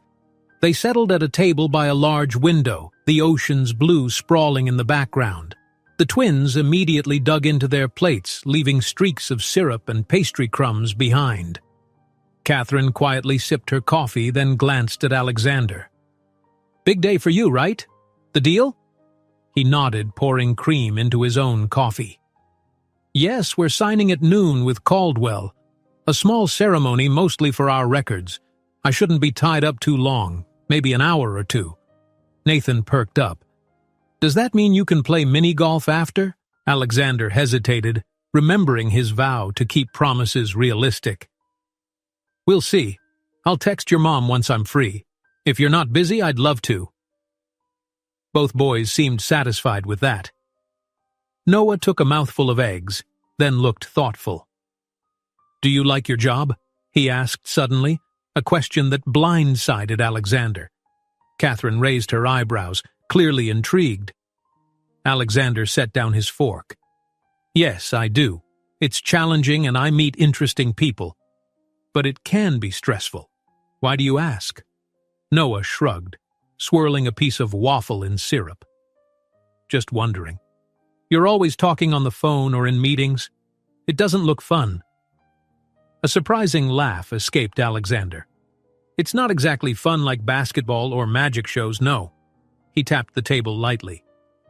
They settled at a table by a large window, the ocean's blue sprawling in the background. The twins immediately dug into their plates, leaving streaks of syrup and pastry crumbs behind. Catherine quietly sipped her coffee, then glanced at Alexander. "Big day for you, right? The deal?" He nodded, pouring cream into his own coffee. "Yes, we're signing at noon with Caldwell. A small ceremony mostly for our records. I shouldn't be tied up too long, maybe an hour or two." Nathan perked up. "Does that mean you can play mini-golf after?" Alexander hesitated, remembering his vow to keep promises realistic. "We'll see. I'll text your mom once I'm free. If you're not busy, I'd love to." Both boys seemed satisfied with that. Noah took a mouthful of eggs, then looked thoughtful. "Do you like your job?" he asked suddenly, a question that blindsided Alexander. Catherine raised her eyebrows, clearly intrigued. Alexander set down his fork. "Yes, I do. It's challenging and I meet interesting people. But it can be stressful. Why do you ask?" Noah shrugged, swirling a piece of waffle in syrup. "Just wondering. You're always talking on the phone or in meetings. It doesn't look fun." A surprising laugh escaped Alexander. "It's not exactly fun like basketball or magic shows, no." He tapped the table lightly.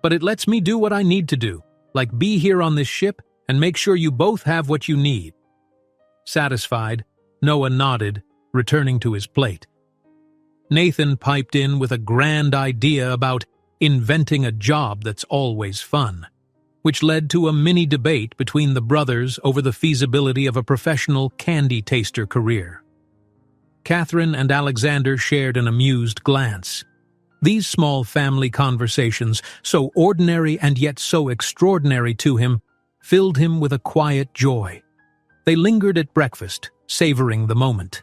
"But it lets me do what I need to do, like be here on this ship and make sure you both have what you need." Satisfied, Noah nodded, returning to his plate. Nathan piped in with a grand idea about inventing a job that's always fun. which led to a mini-debate between the brothers over the feasibility of a professional candy taster career. Catherine and Alexander shared an amused glance. These small family conversations, so ordinary and yet so extraordinary to him, filled him with a quiet joy. They lingered at breakfast, savoring the moment.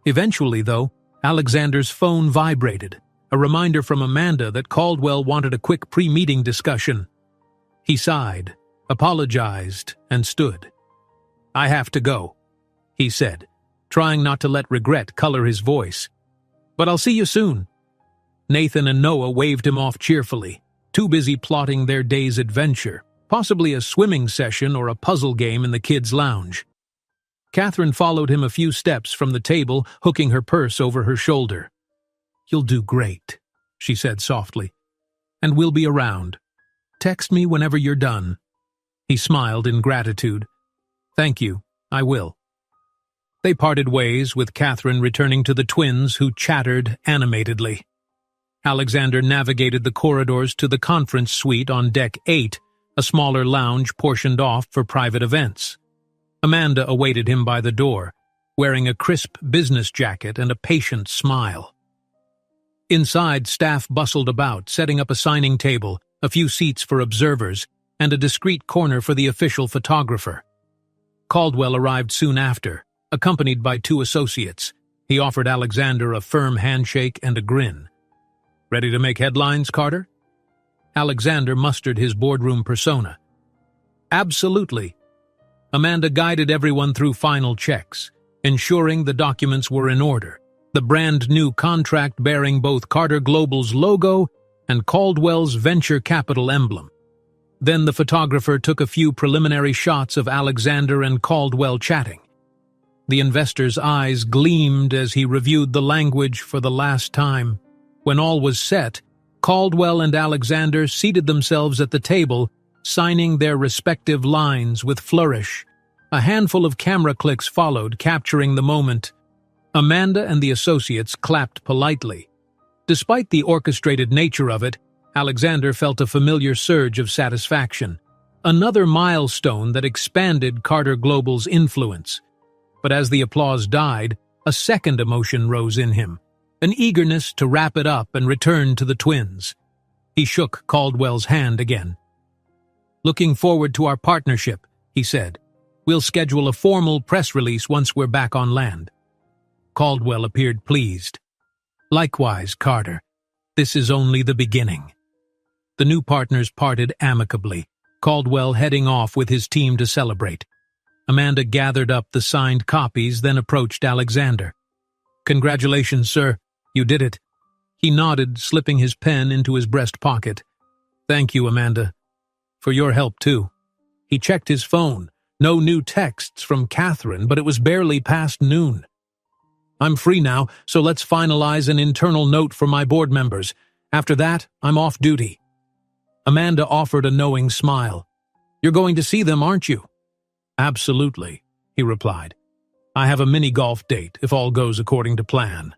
Eventually, though, Alexander's phone vibrated, a reminder from Amanda that Caldwell wanted a quick pre-meeting discussion. He sighed, apologized, and stood. "I have to go," he said, trying not to let regret color his voice. "But I'll see you soon." Nathan and Noah waved him off cheerfully, too busy plotting their day's adventure, possibly a swimming session or a puzzle game in the kids' lounge. Catherine followed him a few steps from the table, hooking her purse over her shoulder. "You'll do great," she said softly. "And we'll be around. Text me whenever you're done." He smiled in gratitude. "Thank you, I will." They parted ways, with Catherine returning to the twins, who chattered animatedly. Alexander navigated the corridors to the conference suite on Deck 8, a smaller lounge portioned off for private events. Amanda awaited him by the door, wearing a crisp business jacket and a patient smile. Inside, staff bustled about, setting up a signing table, a few seats for observers, and a discreet corner for the official photographer. Caldwell arrived soon after, accompanied by 2 associates. He offered Alexander a firm handshake and a grin. "Ready to make headlines, Carter?" Alexander mustered his boardroom persona. "Absolutely." Amanda guided everyone through final checks, ensuring the documents were in order. The brand-new contract bearing both Carter Global's logo and Caldwell's venture capital emblem. Then the photographer took a few preliminary shots of Alexander and Caldwell chatting. The investor's eyes gleamed as he reviewed the language for the last time. When all was set, Caldwell and Alexander seated themselves at the table, signing their respective lines with flourish. A handful of camera clicks followed, capturing the moment. Amanda and the associates clapped politely. Despite the orchestrated nature of it, Alexander felt a familiar surge of satisfaction. Another milestone that expanded Carter Global's influence. But as the applause died, a second emotion rose in him, an eagerness to wrap it up and return to the twins. He shook Caldwell's hand again. "Looking forward to our partnership," he said. "We'll schedule a formal press release once we're back on land." Caldwell appeared pleased. "Likewise, Carter. This is only the beginning." The new partners parted amicably, Caldwell heading off with his team to celebrate. Amanda gathered up the signed copies, then approached Alexander. "Congratulations, sir. You did it." He nodded, slipping his pen into his breast pocket. "Thank you, Amanda. For your help, too." He checked his phone. No new texts from Catherine, but it was barely past noon. "I'm free now, so let's finalize an internal note for my board members. After that, I'm off duty." Amanda offered a knowing smile. "You're going to see them, aren't you?" "Absolutely," he replied. "I have a mini-golf date, if all goes according to plan."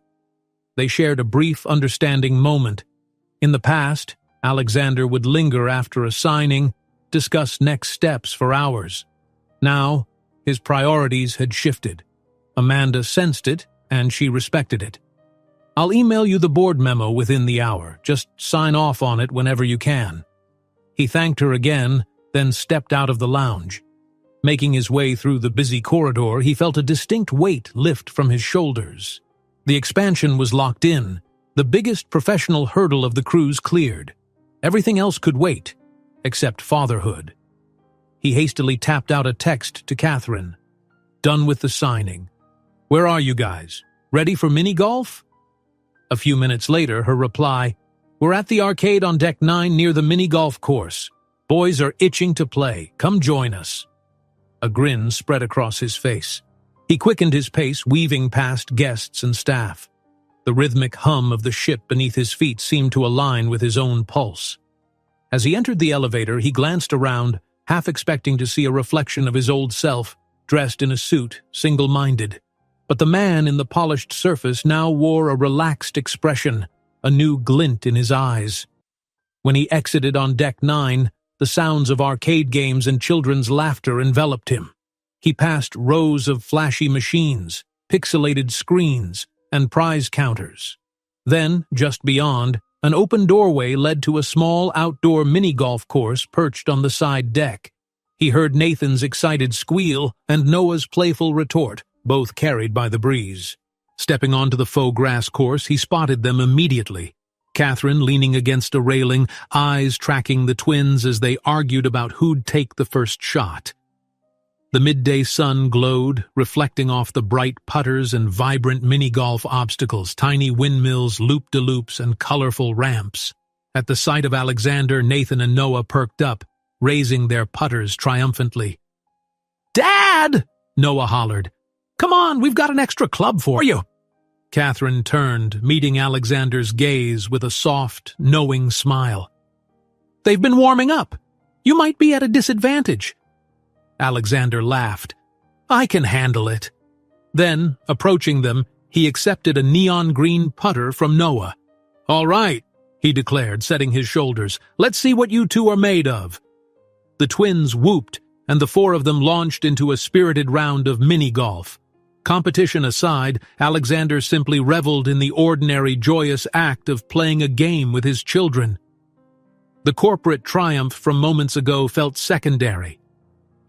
They shared a brief, understanding moment. In the past, Alexander would linger after a signing, discuss next steps for hours. Now, his priorities had shifted. Amanda sensed it, and she respected it. "I'll email you the board memo within the hour. Just sign off on it whenever you can." He thanked her again, then stepped out of the lounge. Making his way through the busy corridor, he felt a distinct weight lift from his shoulders. The expansion was locked in, the biggest professional hurdle of the cruise cleared. Everything else could wait, except fatherhood. He hastily tapped out a text to Catherine. "Done with the signing. Where are you guys? Ready for mini-golf?" A few minutes later, her reply, "We're at the arcade on Deck 9 near the mini-golf course. Boys are itching to play. Come join us." A grin spread across his face. He quickened his pace, weaving past guests and staff. The rhythmic hum of the ship beneath his feet seemed to align with his own pulse. As he entered the elevator, he glanced around, half expecting to see a reflection of his old self, dressed in a suit, single-minded. But the man in the polished surface now wore a relaxed expression, a new glint in his eyes. When he exited on Deck 9, The sounds of arcade games and children's laughter enveloped him. He passed rows of flashy machines, pixelated screens, and prize counters. Then, just beyond, an open doorway led to a small outdoor mini-golf course perched on the side deck. He heard Nathan's excited squeal and Noah's playful retort, both carried by the breeze. Stepping onto the faux grass course, he spotted them immediately. Catherine leaning against a railing, eyes tracking the twins as they argued about who'd take the first shot. The midday sun glowed, reflecting off the bright putters and vibrant mini-golf obstacles, tiny windmills, loop-de-loops, and colorful ramps. At the sight of Alexander, Nathan and Noah perked up, raising their putters triumphantly. "Dad!" Noah hollered. "Come on, we've got an extra club for you." Catherine turned, meeting Alexander's gaze with a soft, knowing smile. "They've been warming up. You might be at a disadvantage." Alexander laughed. "I can handle it." Then, approaching them, he accepted a neon green putter from Noah. "All right," he declared, setting his shoulders. "Let's see what you two are made of." The twins whooped, and the four of them launched into a spirited round of mini-golf. Competition aside, Alexander simply reveled in the ordinary, joyous act of playing a game with his children. The corporate triumph from moments ago felt secondary,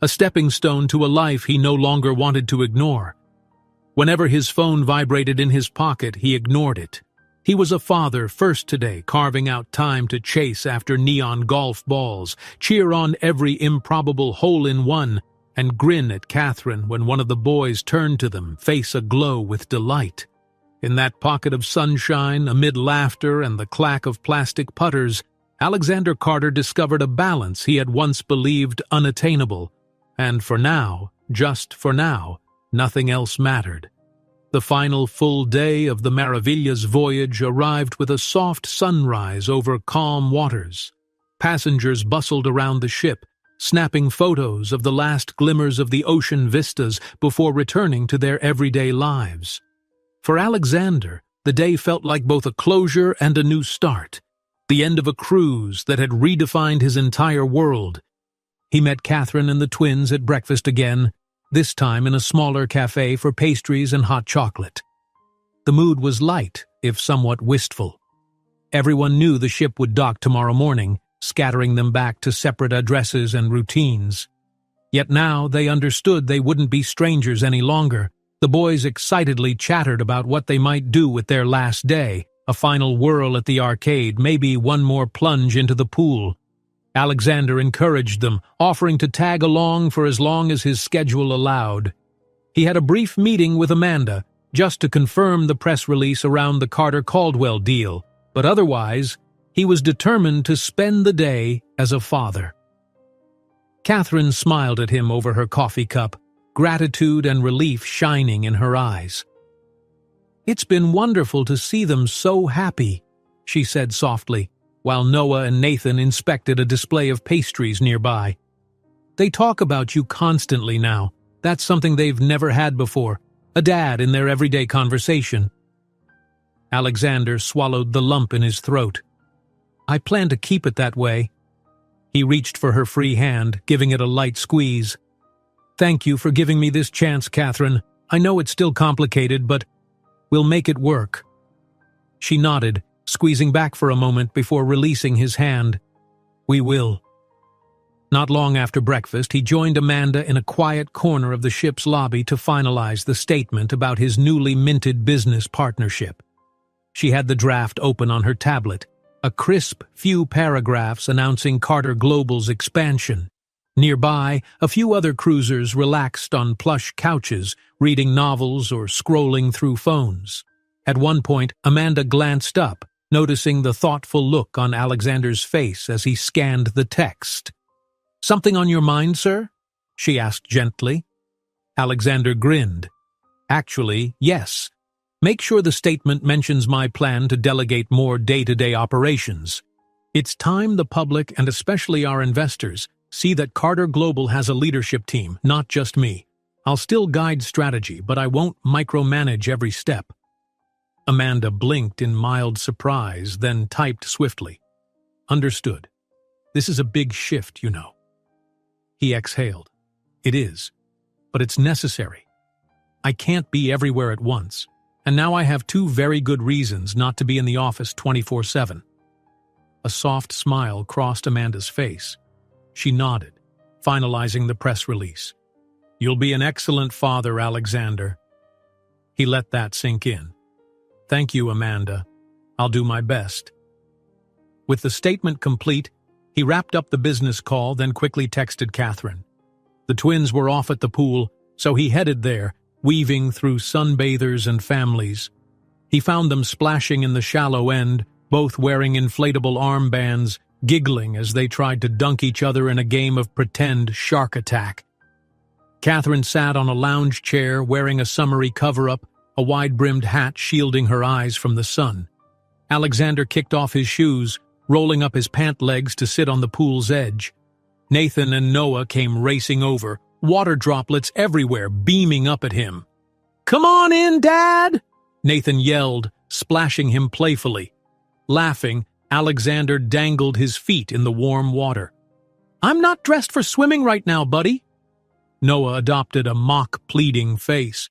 a stepping stone to a life he no longer wanted to ignore. Whenever his phone vibrated in his pocket, he ignored it. He was a father first today, carving out time to chase after neon golf balls, cheer on every improbable hole-in-one, and grin at Catherine when one of the boys turned to them, face aglow with delight. In that pocket of sunshine, amid laughter and the clack of plastic putters, Alexander Carter discovered a balance he had once believed unattainable. And for now, just for now, nothing else mattered. The final full day of the Maravillas voyage arrived with a soft sunrise over calm waters. Passengers bustled around the ship, snapping photos of the last glimmers of the ocean vistas before returning to their everyday lives. For Alexander, the day felt like both a closure and a new start, the end of a cruise that had redefined his entire world. He met Catherine and the twins at breakfast again, this time in a smaller cafe for pastries and hot chocolate. The mood was light, if somewhat wistful. Everyone knew the ship would dock tomorrow morning, scattering them back to separate addresses and routines. Yet now they understood they wouldn't be strangers any longer. The boys excitedly chattered about what they might do with their last day, a final whirl at the arcade, maybe one more plunge into the pool. Alexander encouraged them, offering to tag along for as long as his schedule allowed. He had a brief meeting with Amanda, just to confirm the press release around the Carter-Caldwell deal, but otherwise, he was determined to spend the day as a father. Catherine smiled at him over her coffee cup, gratitude and relief shining in her eyes. "It's been wonderful to see them so happy," she said softly, while Noah and Nathan inspected a display of pastries nearby. "They talk about you constantly now. That's something they've never had before, a dad in their everyday conversation." Alexander swallowed the lump in his throat. "I plan to keep it that way." He reached for her free hand, giving it a light squeeze. "Thank you for giving me this chance, Catherine. I know it's still complicated, but we'll make it work." She nodded, squeezing back for a moment before releasing his hand. "We will." Not long after breakfast, he joined Amanda in a quiet corner of the ship's lobby to finalize the statement about his newly minted business partnership. She had the draft open on her tablet, a crisp few paragraphs announcing Carter Global's expansion. Nearby, a few other cruisers relaxed on plush couches, reading novels or scrolling through phones. At one point, Amanda glanced up, noticing the thoughtful look on Alexander's face as he scanned the text. "Something on your mind, sir?" she asked gently. Alexander grinned. "Actually, yes. Make sure the statement mentions my plan to delegate more day-to-day operations. It's time the public, and especially our investors, see that Carter Global has a leadership team, not just me. I'll still guide strategy, but I won't micromanage every step." Amanda blinked in mild surprise, then typed swiftly. "Understood." This is a big shift, you know. He exhaled. It is, but it's necessary. I can't be everywhere at once, and now I have two very good reasons not to be in the office 24/7. A soft smile crossed Amanda's face. She nodded, finalizing the press release. You'll be an excellent father, Alexander. He let that sink in. Thank you, Amanda. I'll do my best. With the statement complete, he wrapped up the business call, then quickly texted Catherine. The twins were off at the pool, so he headed there, weaving through sunbathers and families. He found them splashing in the shallow end, both wearing inflatable armbands, giggling as they tried to dunk each other in a game of pretend shark attack. Catherine sat on a lounge chair wearing a summery cover-up, a wide-brimmed hat shielding her eyes from the sun. Alexander kicked off his shoes, rolling up his pant legs to sit on the pool's edge. Nathan and Noah came racing over, water droplets everywhere beaming up at him. "Come on in, Dad!" Nathan yelled, splashing him playfully. Laughing, Alexander dangled his feet in the warm water. "I'm not dressed for swimming right now, buddy." Noah adopted a mock pleading face.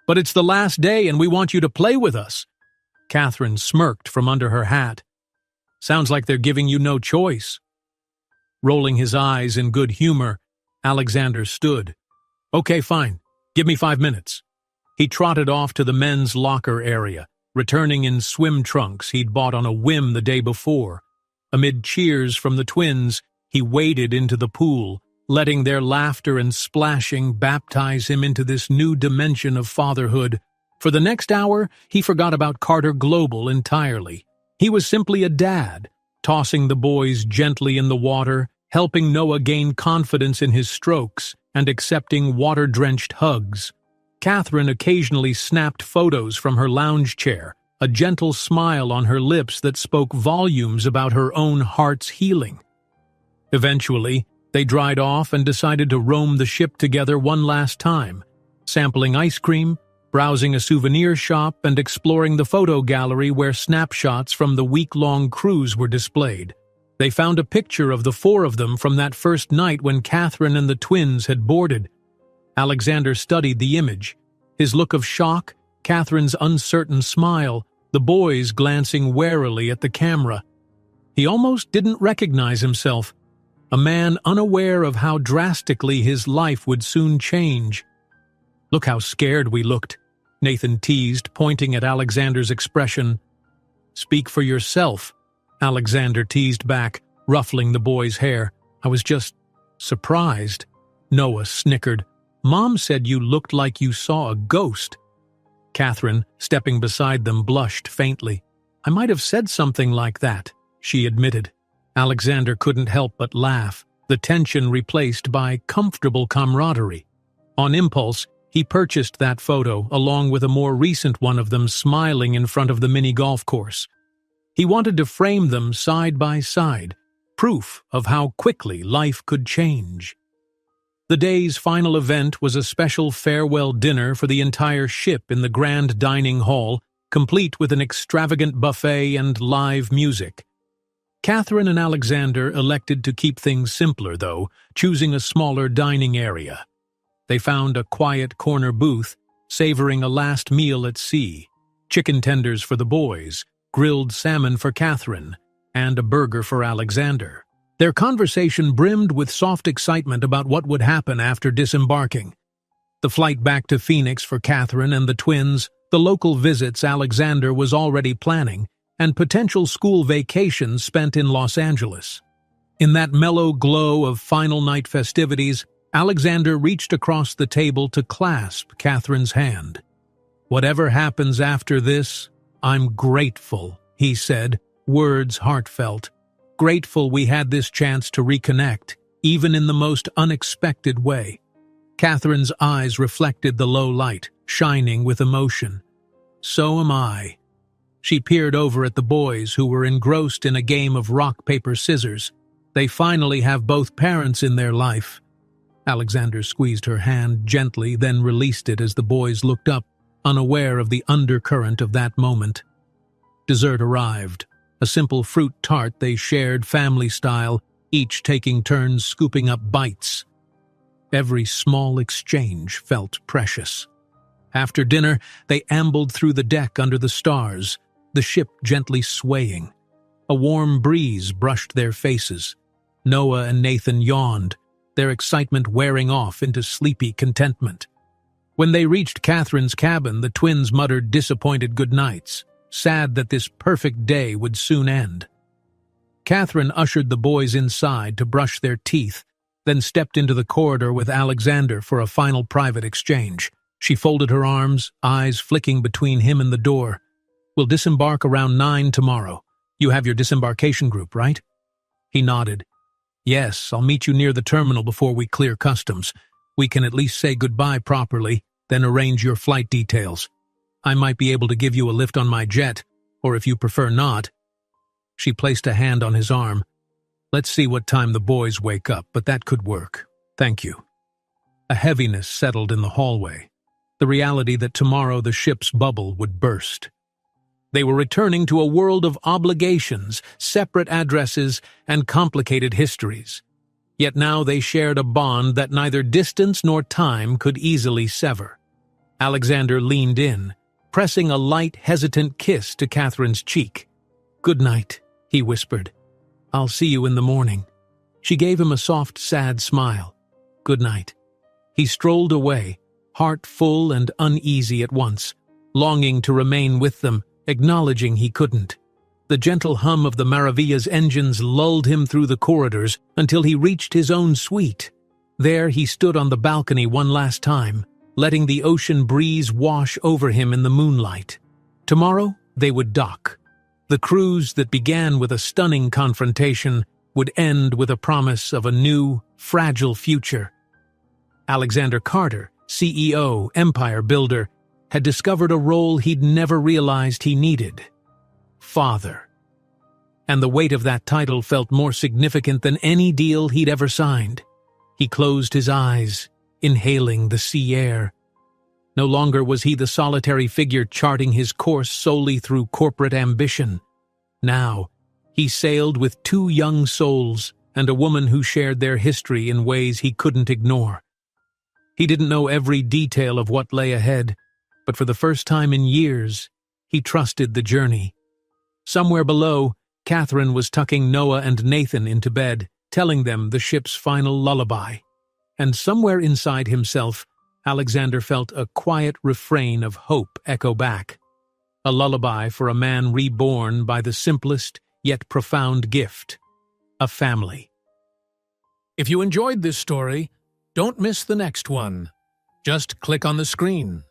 "But it's the last day and we want you to play with us." Catherine smirked from under her hat. "Sounds like they're giving you no choice." Rolling his eyes in good humor, Alexander stood. "Okay, fine. Give me 5 minutes." He trotted off to the men's locker area, returning in swim trunks he'd bought on a whim the day before. Amid cheers from the twins, he waded into the pool, letting their laughter and splashing baptize him into this new dimension of fatherhood. For the next hour, he forgot about Carter Global entirely. He was simply a dad, tossing the boys gently in the water, helping Noah gain confidence in his strokes, and accepting water-drenched hugs. Catherine occasionally snapped photos from her lounge chair, a gentle smile on her lips that spoke volumes about her own heart's healing. Eventually, they dried off and decided to roam the ship together one last time, sampling ice cream, browsing a souvenir shop, and exploring the photo gallery where snapshots from the week-long cruise were displayed. They found a picture of the four of them from that first night when Catherine and the twins had boarded. Alexander studied the image, his look of shock, Catherine's uncertain smile, the boys glancing warily at the camera. He almost didn't recognize himself, a man unaware of how drastically his life would soon change. "Look how scared we looked," Nathan teased, pointing at Alexander's expression. "Speak for yourself," Alexander teased back, ruffling the boy's hair. "I was just surprised." Noah snickered. "Mom said you looked like you saw a ghost." Catherine, stepping beside them, blushed faintly. "I might have said something like that," she admitted. Alexander couldn't help but laugh, the tension replaced by comfortable camaraderie. On impulse, he purchased that photo, along with a more recent one of them smiling in front of the mini golf course. He wanted to frame them side by side, proof of how quickly life could change. The day's final event was a special farewell dinner for the entire ship in the grand dining hall, complete with an extravagant buffet and live music. Catherine and Alexander elected to keep things simpler, though, choosing a smaller dining area. They found a quiet corner booth, savoring a last meal at sea, chicken tenders for the boys, grilled salmon for Catherine, and a burger for Alexander. Their conversation brimmed with soft excitement about what would happen after disembarking. The flight back to Phoenix for Catherine and the twins, the local visits Alexander was already planning, and potential school vacations spent in Los Angeles. In that mellow glow of final night festivities, Alexander reached across the table to clasp Catherine's hand. "Whatever happens after this, I'm grateful," he said, words heartfelt. "Grateful we had this chance to reconnect, even in the most unexpected way." Catherine's eyes reflected the low light, shining with emotion. "So am I." She peered over at the boys who were engrossed in a game of rock, paper, scissors. They finally have both parents in their life. Alexander squeezed her hand gently, then released it as the boys looked up, unaware of the undercurrent of that moment. Dessert arrived, a simple fruit tart they shared family style, each taking turns scooping up bites. Every small exchange felt precious. After dinner, they ambled through the deck under the stars, the ship gently swaying. A warm breeze brushed their faces. Noah and Nathan yawned, their excitement wearing off into sleepy contentment. When they reached Catherine's cabin, the twins muttered disappointed goodnights, sad that this perfect day would soon end. Catherine ushered the boys inside to brush their teeth, then stepped into the corridor with Alexander for a final private exchange. She folded her arms, eyes flicking between him and the door. "We'll disembark around 9 tomorrow. You have your disembarkation group, right?" He nodded. "Yes, I'll meet you near the terminal before we clear customs. We can at least say goodbye properly, then arrange your flight details. I might be able to give you a lift on my jet, or if you prefer not." She placed a hand on his arm. "Let's see what time the boys wake up, but that could work. Thank you." A heaviness settled in the hallway, the reality that tomorrow the ship's bubble would burst. They were returning to a world of obligations, separate addresses, and complicated histories. Yet now they shared a bond that neither distance nor time could easily sever. Alexander leaned in, pressing a light, hesitant kiss to Catherine's cheek. "Good night," he whispered. "I'll see you in the morning." She gave him a soft, sad smile. "Good night." He strolled away, heart full and uneasy at once, longing to remain with them, acknowledging he couldn't. The gentle hum of the Maravilla's engines lulled him through the corridors until he reached his own suite. There he stood on the balcony one last time, letting the ocean breeze wash over him in the moonlight. Tomorrow they would dock. The cruise that began with a stunning confrontation would end with a promise of a new, fragile future. Alexander Carter, CEO, empire builder, had discovered a role he'd never realized he needed: father. And the weight of that title felt more significant than any deal he'd ever signed. He closed his eyes, inhaling the sea air. No longer was he the solitary figure charting his course solely through corporate ambition. Now, he sailed with two young souls and a woman who shared their history in ways he couldn't ignore. He didn't know every detail of what lay ahead, but for the first time in years, he trusted the journey. Somewhere below, Catherine was tucking Noah and Nathan into bed, telling them the ship's final lullaby. And somewhere inside himself, Alexander felt a quiet refrain of hope echo back. A lullaby for a man reborn by the simplest yet profound gift: a family. If you enjoyed this story, don't miss the next one. Just click on the screen.